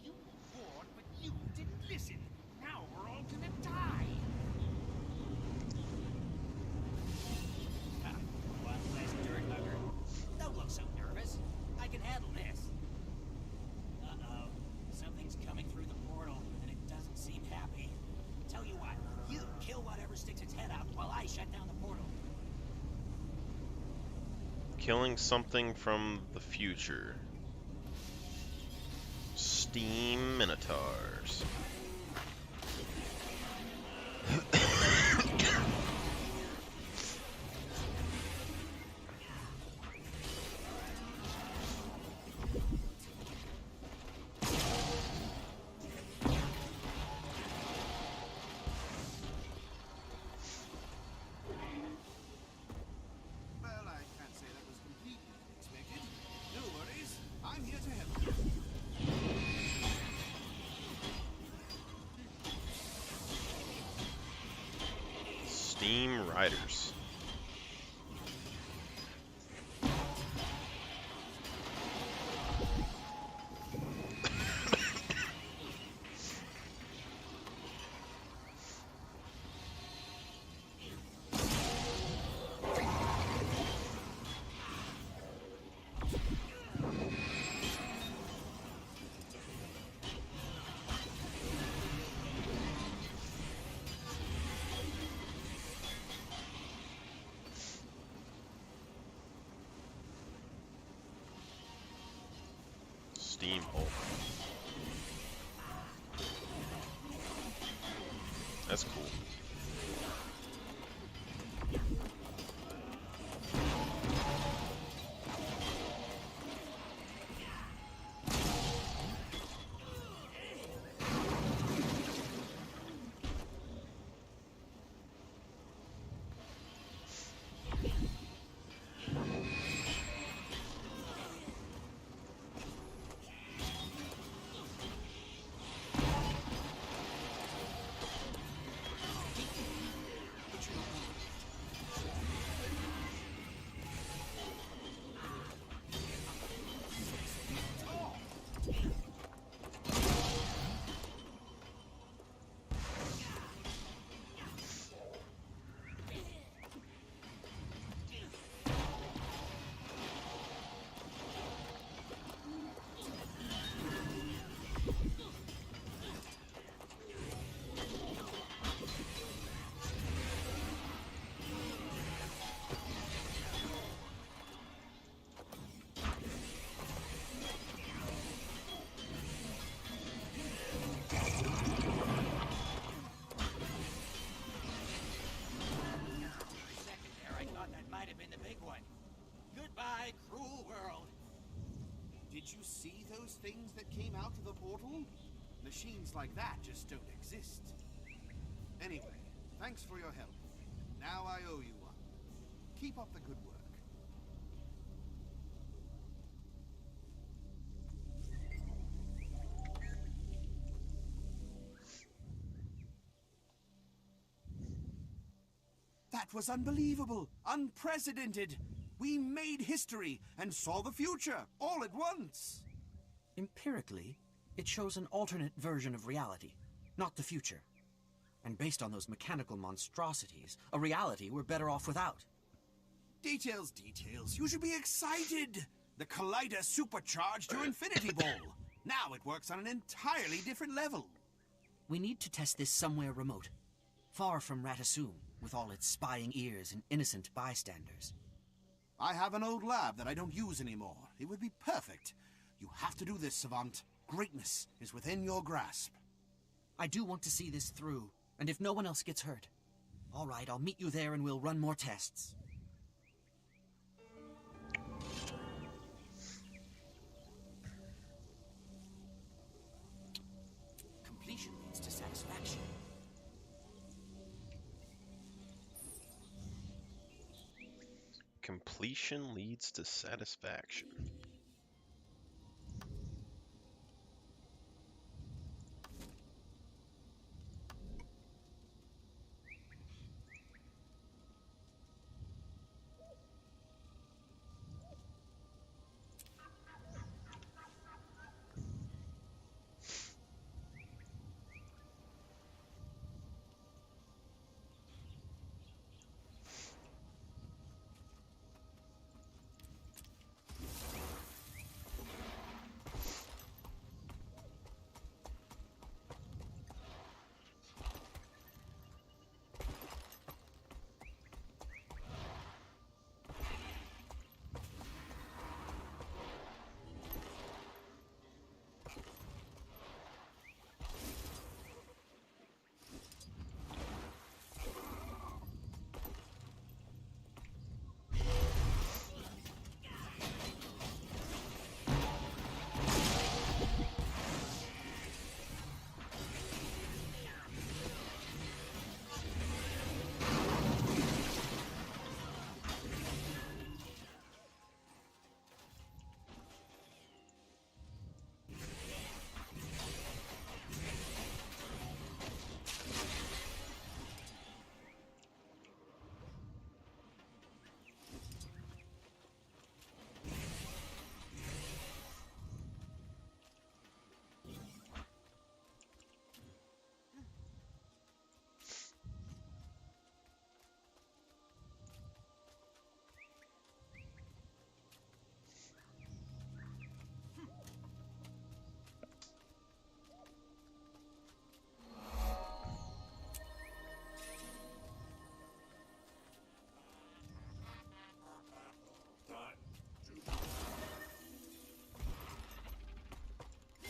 You warned, but you didn't listen. Now we're all gonna die. One less dirt hugger. Don't look so nervous. I can handle this. Uh-oh. Something's coming through the portal, and it doesn't seem happy. Tell you what, you kill whatever sticks its head out while I shut down the portal. Killing something from the future. Steam Minotaurs. Well, I can't say that was completely unexpected. No worries, I'm here to help. Steam Riders. Steam Hulk. That's cool. Did you see those things that came out of the portal? Machines like that just don't exist. Anyway, thanks for your help. Now I owe you one. Keep up the good work. That was unbelievable, unprecedented. We made history and saw the future all at once. Empirically, it shows an alternate version of reality, not the future. And based on those mechanical monstrosities, a reality we're better off without. Details, details. You should be excited. The Collider supercharged your Infinity Ball. Now it works on an entirely different level. We need to test this somewhere remote, far from Ratassoum, with all its spying ears and innocent bystanders. I have an old lab that I don't use anymore. It would be perfect. You have to do this, Savant. Greatness is within your grasp. I do want to see this through, and if no one else gets hurt. All right, I'll meet you there and we'll run more tests. Completion leads to satisfaction. Completion leads to satisfaction.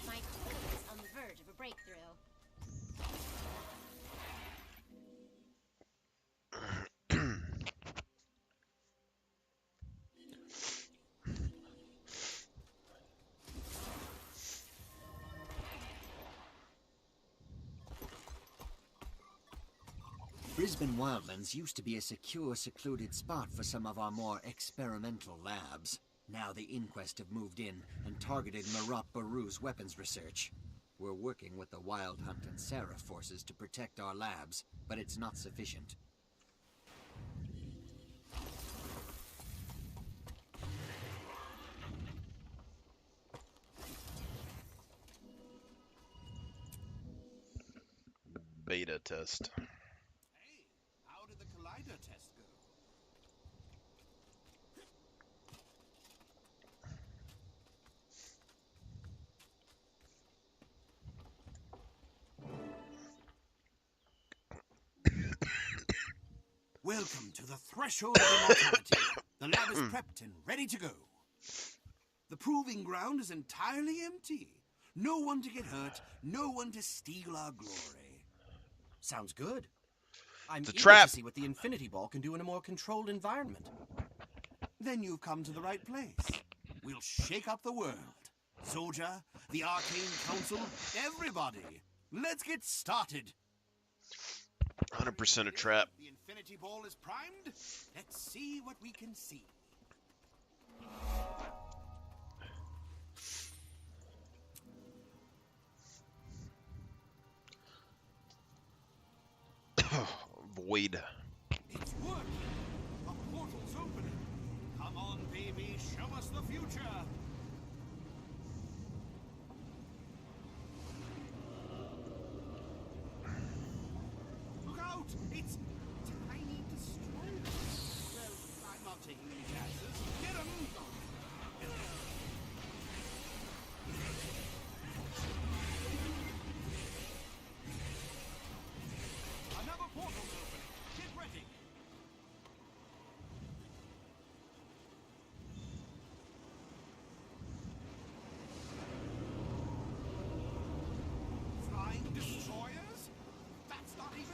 My code is on the verge of a breakthrough. Brisbane Wildlands used to be a secure, secluded spot for some of our more experimental labs. Now the Inquest have moved in and targeted Marat Baru's weapons research. We're working with the Wild Hunt and Seraph forces to protect our labs, but it's not sufficient. Beta test. How did the Collider test go? Welcome to the threshold of immortality. The lab is prepped and ready to go. The proving ground is entirely empty. No one to get hurt, no one to steal our glory. Sounds good. I'm It's a eager trap. to see what the Infinity Ball can do in a more controlled environment. Then you've come to the right place. We'll shake up the world. Soldier, the Arcane Council, everybody. Let's get started. 100% a trap. The Infinity Ball is primed. Let's see what we can see. Void. It's working. us the future. Look out! It's tiny destroyers. Well, I'm not taking any chances. Get him! Another portal's opening. Get ready. Flying destroyers? That's not even fair!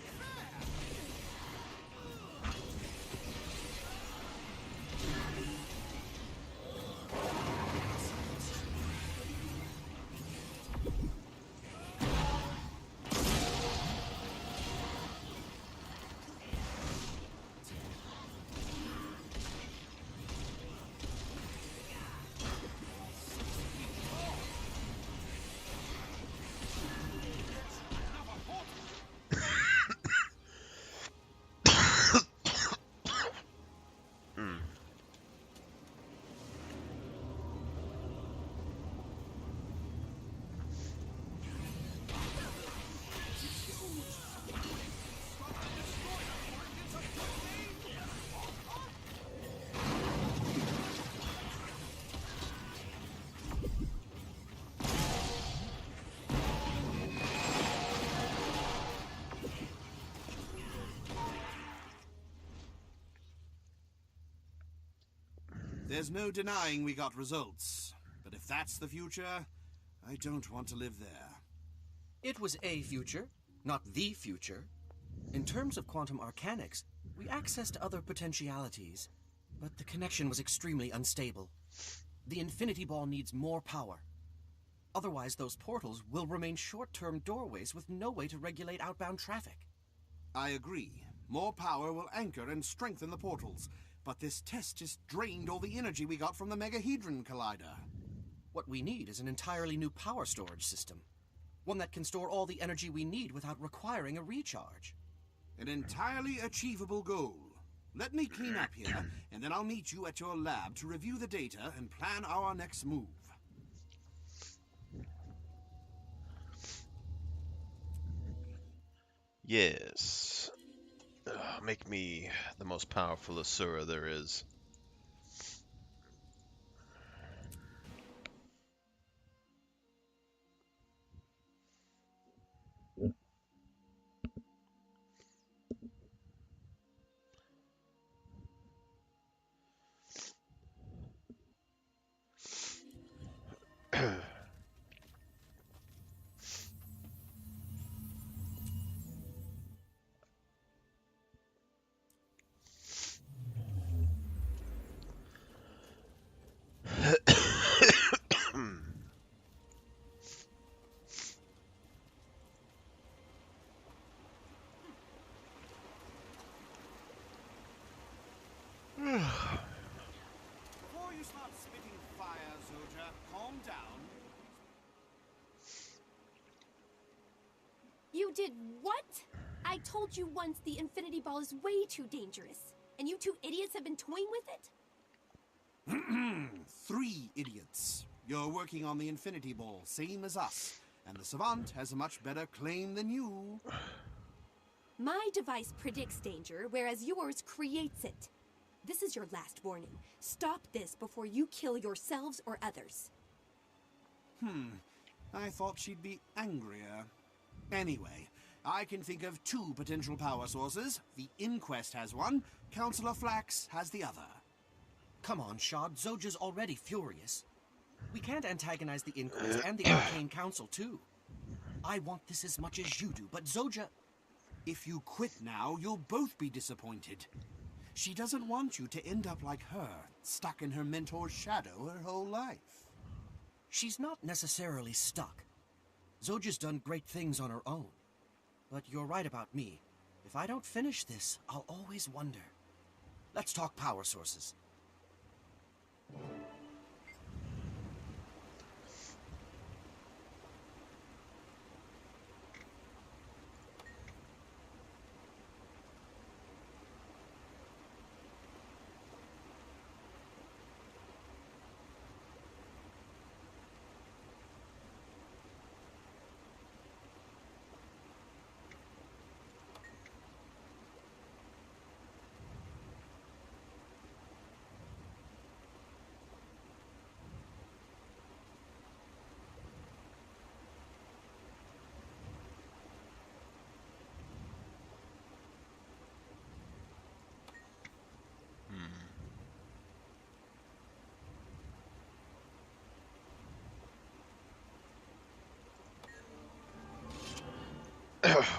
There's no denying we got results. But if that's the future, I don't want to live there. It was a future, not the future. In terms of quantum arcanics, we accessed other potentialities, but the connection was extremely unstable. The Infinity Ball needs more power. Otherwise, those portals will remain short-term doorways with no way to regulate outbound traffic. I agree. More power will anchor and strengthen the portals. But this test just drained all the energy we got from the Megahedron Collider. What we need is an entirely new power storage system. One that can store all the energy we need without requiring a recharge. An entirely achievable goal. Let me clean up here, and then I'll meet you at your lab to review the data and plan our next move. Yes. Make me the most powerful Asura there is. Before you start spitting fire, Zojja, calm down. You did what? I told you once the Infinity Ball is way too dangerous. And you two idiots have been toying with it? 3 idiots. You're working on the Infinity Ball, same as us. And the Savant has a much better claim than you. My device predicts danger, whereas yours creates it. This is your last warning. Stop this before you kill yourselves or others. I thought she'd be angrier. Anyway, I can think of 2 potential power sources. The Inquest has one, Counselor Flax has the other. Come on, Shad. Zojja's already furious. We can't antagonize the Inquest and the Arcane Council, too. I want this as much as you do, but Zojja... If you quit now, you'll both be disappointed. She doesn't want you to end up like her, stuck in her mentor's shadow her whole life. She's not necessarily stuck. Zojja's done great things on her own. But you're right about me. If I don't finish this, I'll always wonder. Let's talk power sources.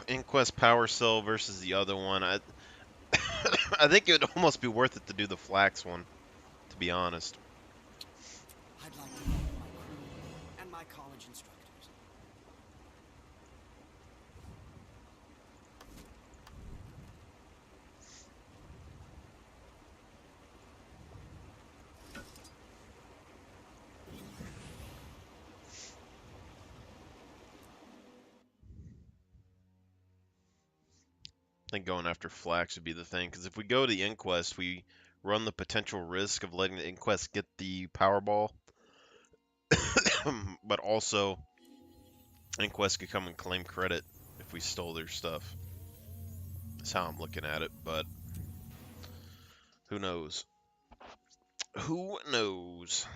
Inquest Power Cell versus the other one. I I think it would almost be worth it to do the Flax one, to be honest. I'd like to thank my crew and my college instructors. I think going after Flax would be the thing, because if we go to the Inquest, we run the potential risk of letting the Inquest get the Powerball, but also Inquest could come and claim credit if we stole their stuff. That's how I'm looking at it, but who knows? Who knows?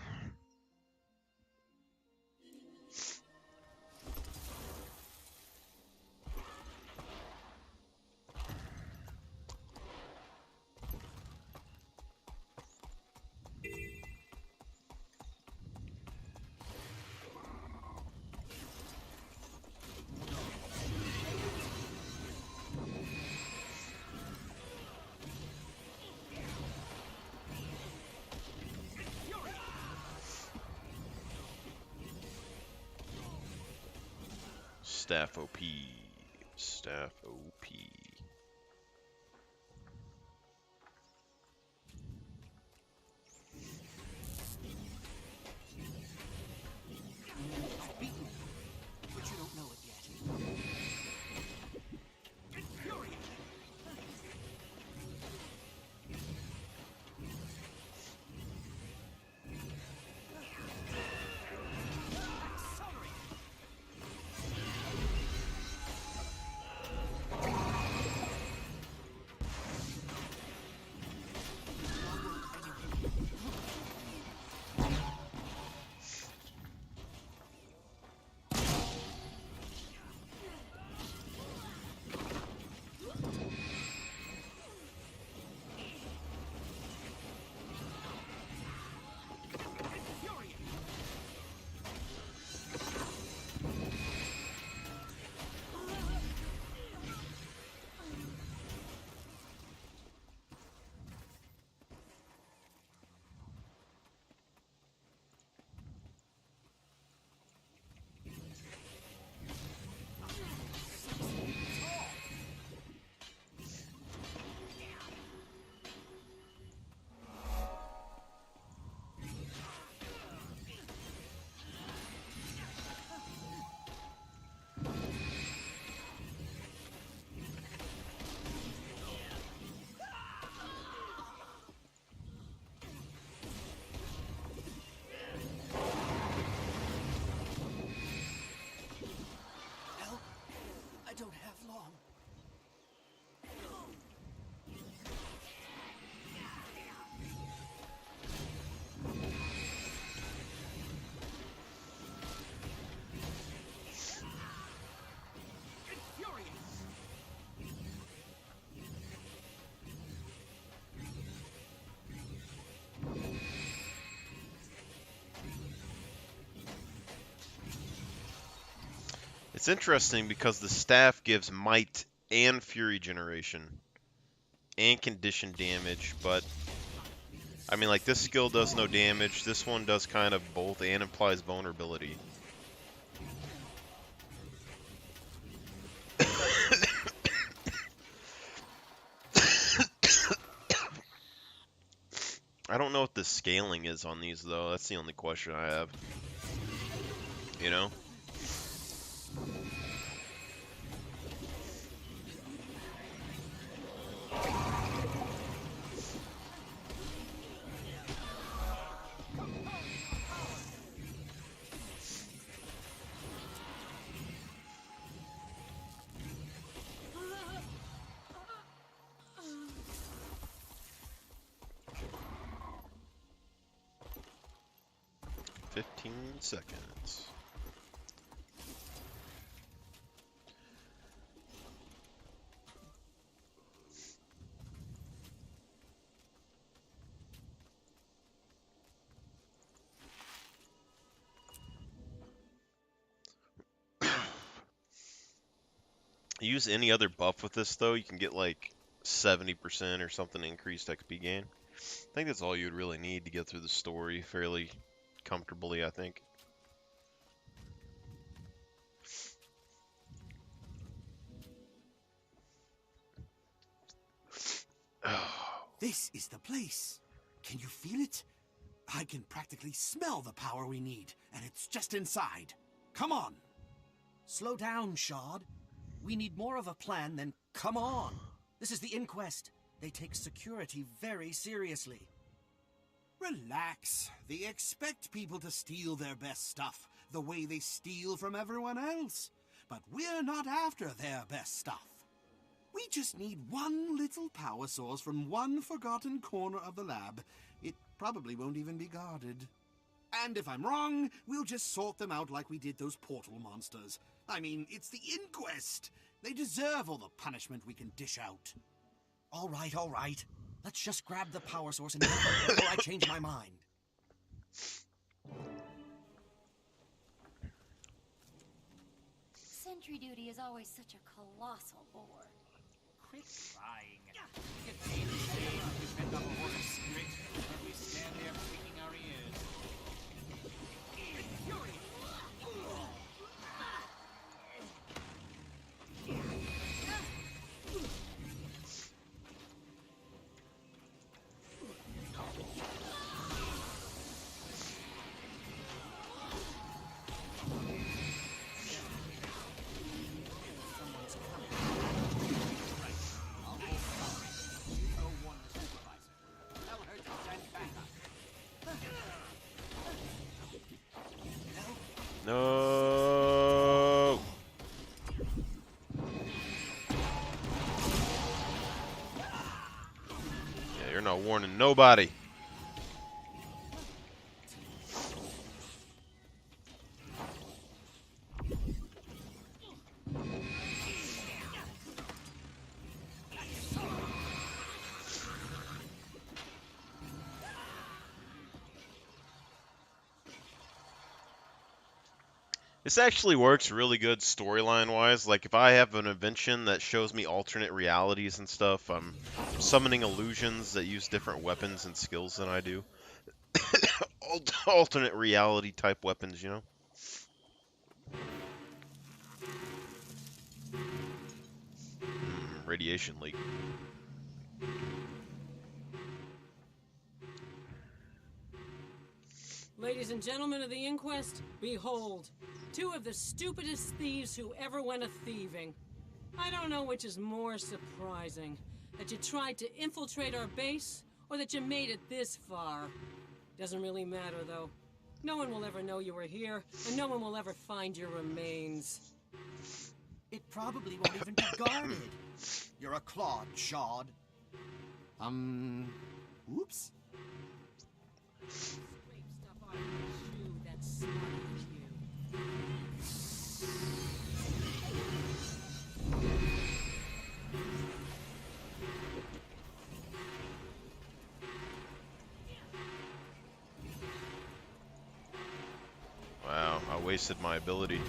Staff OP. Staff OP. I've beaten you, but you don't know it yet. I don't have long. It's interesting because the staff gives might and fury generation and condition damage, but I mean, like, this skill does no damage, this one does kind of both and implies vulnerability. I don't know what the scaling is on these, though. That's the only question I have. You know? Seconds. Use any other buff with this though, you can get like 70% or something increased XP gain. I think that's all you'd really need to get through the story fairly comfortably, I think. This is the place. Can you feel it? I can practically smell the power we need, and it's just inside. Come on. Slow down, Shad. We need more of a plan than come on. This is the inquest. They take security very seriously. Relax. They expect people to steal their best stuff the way they steal from everyone else. But we're not after their best stuff. We just need one little power source from one forgotten corner of the lab. It probably won't even be guarded. And if I'm wrong, we'll just sort them out like we did those portal monsters. I mean, it's the inquest. They deserve all the punishment we can dish out. All right, all right. Let's just grab the power source and before I change my mind. Sentry duty is always such a colossal bore. Quit crying. Get paid to say we defend our horse's spirit, or we stand there picking our ears. No. Yeah, you're not warning nobody. This actually works really good storyline-wise. Like, if I have an invention that shows me alternate realities and stuff, I'm summoning illusions that use different weapons and skills than I do. Alternate reality type weapons, you know? Radiation leak. Ladies and gentlemen of the inquest, behold, two of the stupidest thieves who ever went a-thieving. I don't know which is more surprising, that you tried to infiltrate our base, or that you made it this far. Doesn't really matter, though. No one will ever know you were here, and no one will ever find your remains. It probably won't even be guarded. You're a clod, Shad. Oops. Wow, I wasted my ability.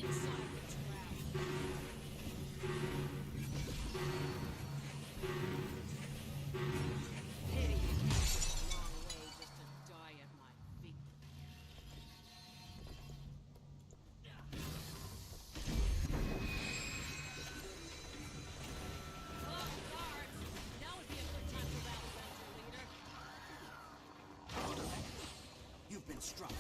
inside the trap. Pity you came such a long way just to die at my feet. Oh, guards! Now would be a good time to rally round your leader. You've been struck.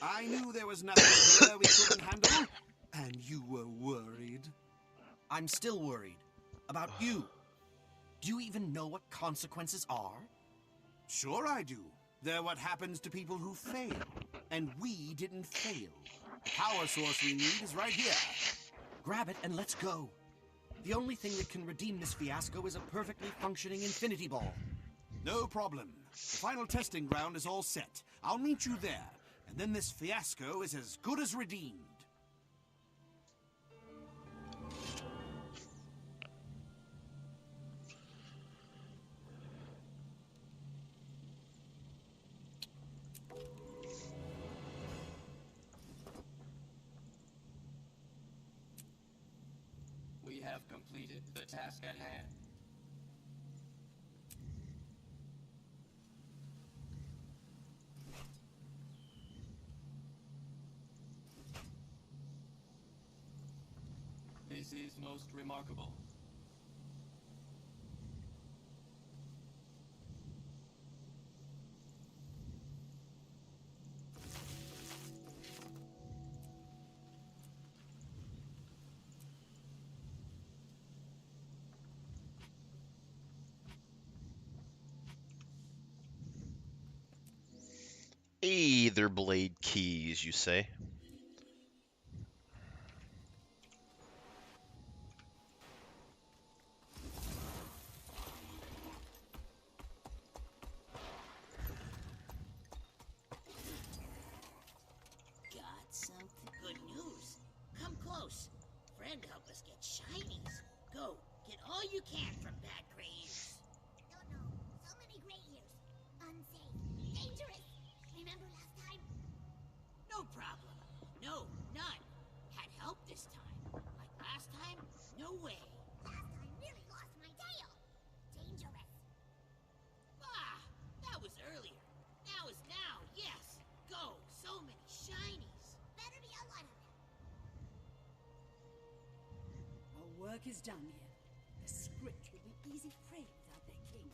I knew there was nothing here we couldn't handle, and you were worried. I'm still worried. About you. Do you even know what consequences are? Sure I do. They're what happens to people who fail. And we didn't fail. The power source we need is right here. Grab it and let's go. The only thing that can redeem this fiasco is a perfectly functioning infinity ball. No problem. The final testing ground is all set. I'll meet you there. And then this fiasco is as good as redeemed. We have completed the task at hand. This is most remarkable. Either blade keys, you say? Got something? Good news. Come close. Friend help us get shinies. Go, get all you can from bad gray ears. Don't know. So many gray ears. Unsafe. Dangerous. Remember last time? No problem. No, none. Had help this time. Like last time? No way. Last time really lost my tail. Dangerous. Ah, that was earlier. Now is now, yes. Go, so many shinies. Better be a lot of them. Our work is done here. The script will be easy prey without their king.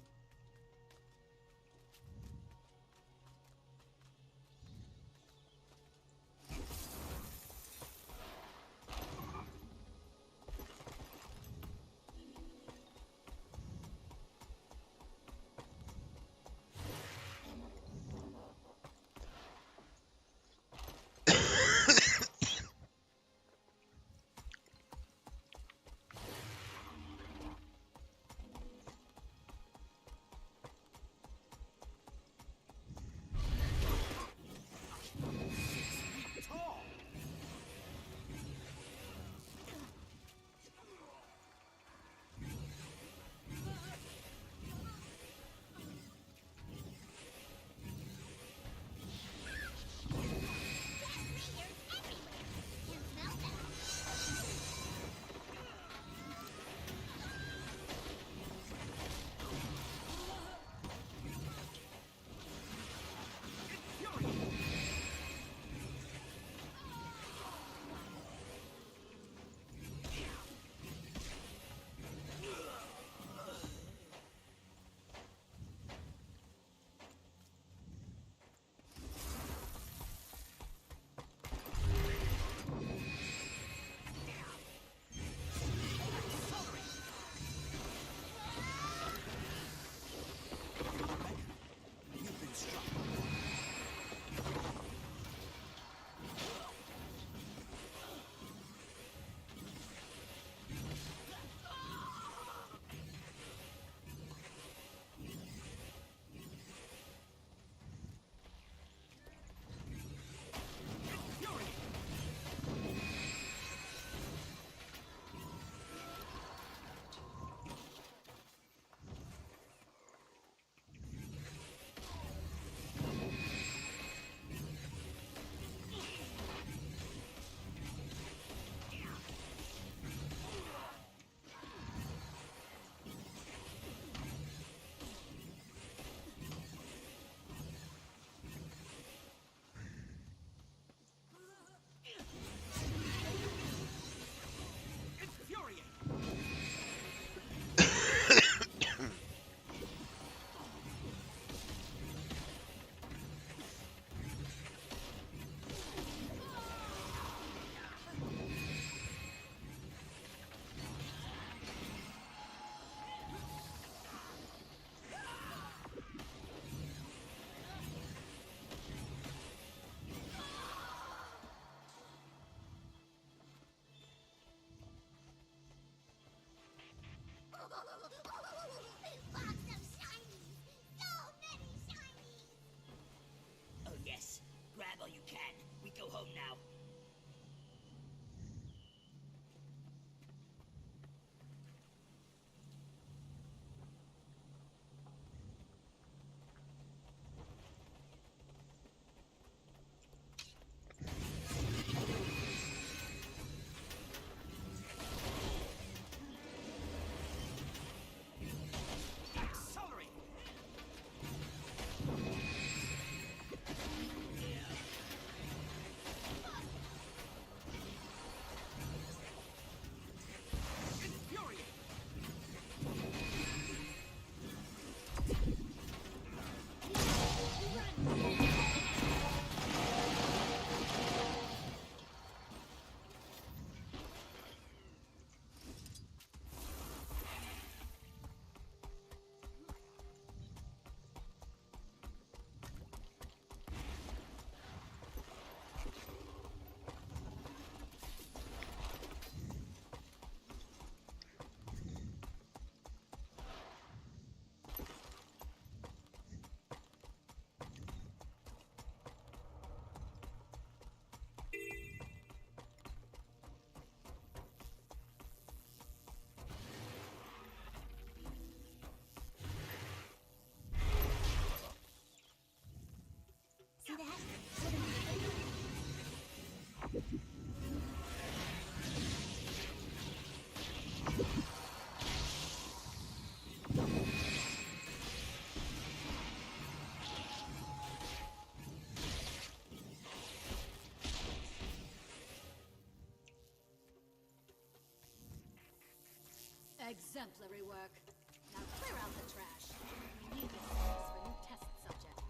Exemplary work. Now clear out the trash. We need this space for new test subjects.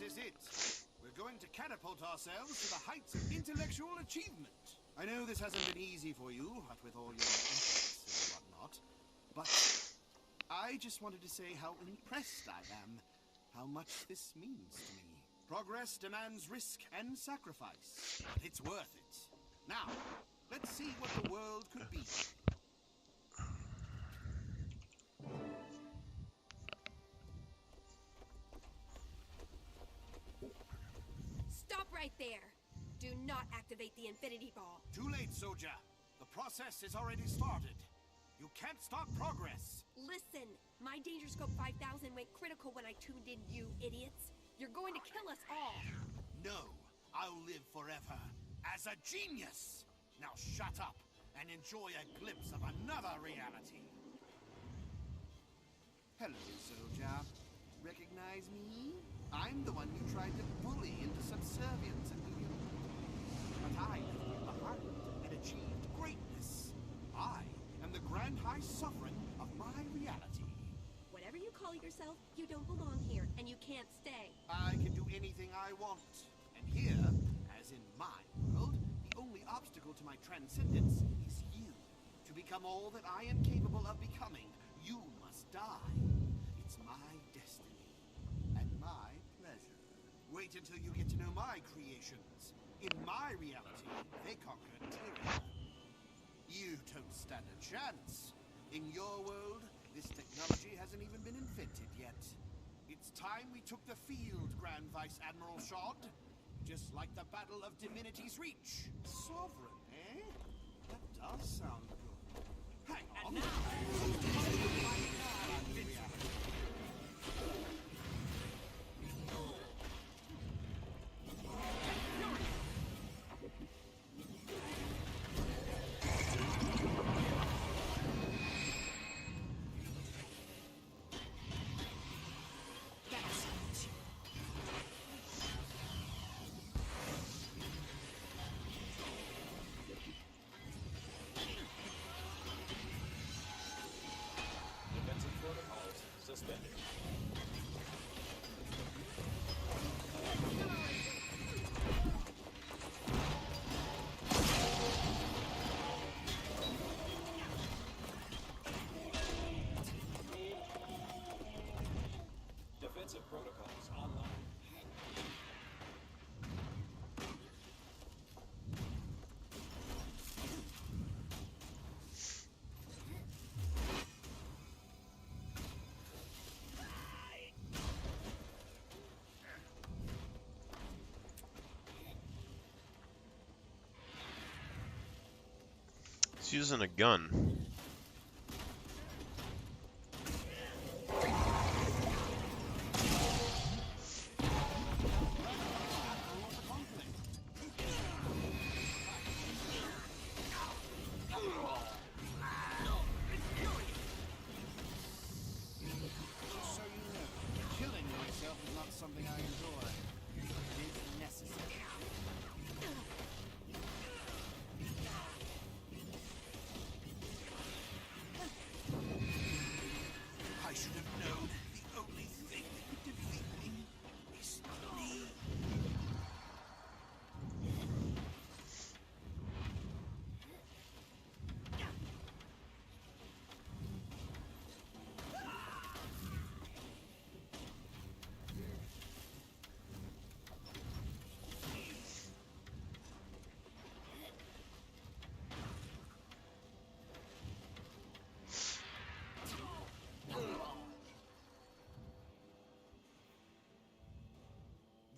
is it. We're going to catapult ourselves to the heights of intellectual achievement. I know this hasn't been easy for you, what with all your efforts and whatnot, but I just wanted to say how impressed I am, how much this means to me. Progress demands risk and sacrifice, but it's worth it. Now, let's see what the world could be. Stop right there! Do not activate the Infinity Ball. Too late, Soja. The process has already started. You can't stop progress. Listen, my Danger Scope 5000 went critical when I tuned in, you idiots. You're going to kill us all. No, I'll live forever as a genius. Now shut up and enjoy a glimpse of another reality. Hello, Soja. Recognize me? I'm the one you tried to bully into subservience and leave you. But I left you behind and achieved greatness. I am the Grand High Sovereign of my reality. Whatever you call yourself, you don't belong here, and you can't stay. I can do anything I want. And here, as in my world, the only obstacle to my transcendence is you. To become all that I am capable of becoming, you must die. It's my destiny and my pleasure. Wait until you get to know my creations. In my reality, they conquered tyranny. You don't stand a chance. In your world, this technology hasn't even been invented yet. It's time we took the field, Grand Vice Admiral Shod. Just like the Battle of Divinity's Reach. Sovereign, eh? That does sound good. Hang on. Defensive protocols suspended. Defensive protocols online. It's using a gun. So you know, killing myself is not something I enjoy. But it is necessary. I should have known the only thing that could defeat me is me.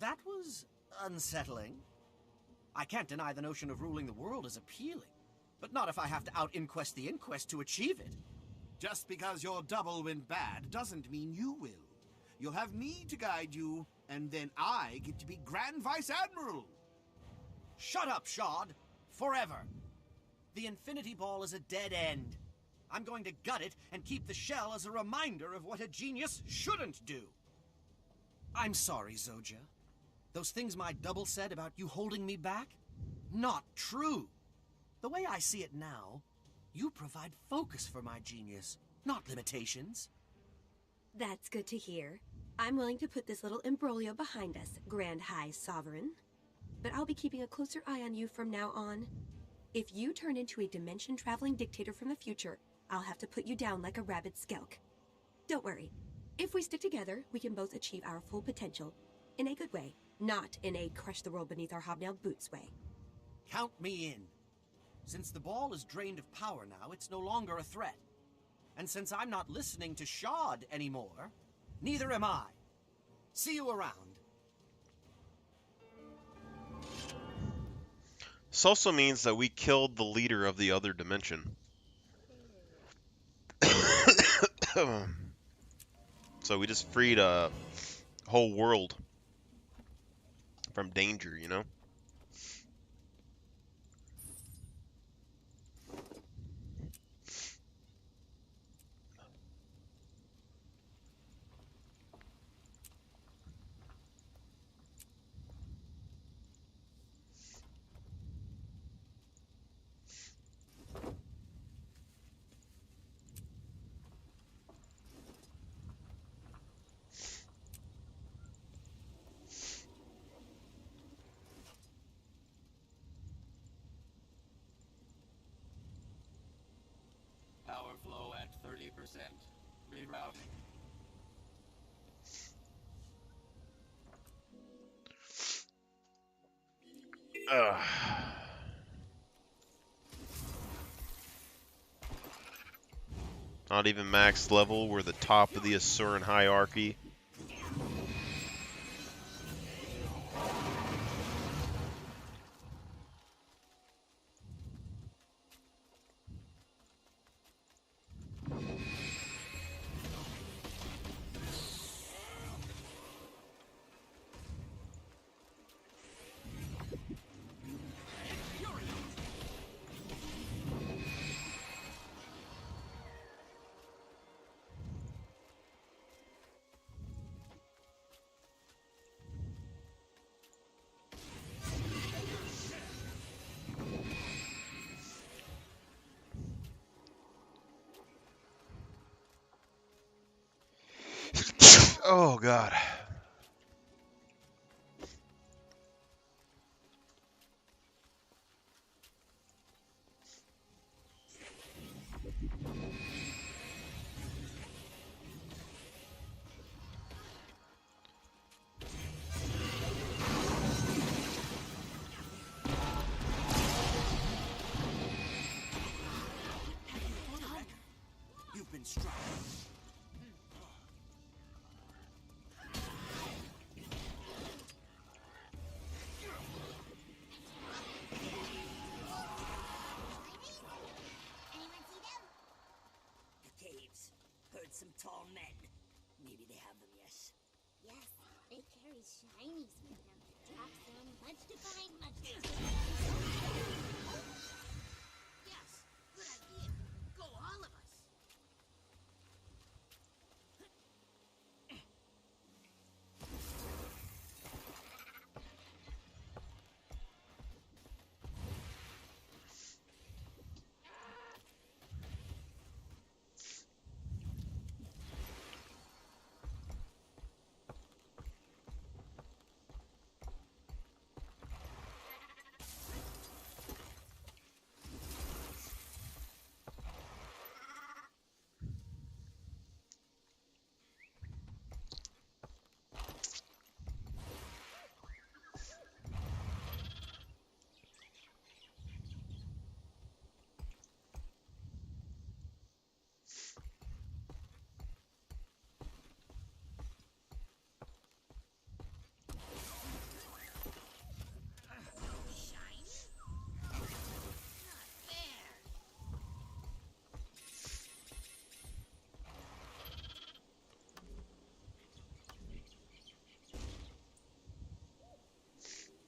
That was unsettling. I can't deny the notion of ruling the world is appealing, but not if I have to out-inquest the inquest to achieve it. Just because your double went bad doesn't mean you will. You'll have me to guide you, and then I get to be Grand Vice Admiral. Shut up, Shod! Forever! The Infinity Ball is a dead end. I'm going to gut it and keep the shell as a reminder of what a genius shouldn't do. I'm sorry, Zoja. Those things my double said about you holding me back? Not true. The way I see it now, you provide focus for my genius, not limitations. That's good to hear. I'm willing to put this little imbroglio behind us, Grand High Sovereign. But I'll be keeping a closer eye on you from now on. If you turn into a dimension-traveling dictator from the future, I'll have to put you down like a rabid skelk. Don't worry. If we stick together, we can both achieve our full potential. In a good way, not in a crush the world beneath our hobnailed boots way. Count me in. Since the ball is drained of power now, it's no longer a threat. And since I'm not listening to Shad anymore, neither am I. See you around. This also means that we killed the leader of the other dimension. So we just freed a whole world from danger, you know? Power flow at 30%. Rerouting. Not even max level. We're the top of the Asuran hierarchy. Oh, God. You've been struck. Anyone see them? The caves. Heard some tall men. Maybe they have them, yes. Yes, they carry shinies with them. Drop some, much to find, much to find. Yes, good idea. Go, all of us.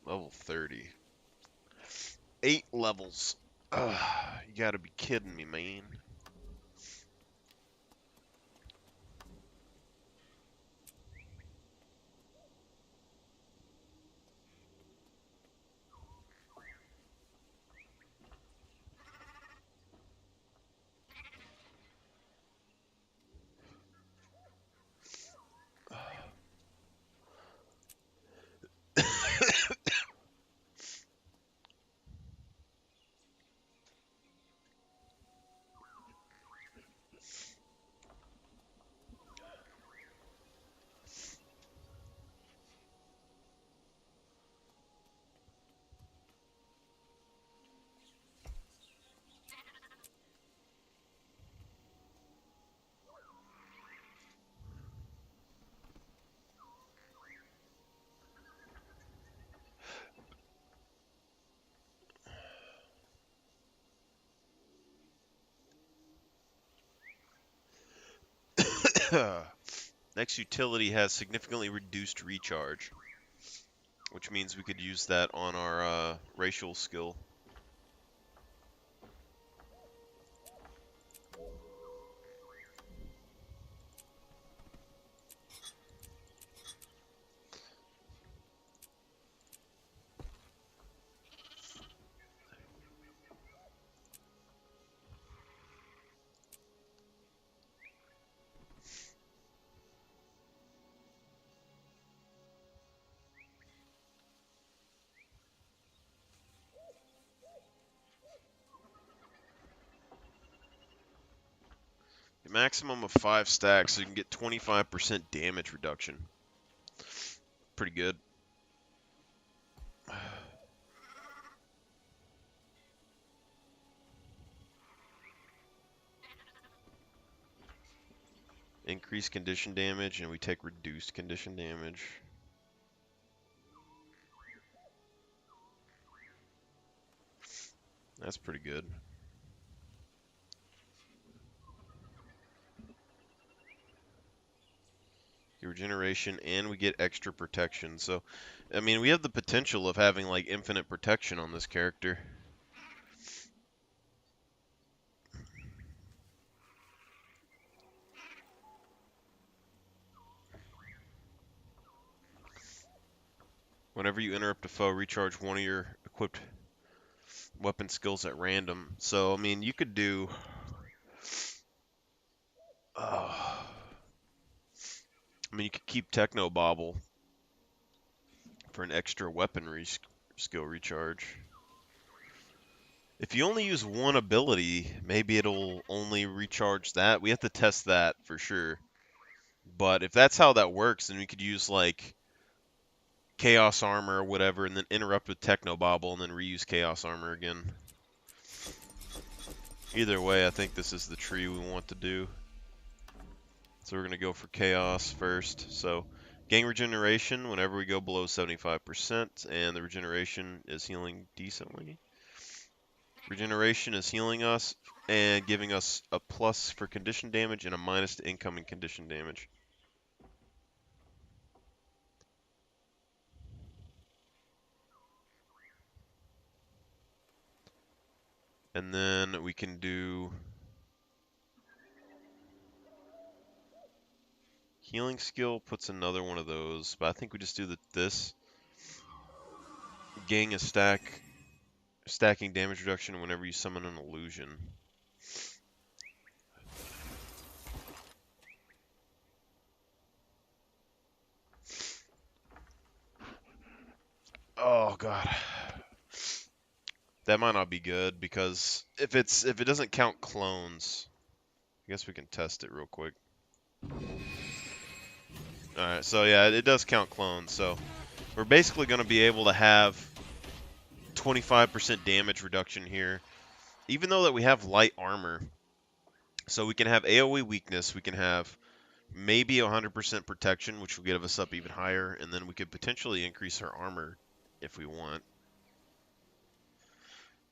Level 30. 8 levels. Ugh, you gotta be kidding me, man. Next utility has significantly reduced recharge, which means we could use that on our racial skill. A maximum of 5 stacks, so you can get 25% damage reduction. Pretty good. Increased condition damage, and we take reduced condition damage. That's pretty good. Regeneration, and we get extra protection. So, I mean, we have the potential of having like infinite protection on this character. Whenever you interrupt a foe, recharge one of your equipped weapon skills at random. So, I mean, you could do... I mean, you could keep Techno Bobble for an extra weaponry skill recharge. If you only use one ability, maybe it'll only recharge that. We have to test that for sure. But if that's how that works, then we could use like Chaos Armor or whatever, and then interrupt with Techno Bobble, and then reuse Chaos Armor again. Either way, I think this is the tree we want to do. So we're going to go for Chaos first. So gain regeneration whenever we go below 75%, and the regeneration is healing decently. Regeneration is healing us and giving us a plus for condition damage and a minus to incoming condition damage. And then we can do healing skill, puts another one of those, but I think we just do this. Gain a stacking damage reduction whenever you summon an illusion. Oh god. That might not be good because if it doesn't count clones, I guess we can test it real quick. Alright, so yeah, it does count clones, so we're basically going to be able to have 25% damage reduction here, even though that we have light armor. So we can have AoE weakness, we can have maybe 100% protection, which will give us up even higher, and then we could potentially increase our armor if we want.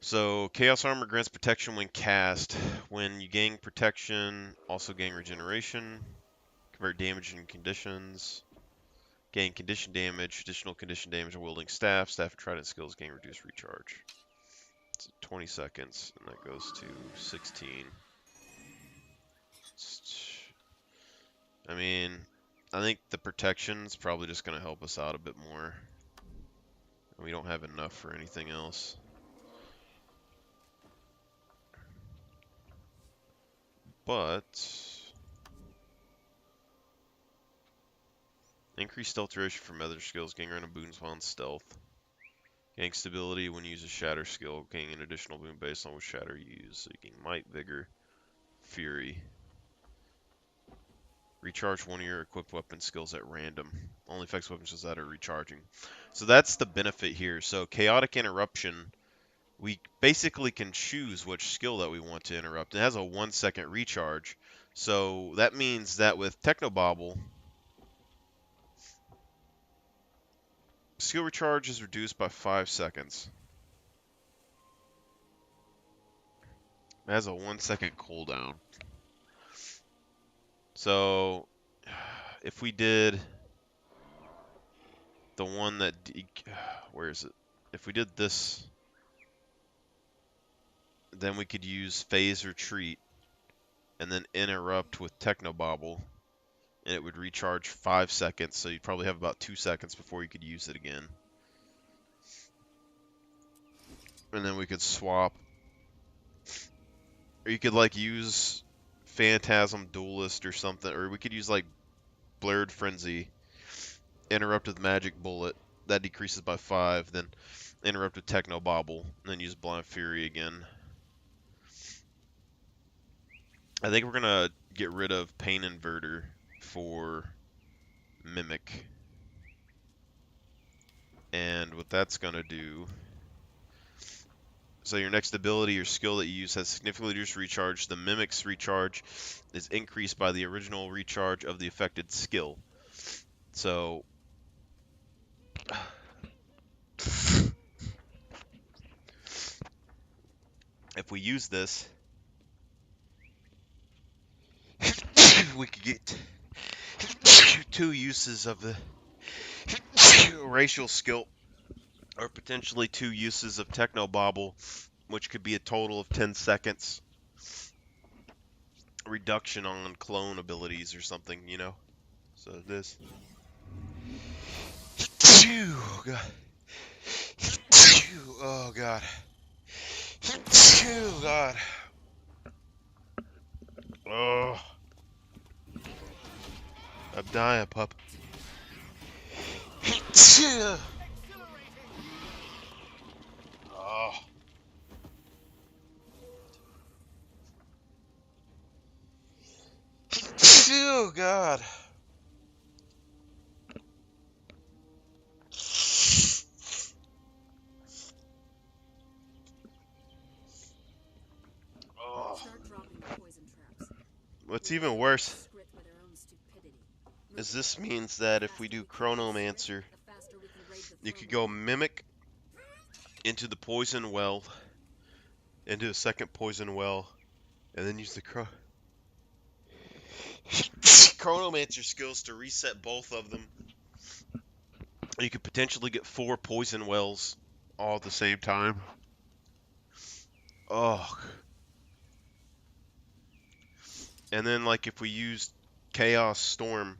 So Chaos Armor grants protection when cast. When you gain protection, also gain regeneration. Convert damage and conditions. Gain condition damage, additional condition damage when wielding staff. Staff and trident skills gain reduced recharge. It's 20 seconds, and that goes to 16. I mean, I think the protection is probably just going to help us out a bit more. We don't have enough for anything else. But increased stealth duration from other skills, gain random boons while in stealth. Gain stability when you use a shatter skill, gain an additional boon based on which shatter you use. So you gain might, vigor, fury. Recharge one of your equipped weapon skills at random. Only affects weapons that are recharging. So that's the benefit here. So chaotic interruption, we basically can choose which skill that we want to interrupt. It has a 1 second recharge. So that means that with Technobobble, skill recharge is reduced by 5 seconds. It has a 1 second cooldown. So if we did the one that where is it? If we did this, then we could use phase retreat and then interrupt with technobobble, and it would recharge 5 seconds. So you'd probably have about 2 seconds before you could use it again. And then we could swap, or you could like use Phantasm Duelist or something, or we could use like Blurred Frenzy, interrupt with Magic Bullet, that decreases by 5, then interrupt with Technobobble, and then use Blind Fury again. I think we're gonna get rid of Pain Inverter for Mimic. And what that's gonna do, so your next ability or skill that you use has significantly reduced recharge. The Mimic's recharge is increased by the original recharge of the affected skill. So if we use this, we could get 2 uses of the racial skill, or potentially 2 uses of Technobobble, which could be a total of 10 seconds reduction on clone abilities or something, you know? So this. Oh god. Oh god. Oh god. Oh. I'm dying, pup. Oh. Oh god. Oh. What's even worse is this means that if we do Chronomancer, you could go Mimic into the Poison Well, into a second Poison Well, and then use the Chronomancer skills to reset both of them. You could potentially get 4 Poison Wells all at the same time. Oh. And then, like, if we used Chaos Storm,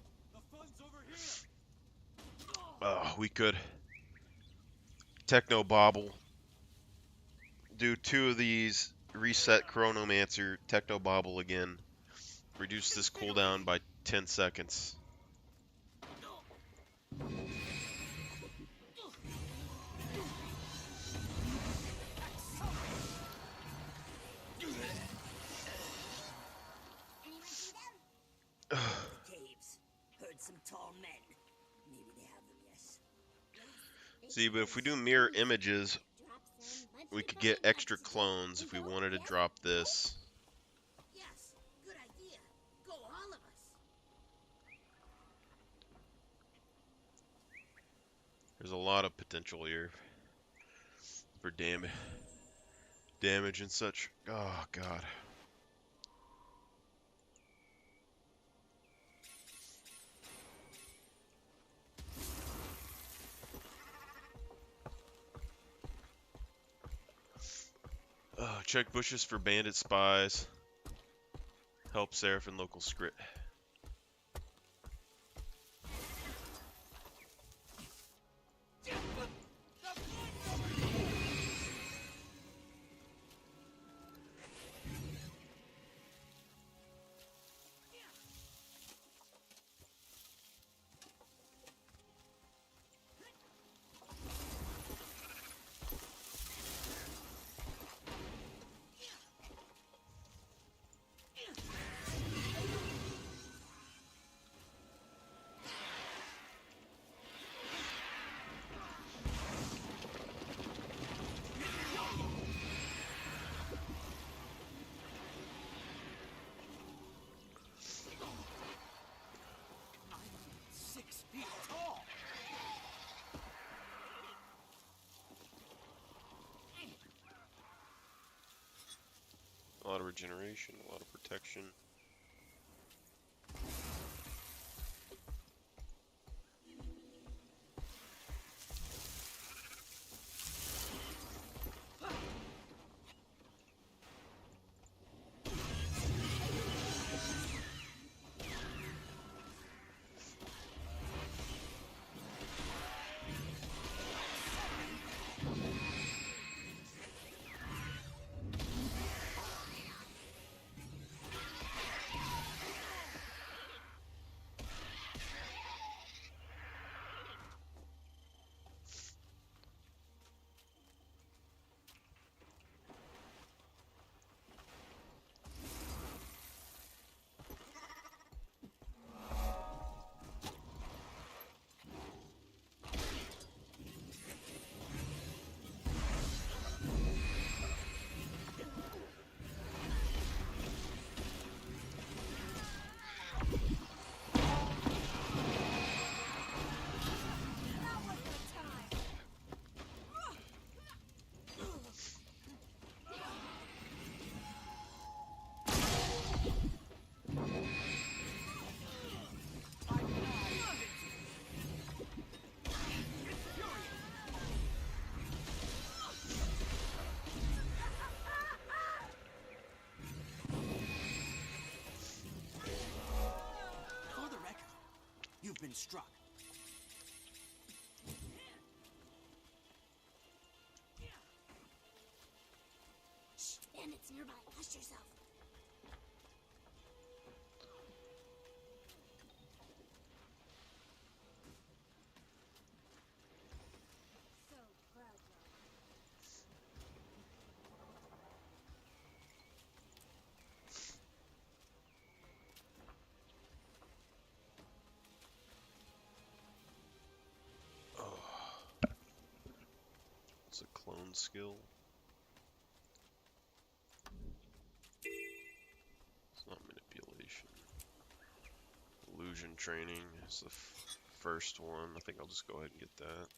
we could Technobobble, do 2 of these, reset Chronomancer, Technobobble again, reduce this cooldown by 10 seconds. Caves. Heard some tall men. Maybe they have them, yes. See, but if we do mirror images, we could get extra clones if we wanted to drop this. Yes, good idea. Go all of us. There's a lot of potential here for damage and such. Oh god. Check bushes for bandit spies. Help Seraph in local script. A lot of regeneration, a lot of protection. been struck. Shh, bandits nearby. Hush yourself. So proud, It's a clone skill. It's not manipulation. Illusion training is the first one. I think I'll just go ahead and get that.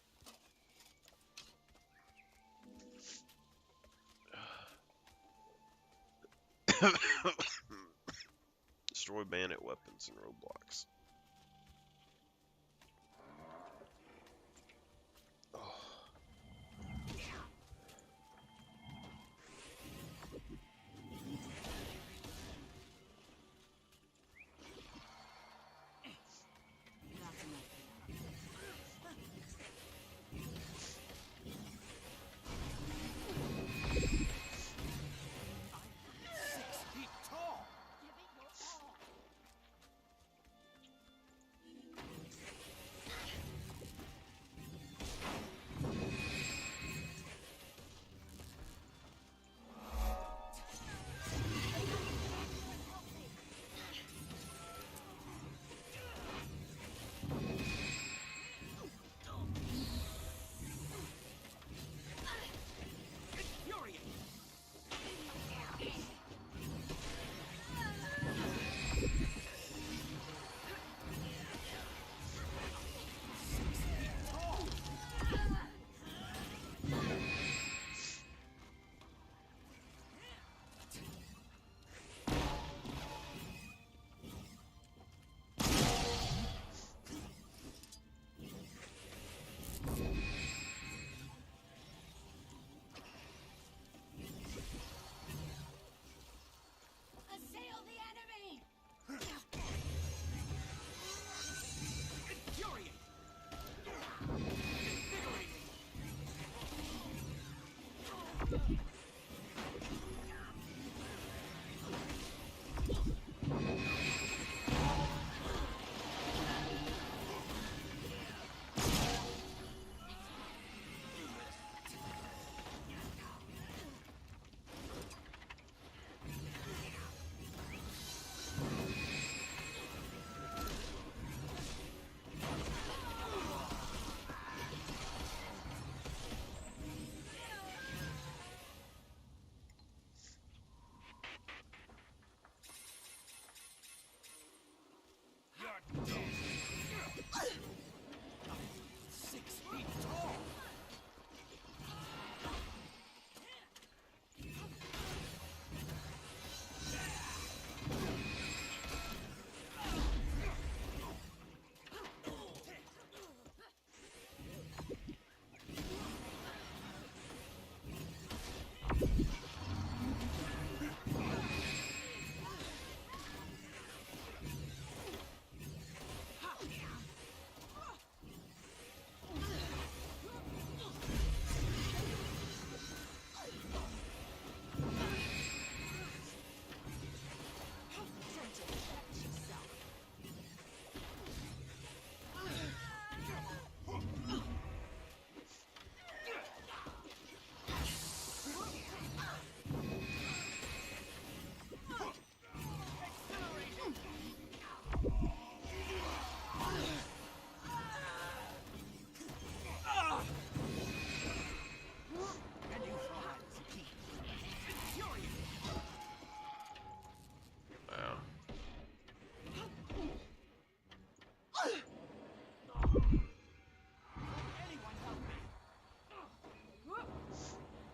Destroy bandit weapons and roadblocks. Assail the enemy!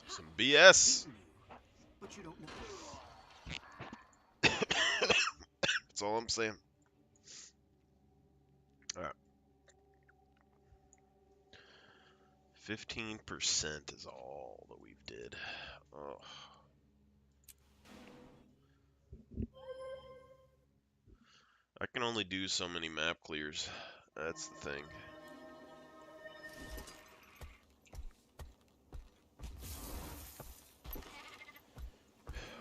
Some BS. But you don't know. That's all I'm saying. Alright. 15% is all that we've did. Oh. I can only do so many map clears That's the thing.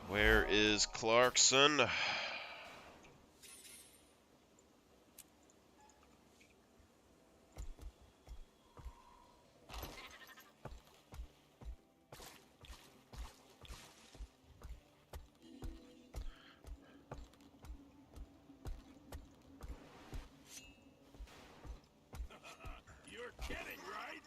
Where is Clarkson? You're kidding, right?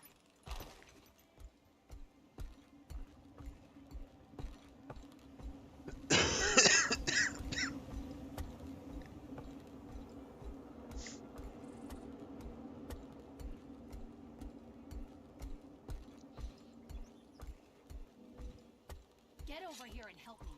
Get over here and help me.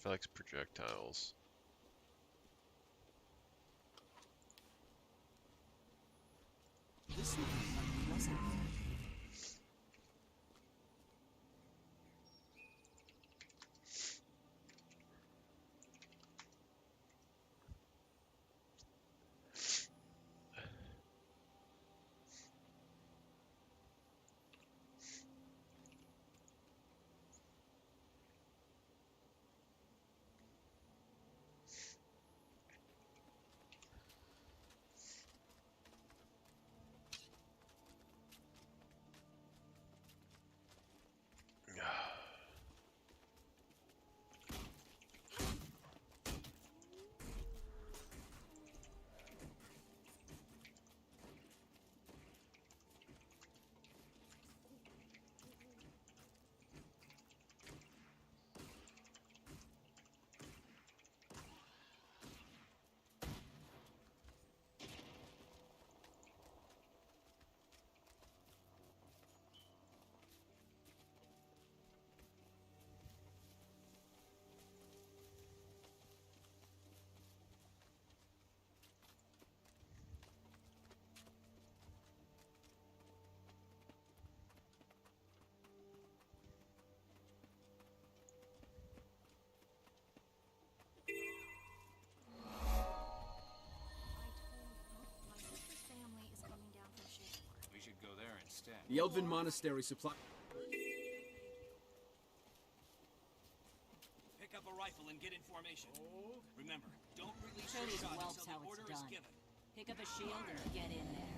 Reflects projectiles. This looks unpleasant. We should go there instead. The Elven Monastery supply. Pick up a rifle and get in formation. Remember, don't release Show your these shot whelps until how the it's order is done. given. Pick up a shield and get in there.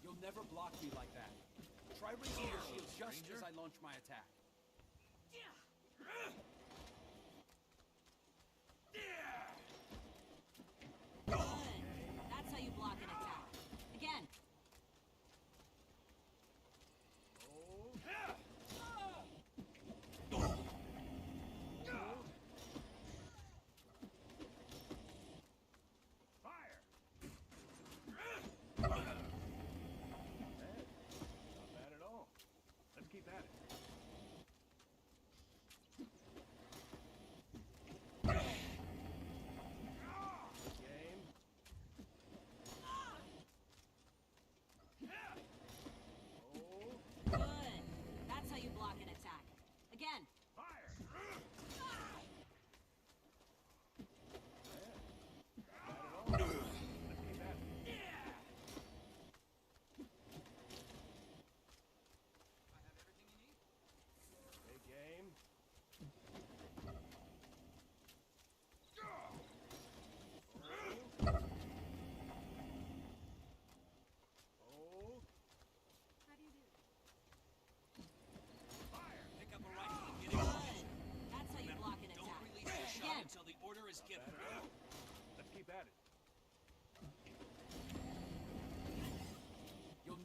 You'll never block me like that. Try raising your shield just as I launch my attack. Good. That's how you block an attack. Again. Not bad at all. Let's keep at it.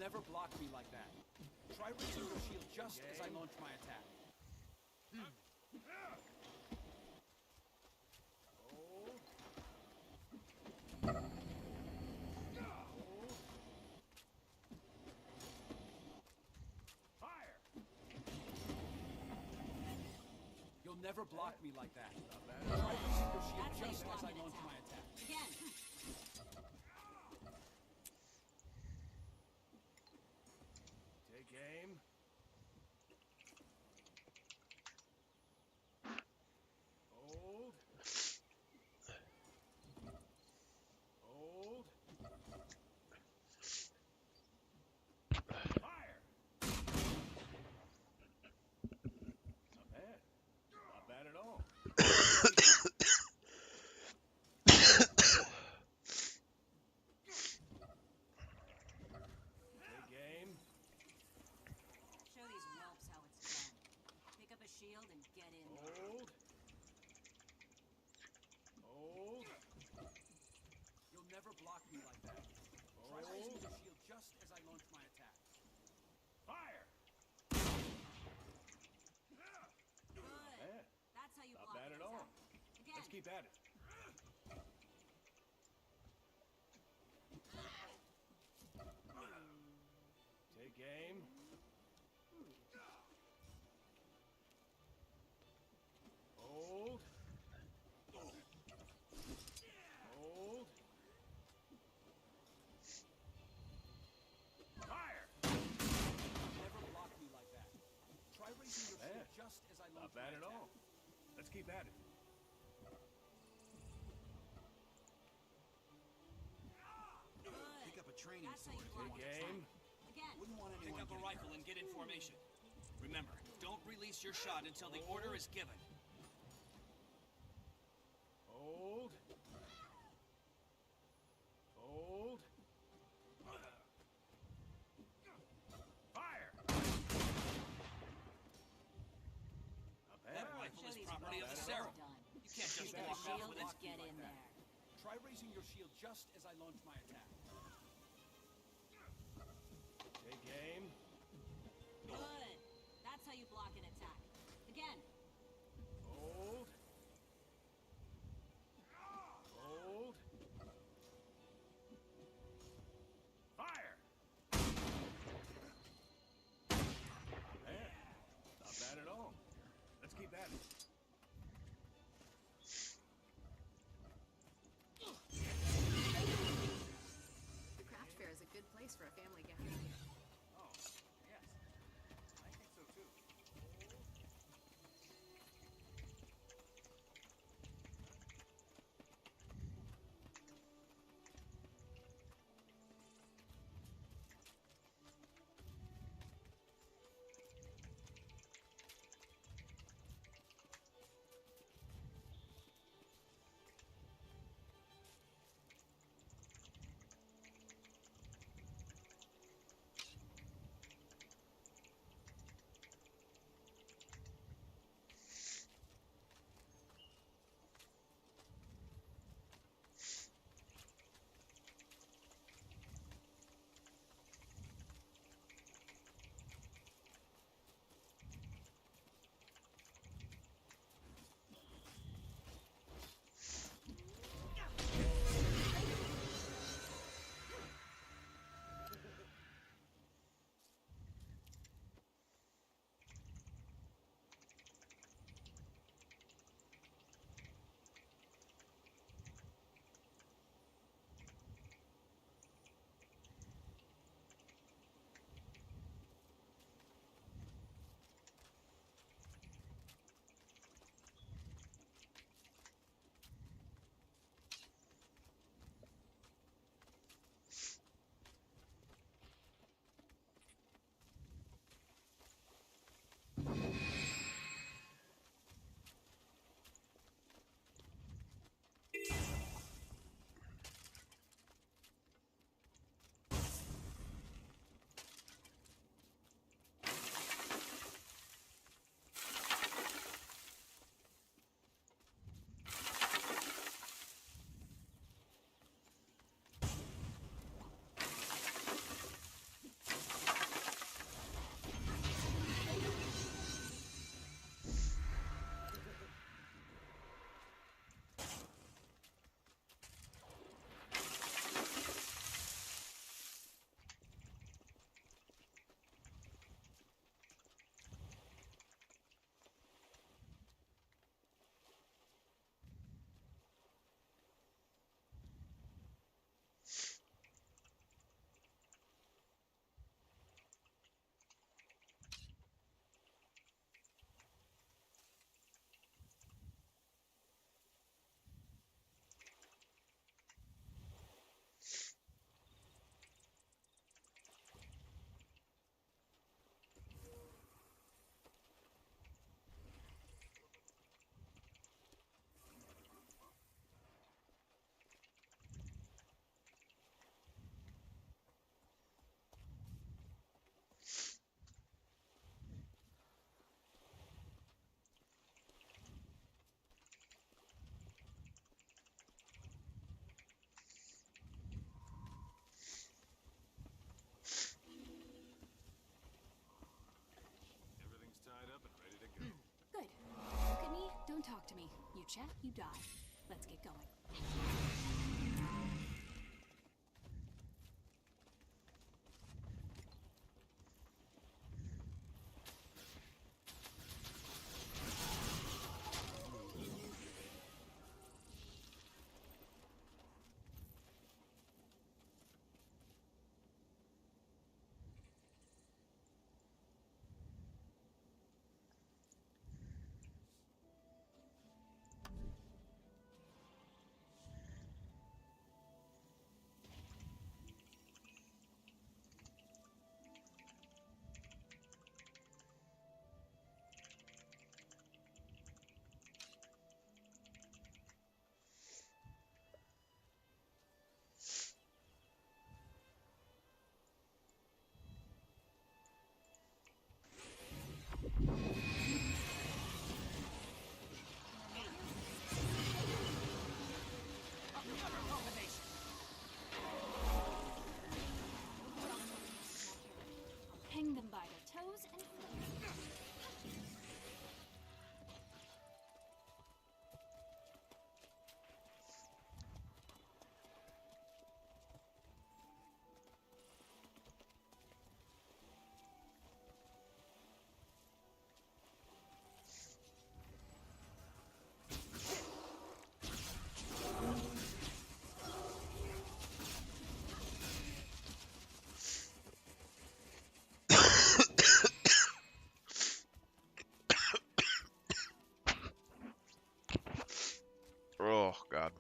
never block me like that. Try raising your shield just as I launch my attack. Fire! You'll never block me like that. Try raising your shield just as I launch my attack. Again. Take aim. Hold. Hold. Fire! Not bad. Not bad at all. Take aim. Show these whelps how it's done. Pick up a shield and get in there. Hold. Hold. You'll never block me like that. Try raising your shield just as I launch my attack. Fire! Good. bad. That's how you Not block bad an at all. attack. Again. Let's keep at it. Take aim. Hold. Hold. Fire! Never block me like that. Try raising your shield just as I launch. Not bad at all. Let's keep at it. Pick up a training That's how you sword. block Take an aim. attack. Again. Wouldn't want Pick anyone up a getting rifle and get in formation. Remember, don't release your shot until the order is given. Hold. Hold. Fire! Not bad. That rifle Show is these property of the whelps Serum. how it's done. You can't just Pick up walk a off shield with it. and get in there. Try raising your shield just as I launch my attack. Take aim. Good. That's how you block an attack. Again. Hold. Hold. Fire! Not bad. Not bad at all. Let's keep at it. chat, you die. Let's get going. Hang them by their toes and Oh, God.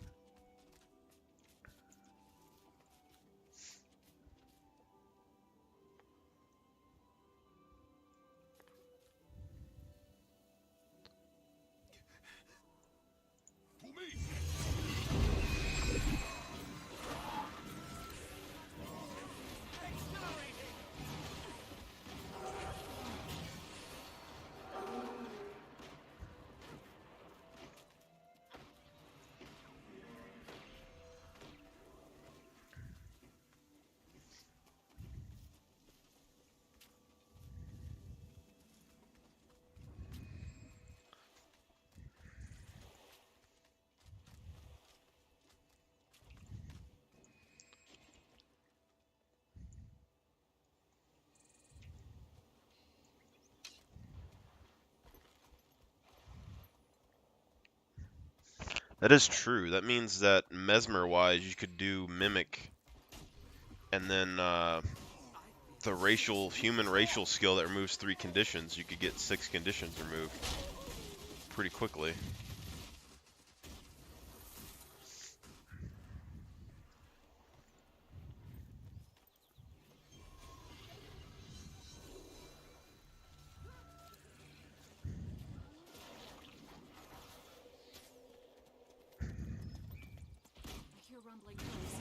That is true. That means that Mesmer-wise, you could do Mimic, and then the human racial skill that removes 3 conditions, you could get 6 conditions removed pretty quickly. I hear rumbling noise.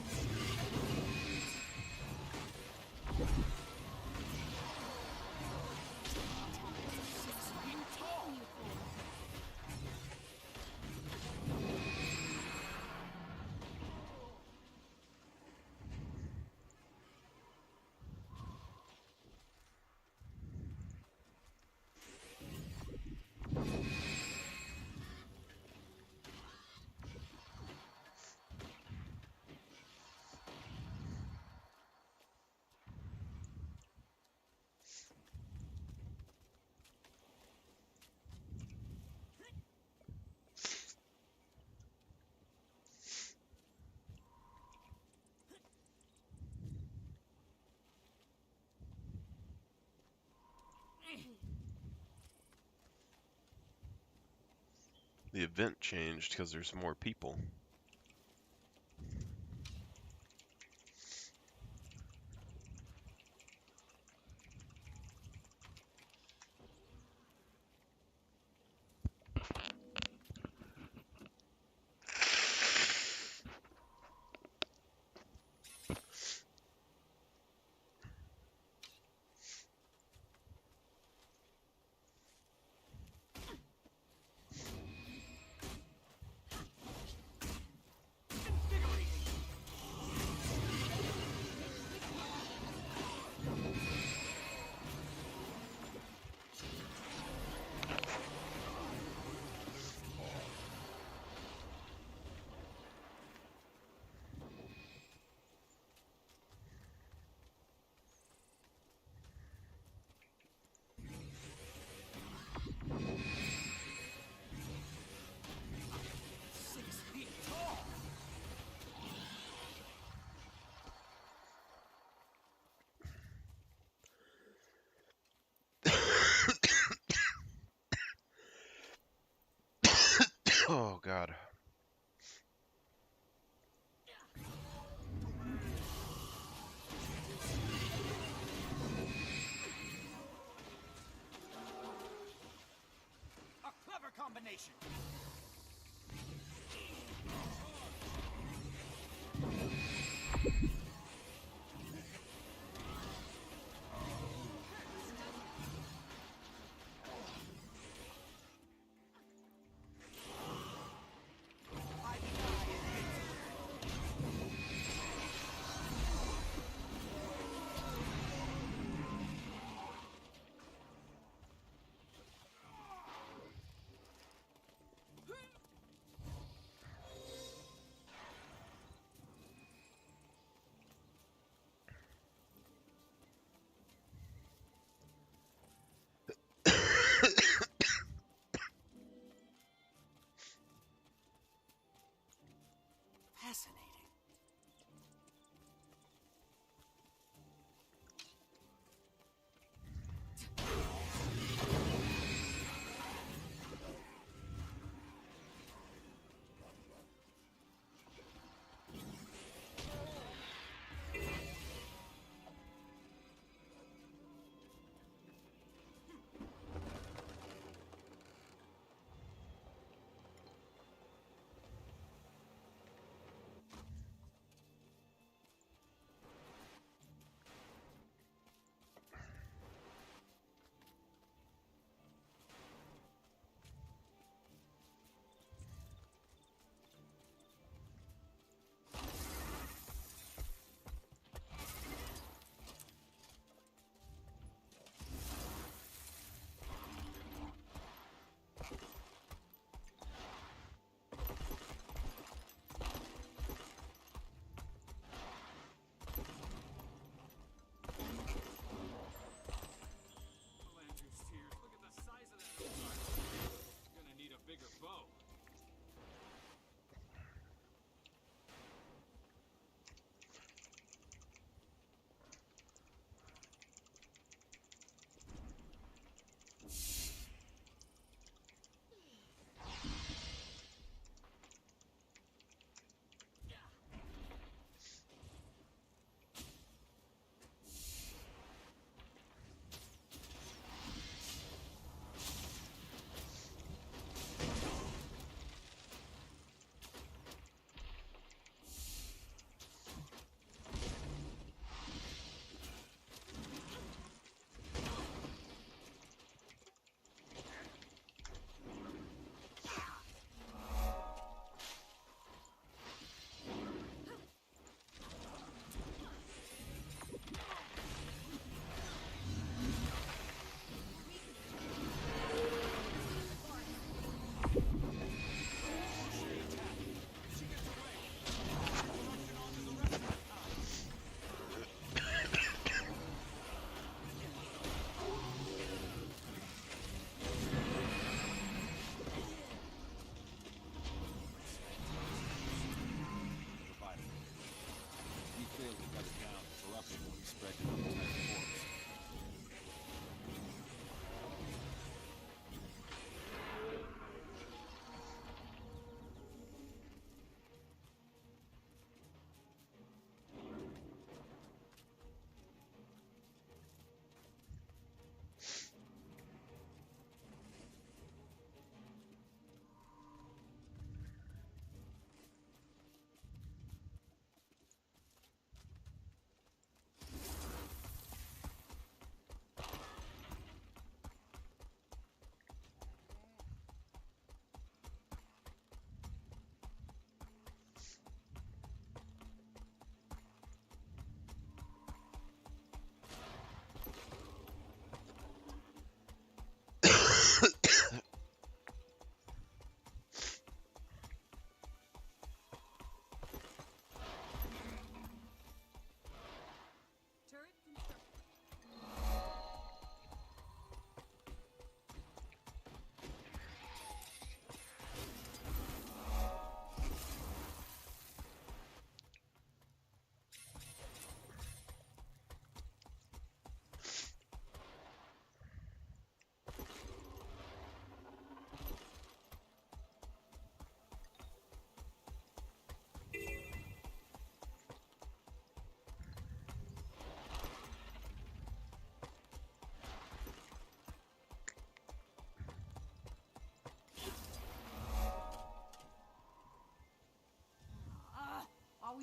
The event changed because there's more people. God. A clever combination.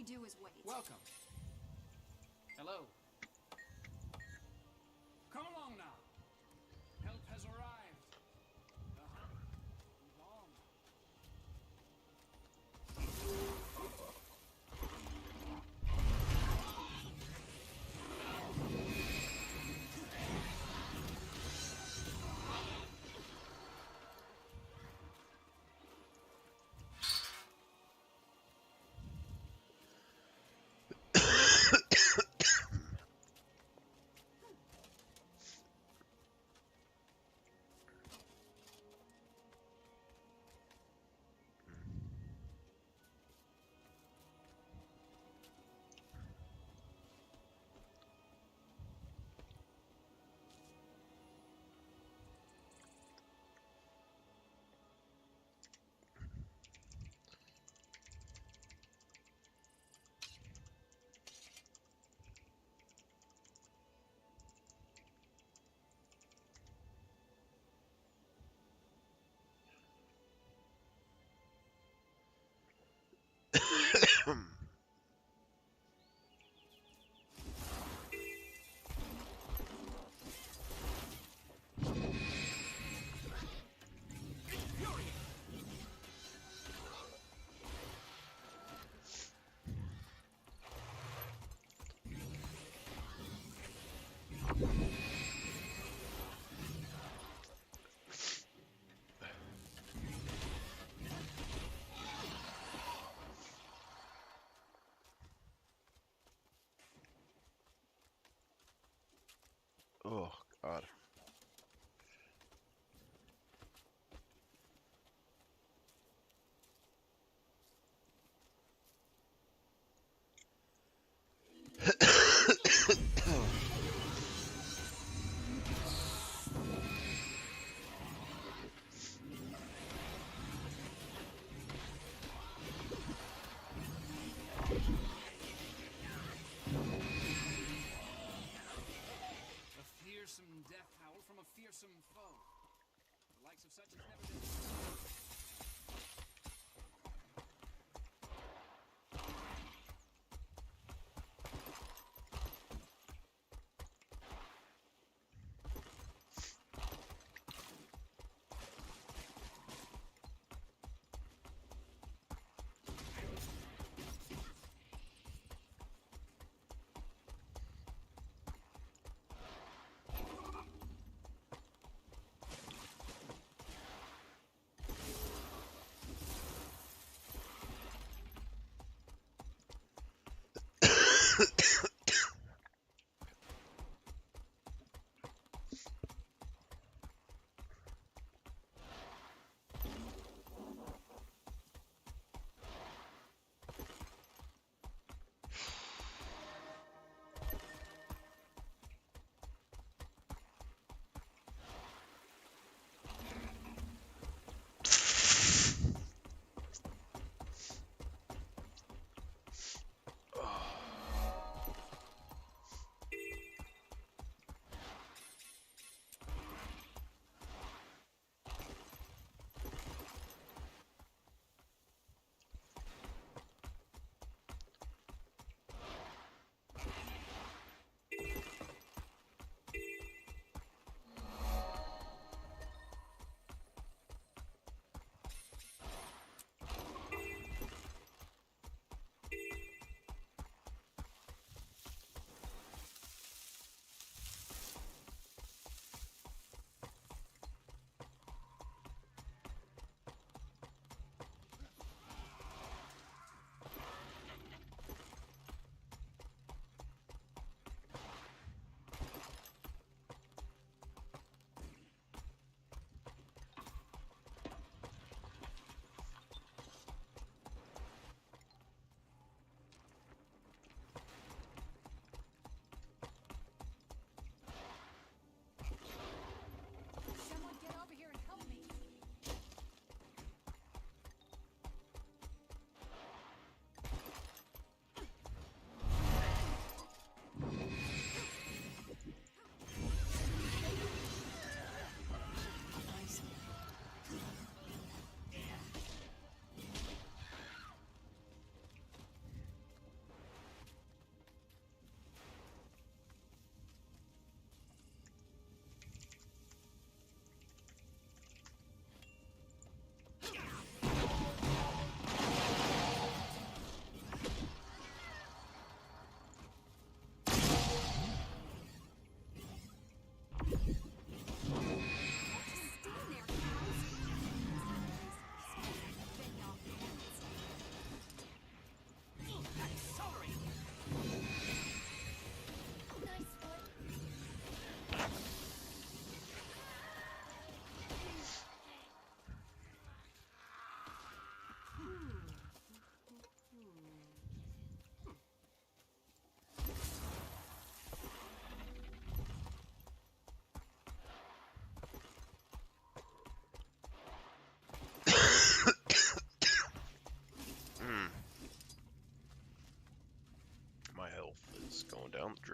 do is wait. Welcome. Hello. Come along now. Help has arrived. The hunt is on. Oh, God. A fearsome death howl from a fearsome foe. The likes of such has never been seen.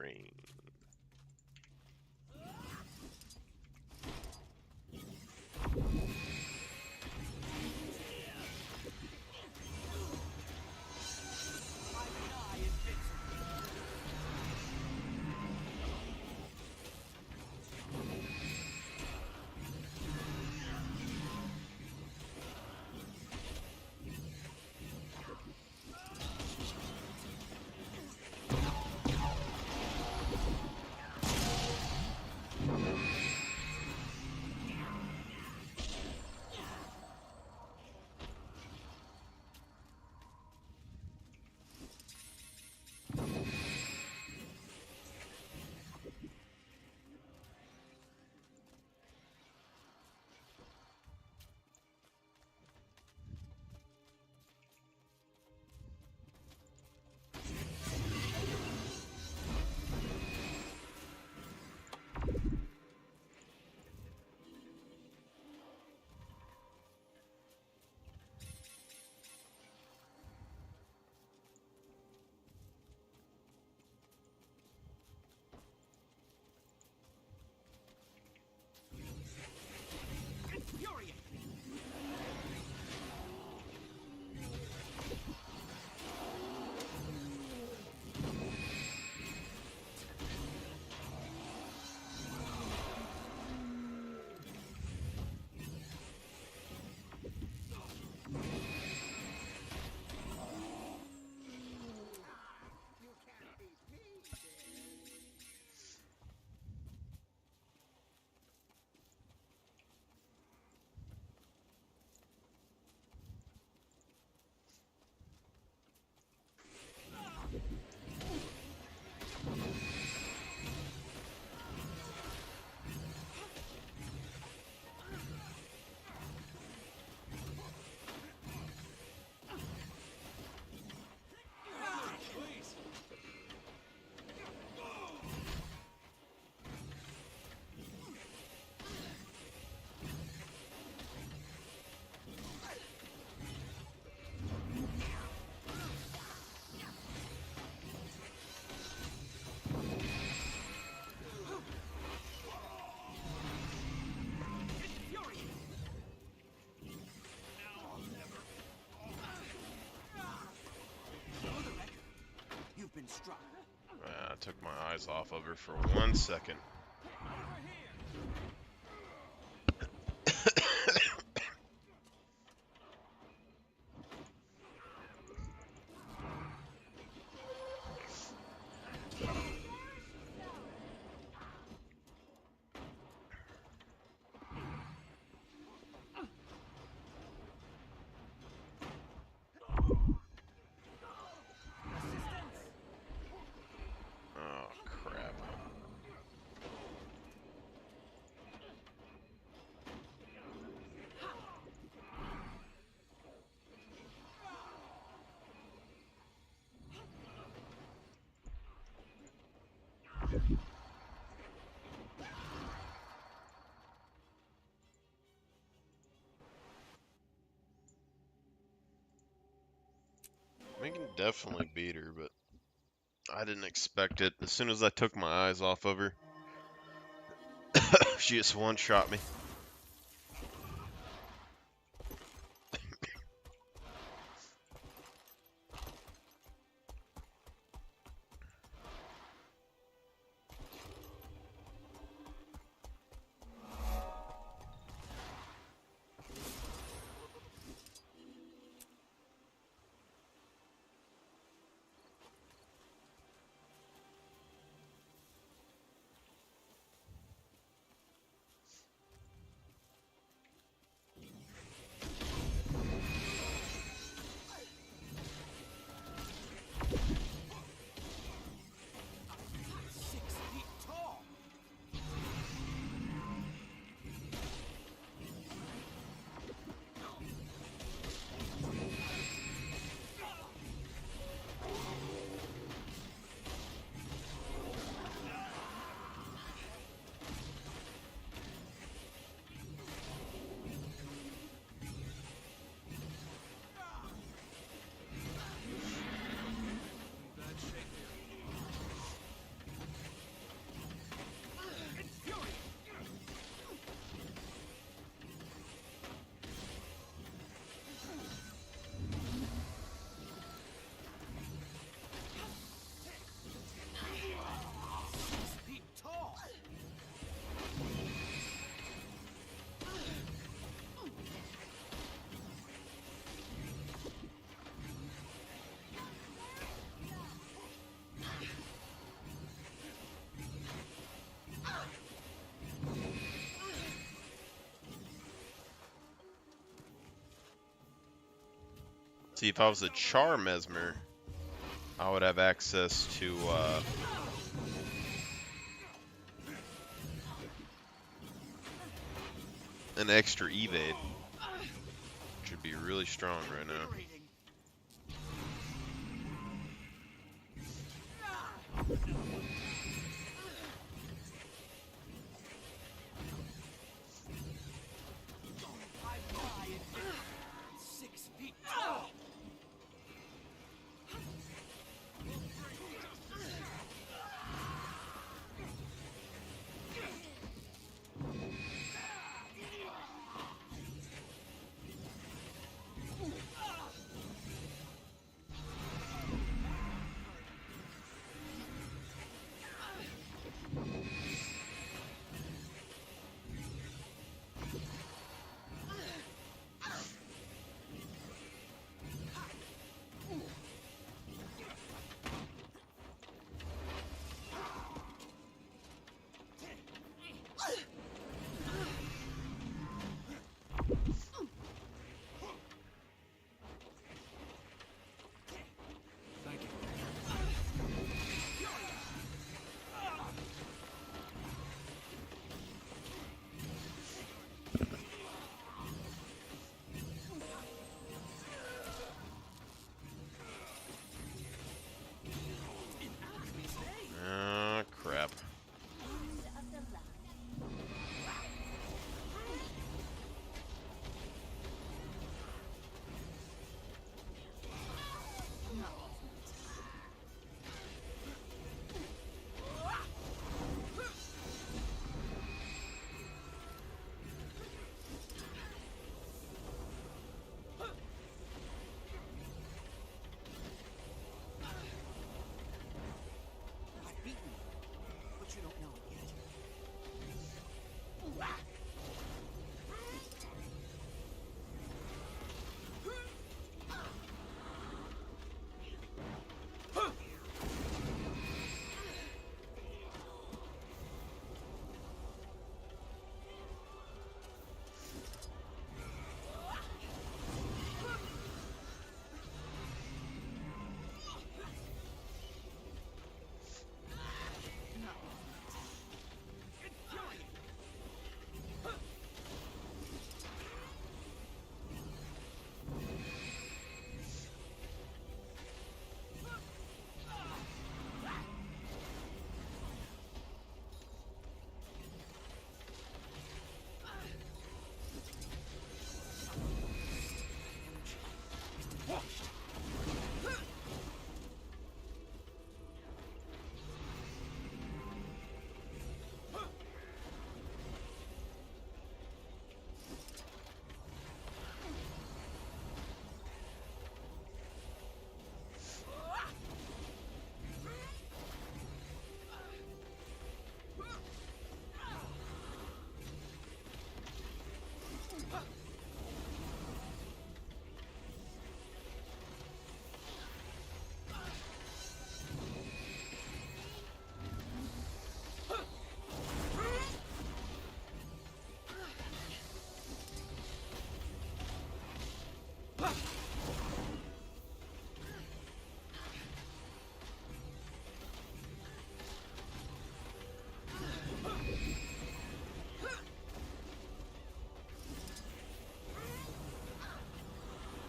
train. Been struck. I took my eyes off of her for 1 second. Oh, crap. We can definitely beat her, but I didn't expect it. As soon as I took my eyes off of her, she just one-shot me. See, if I was a Char Mesmer, I would have access to an extra evade, which would be really strong right now. Crap. I've beaten you, but you don't know it yet.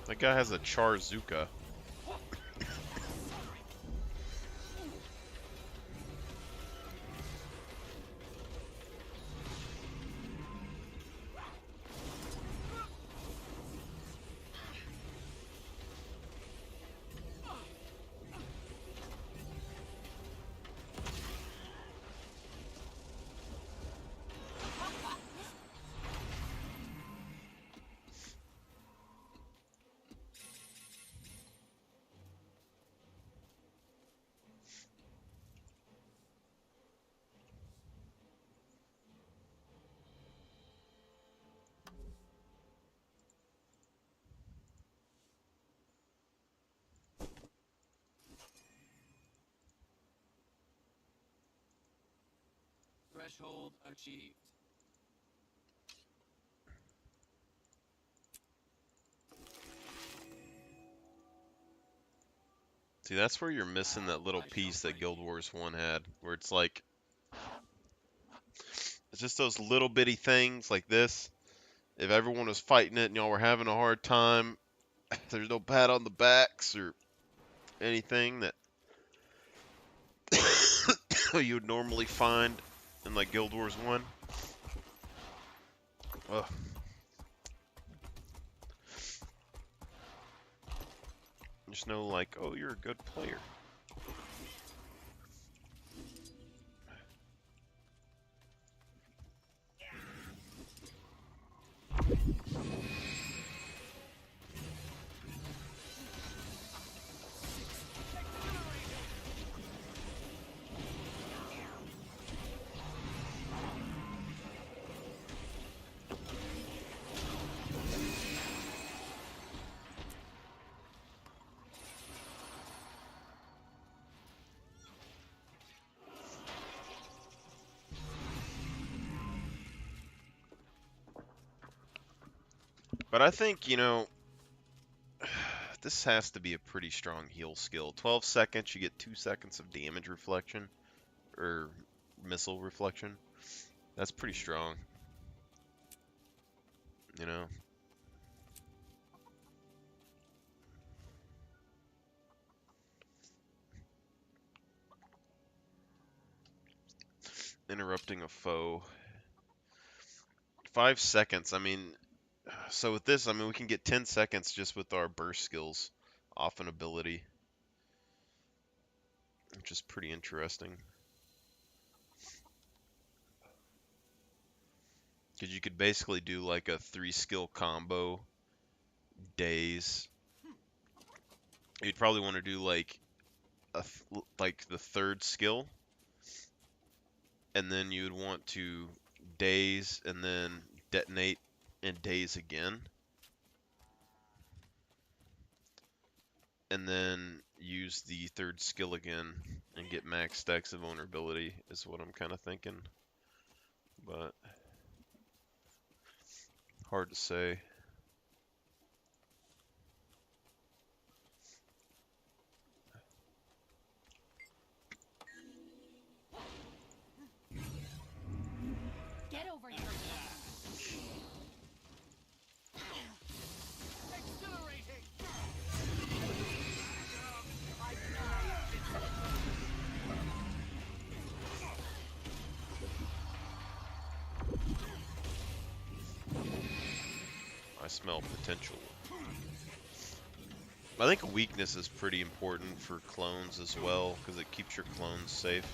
That guy has a Charzuka. Threshold achieved. See, that's where you're missing that little piece that Guild Wars 1 had, where it's like, it's just those little bitty things like this. If everyone was fighting it and y'all were having a hard time, there's no pat on the backs or anything that you would normally find in like Guild Wars 1. Ugh. Just know like, oh, you're a good player. But I think, you know, this has to be a pretty strong heal skill. 12 seconds, you get 2 seconds of damage reflection, or missile reflection. That's pretty strong. You know? Interrupting a foe. 5 seconds, I mean, so with this, I mean, we can get 10 seconds just with our burst skills off an ability, which is pretty interesting. Because you could basically do like a 3-skill combo days. You'd probably want to do like like the 3rd skill, and then you'd want to daze and then detonate and daze again, and then use the 3rd skill again and get max stacks of vulnerability is what I'm kind of thinking, but hard to say. Get over here. Exhilarating! I smell potential. I think weakness is pretty important for clones as well, because it keeps your clones safe.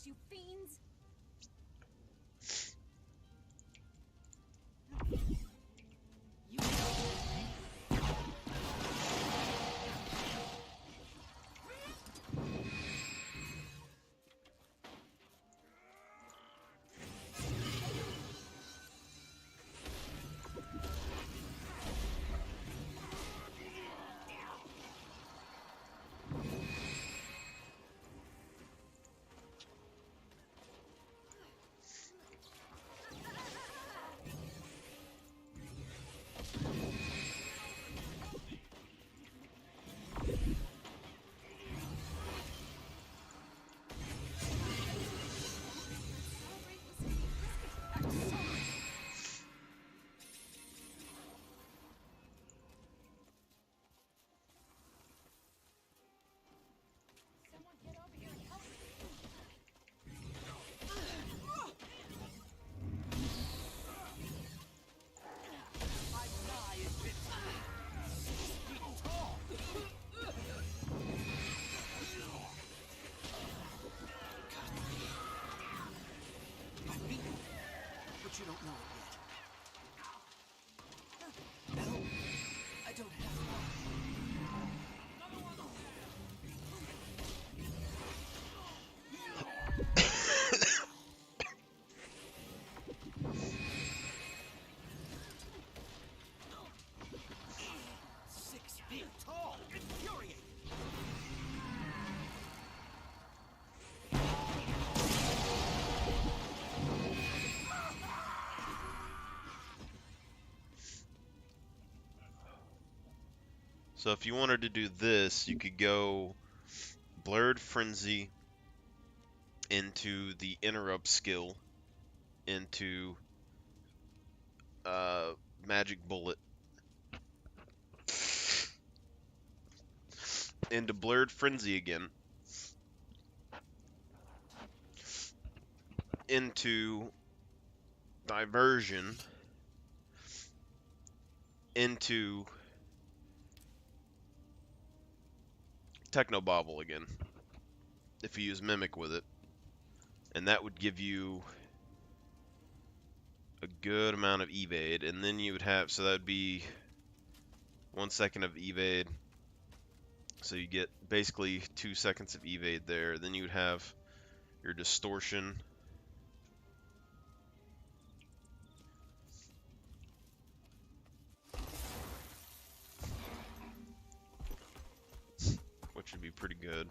you fiends! But you don't know it yet. No, I don't have Tall! Infuriating! So if you wanted to do this, you could go Blurred Frenzy into the Interrupt skill into Magic Bullet into Blurred Frenzy again into Diversion into Technobobble again if you use Mimic with it, and that would give you a good amount of evade, and then you would have, so that would be 1 second of evade, so you get basically 2 seconds of evade there. Then you would have your distortion, which would be pretty good.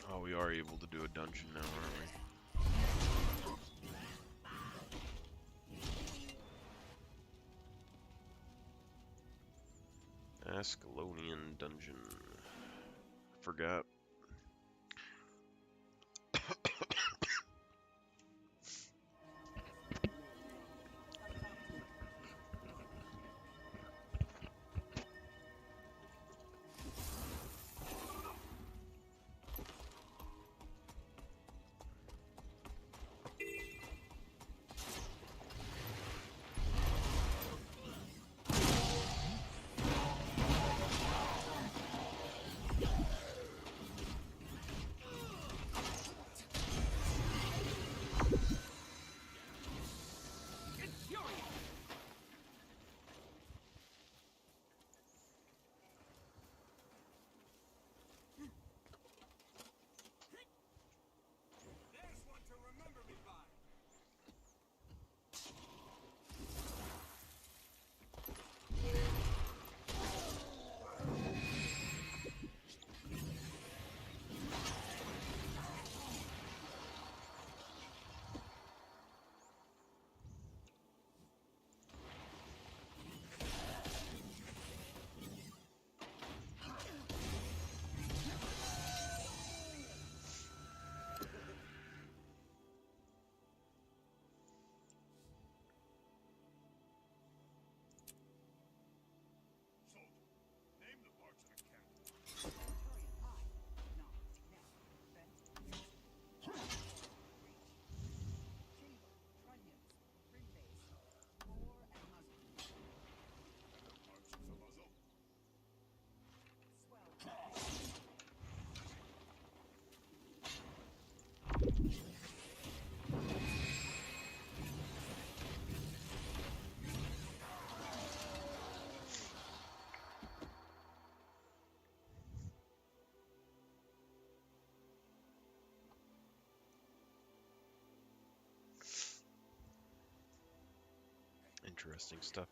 Oh, we are able to do a dungeon now, aren't we? Ascalonian dungeon. Forgot. interesting stuff.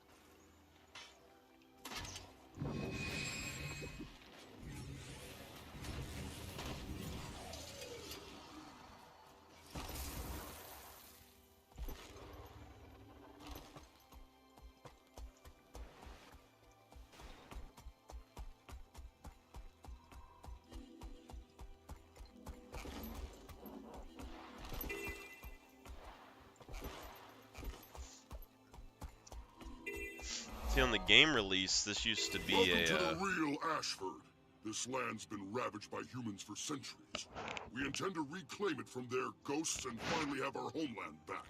See, on the game release, this used to be Welcome a. to the real Ashford. This land's been ravaged by humans for centuries. We intend to reclaim it from their ghosts and finally have our homeland back.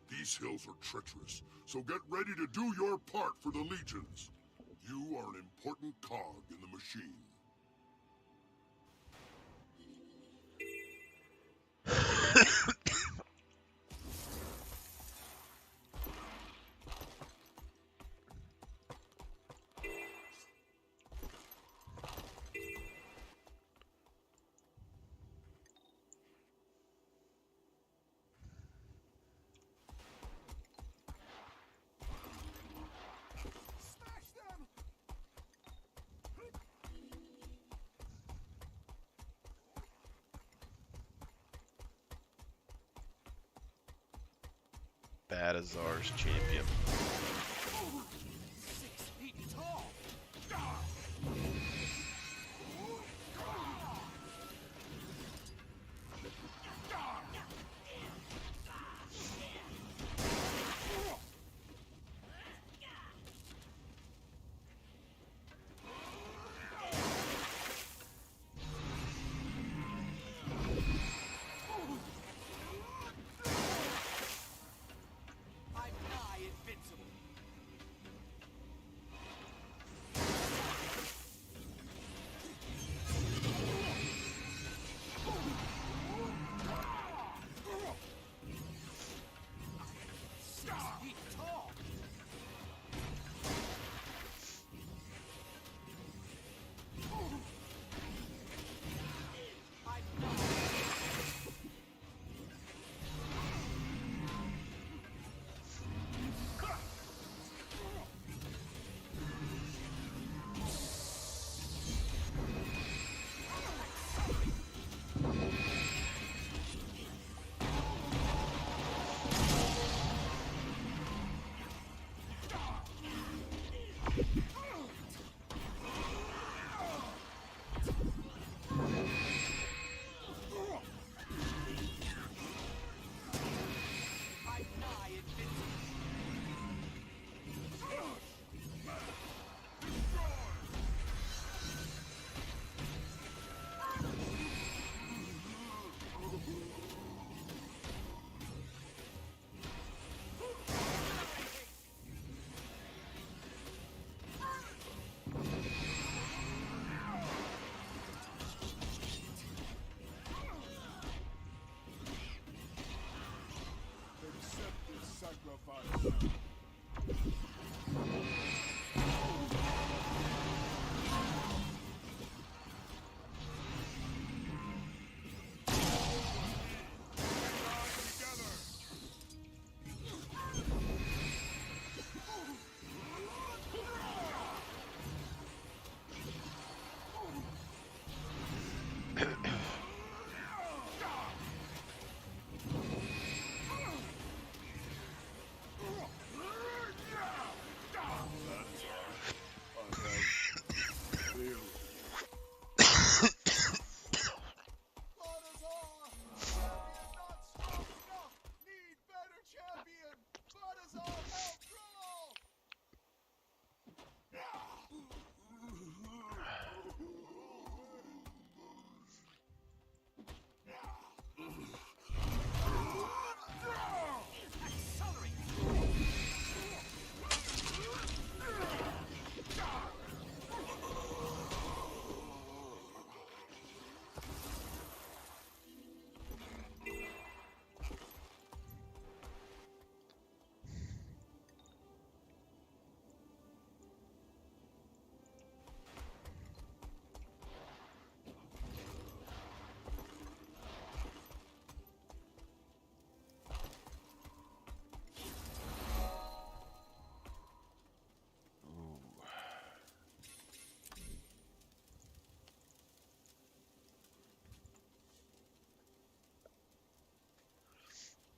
These hills are treacherous, so get ready to do your part for the Legions. You are an important cog in the machine. Badazar's champion. 6 feet tall. I'm nigh invincible.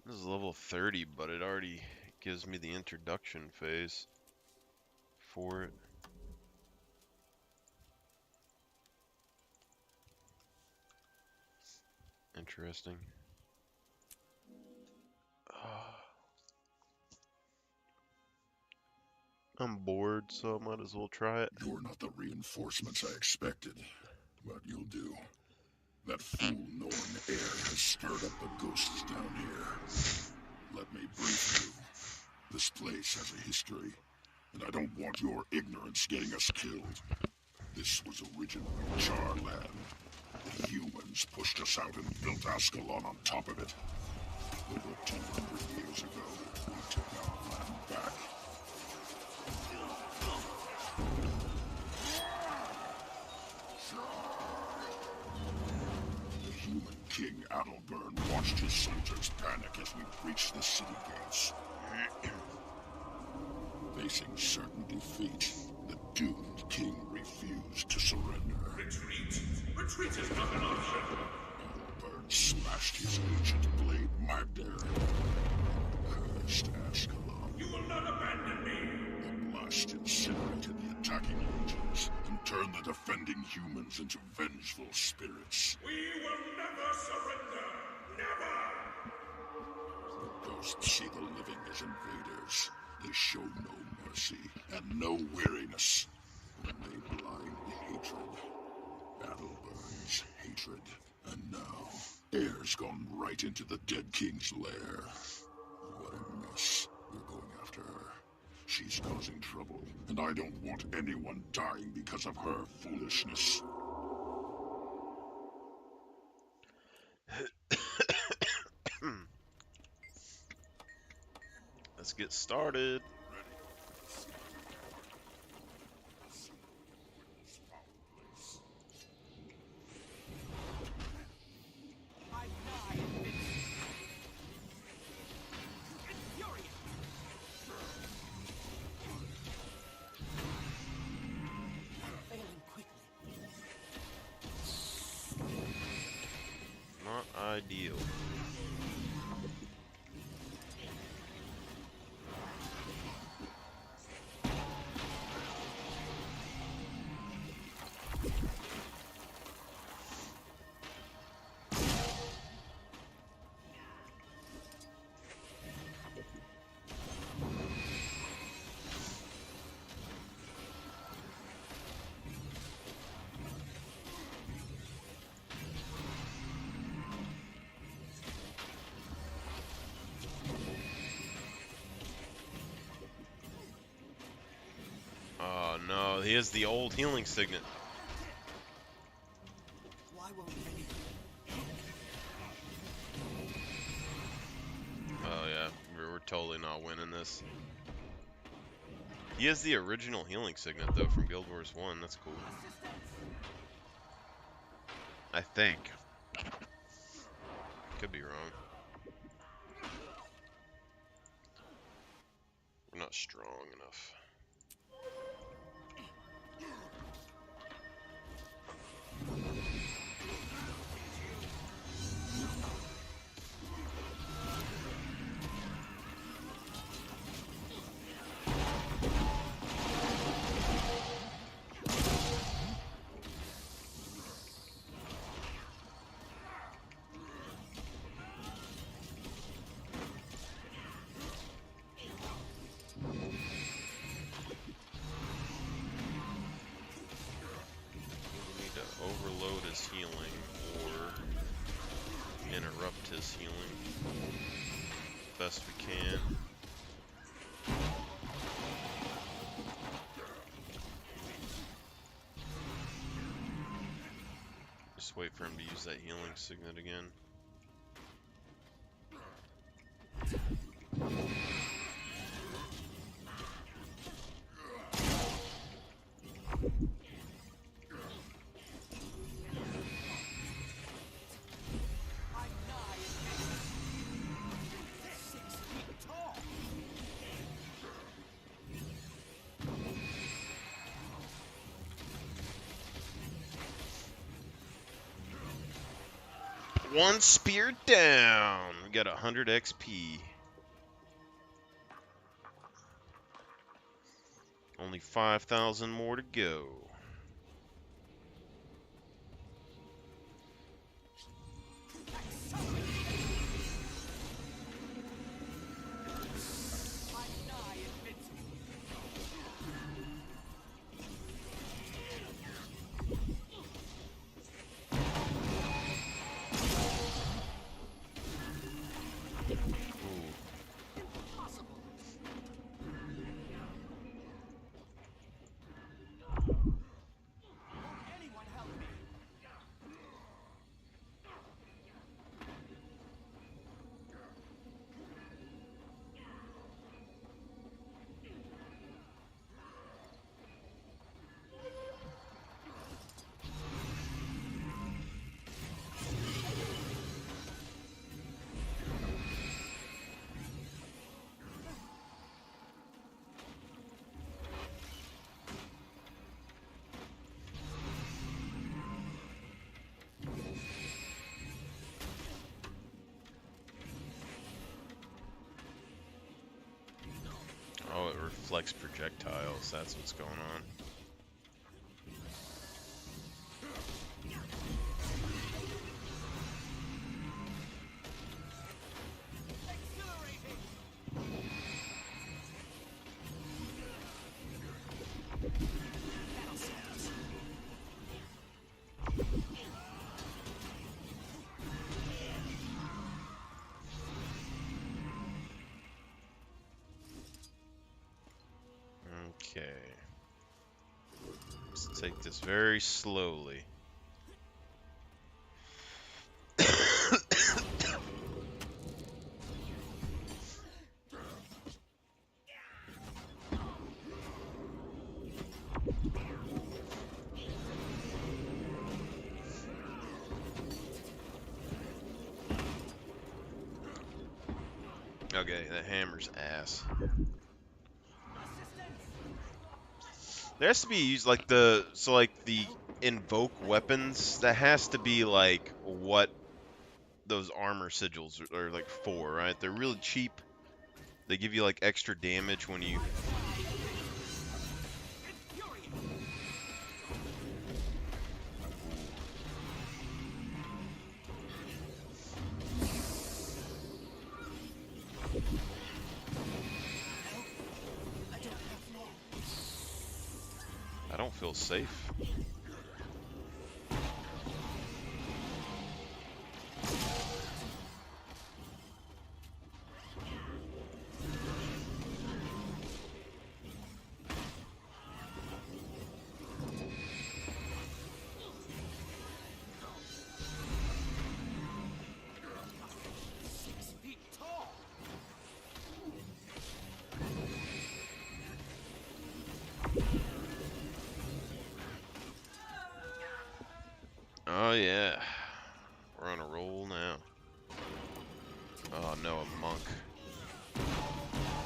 This is level 30, but it already gives me the introduction phase for it. Interesting. I'm bored, so I might as well try it. You're not the reinforcements I expected, but you'll do. That fool Norn Air has stirred up the ghosts down here. Let me brief you. This place has a history, and I don't want your ignorance getting us killed. This was originally Charland. The humans pushed us out and built Ascalon on top of it. Over 200 years ago, we took our land back. The human king Adelburn watched his soldiers panic as we breached the city gates. Facing certain defeat, the doomed king refused to surrender. Retreat? Retreat is not an option! Adelburn smashed his ancient blade Magder. Cursed Ascalon. You will not abandon me! The blast incinerated the attacking legions and turned the defending humans into vengeful spirits. We will never surrender! Never! The ghosts see the living as invaders. They show no mercy and no weariness. They blind hatred. Adelburn's hatred. And now, Air's gone right into the dead king's lair. What a mess. We're going after her. She's causing trouble, and I don't want anyone dying because of her foolishness. Let's get started. Not ideal. Oh no, he has the old healing signet. Why won't any? Oh yeah, we're totally not winning this. He has the original healing signet though from Guild Wars 1, that's cool. I think. Could be wrong. We're not strong enough. Overload his healing or interrupt his healing best we can. Just wait for him to use that healing signet again. One spear down. We got 100 XP. Only 5,000 more to go. Oh, it reflects projectiles. That's what's going on. Okay. Let's take this very slowly. Okay, that hammer's ass. There has to be used like the invoke weapons. That has to be like what those armor sigils are like for, right? They're really cheap. They give you like extra damage when you. I don't feel safe. Oh yeah, we're on a roll now. Oh no, a monk.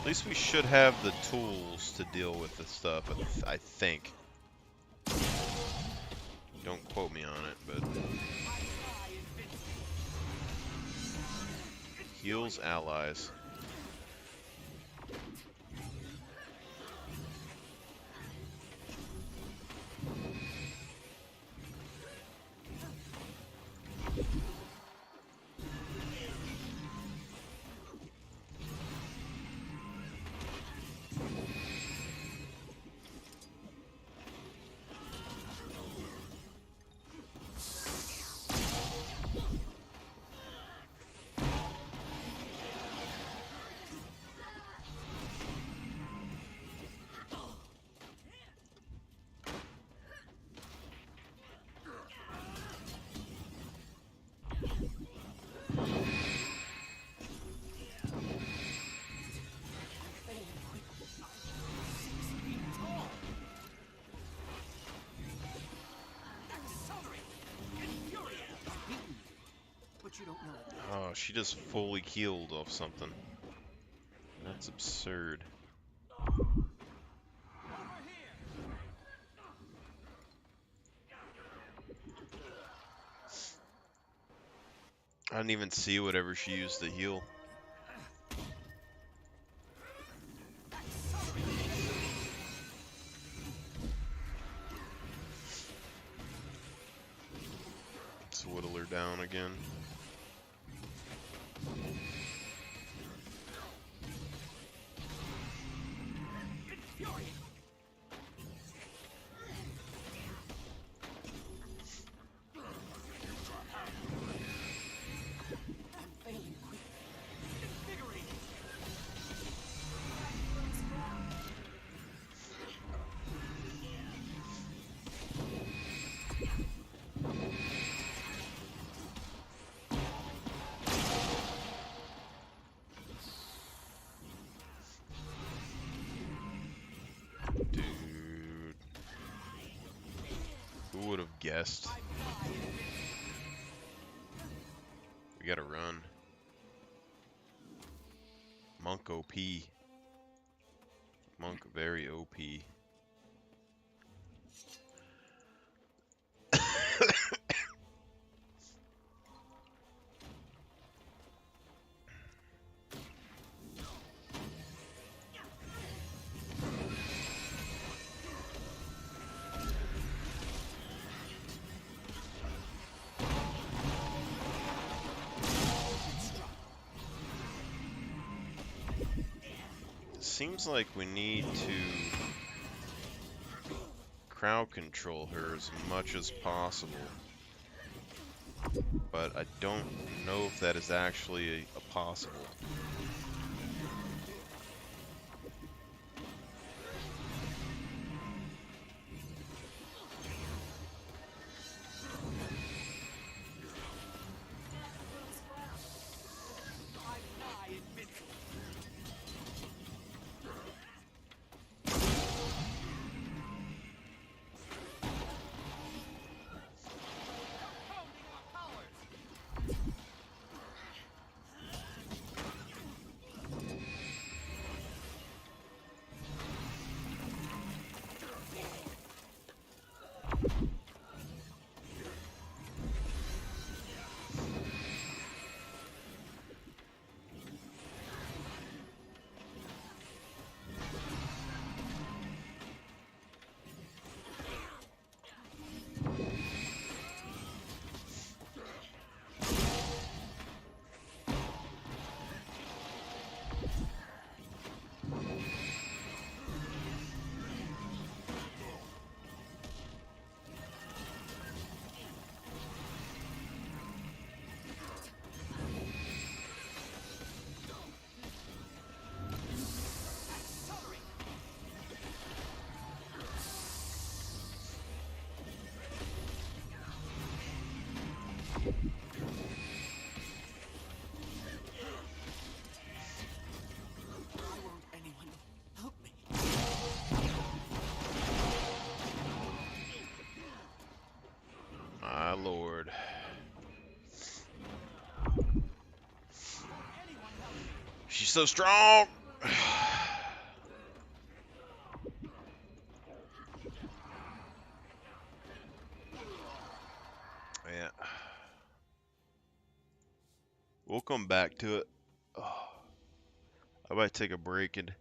At least we should have the tools to deal with this stuff, I think. Don't quote me on it, but... Heals allies. Oh, she just fully healed off something. That's absurd. didn't even see whatever she used to heal. Let's whittle her down again. Dude. Who would have guessed? We gotta run. Monk OP. Monk very OP. Seems like we need to crowd control her as much as possible, but I don't know if that is actually a possible. My lord. She's so strong! Yeah. We'll come back to it. Oh, I might take a break, and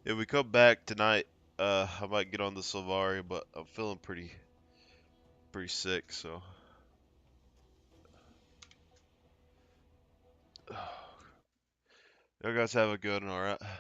if we come back tonight, I might get on the Sylvari, but I'm feeling pretty sick, so. You guys have a good one, alright?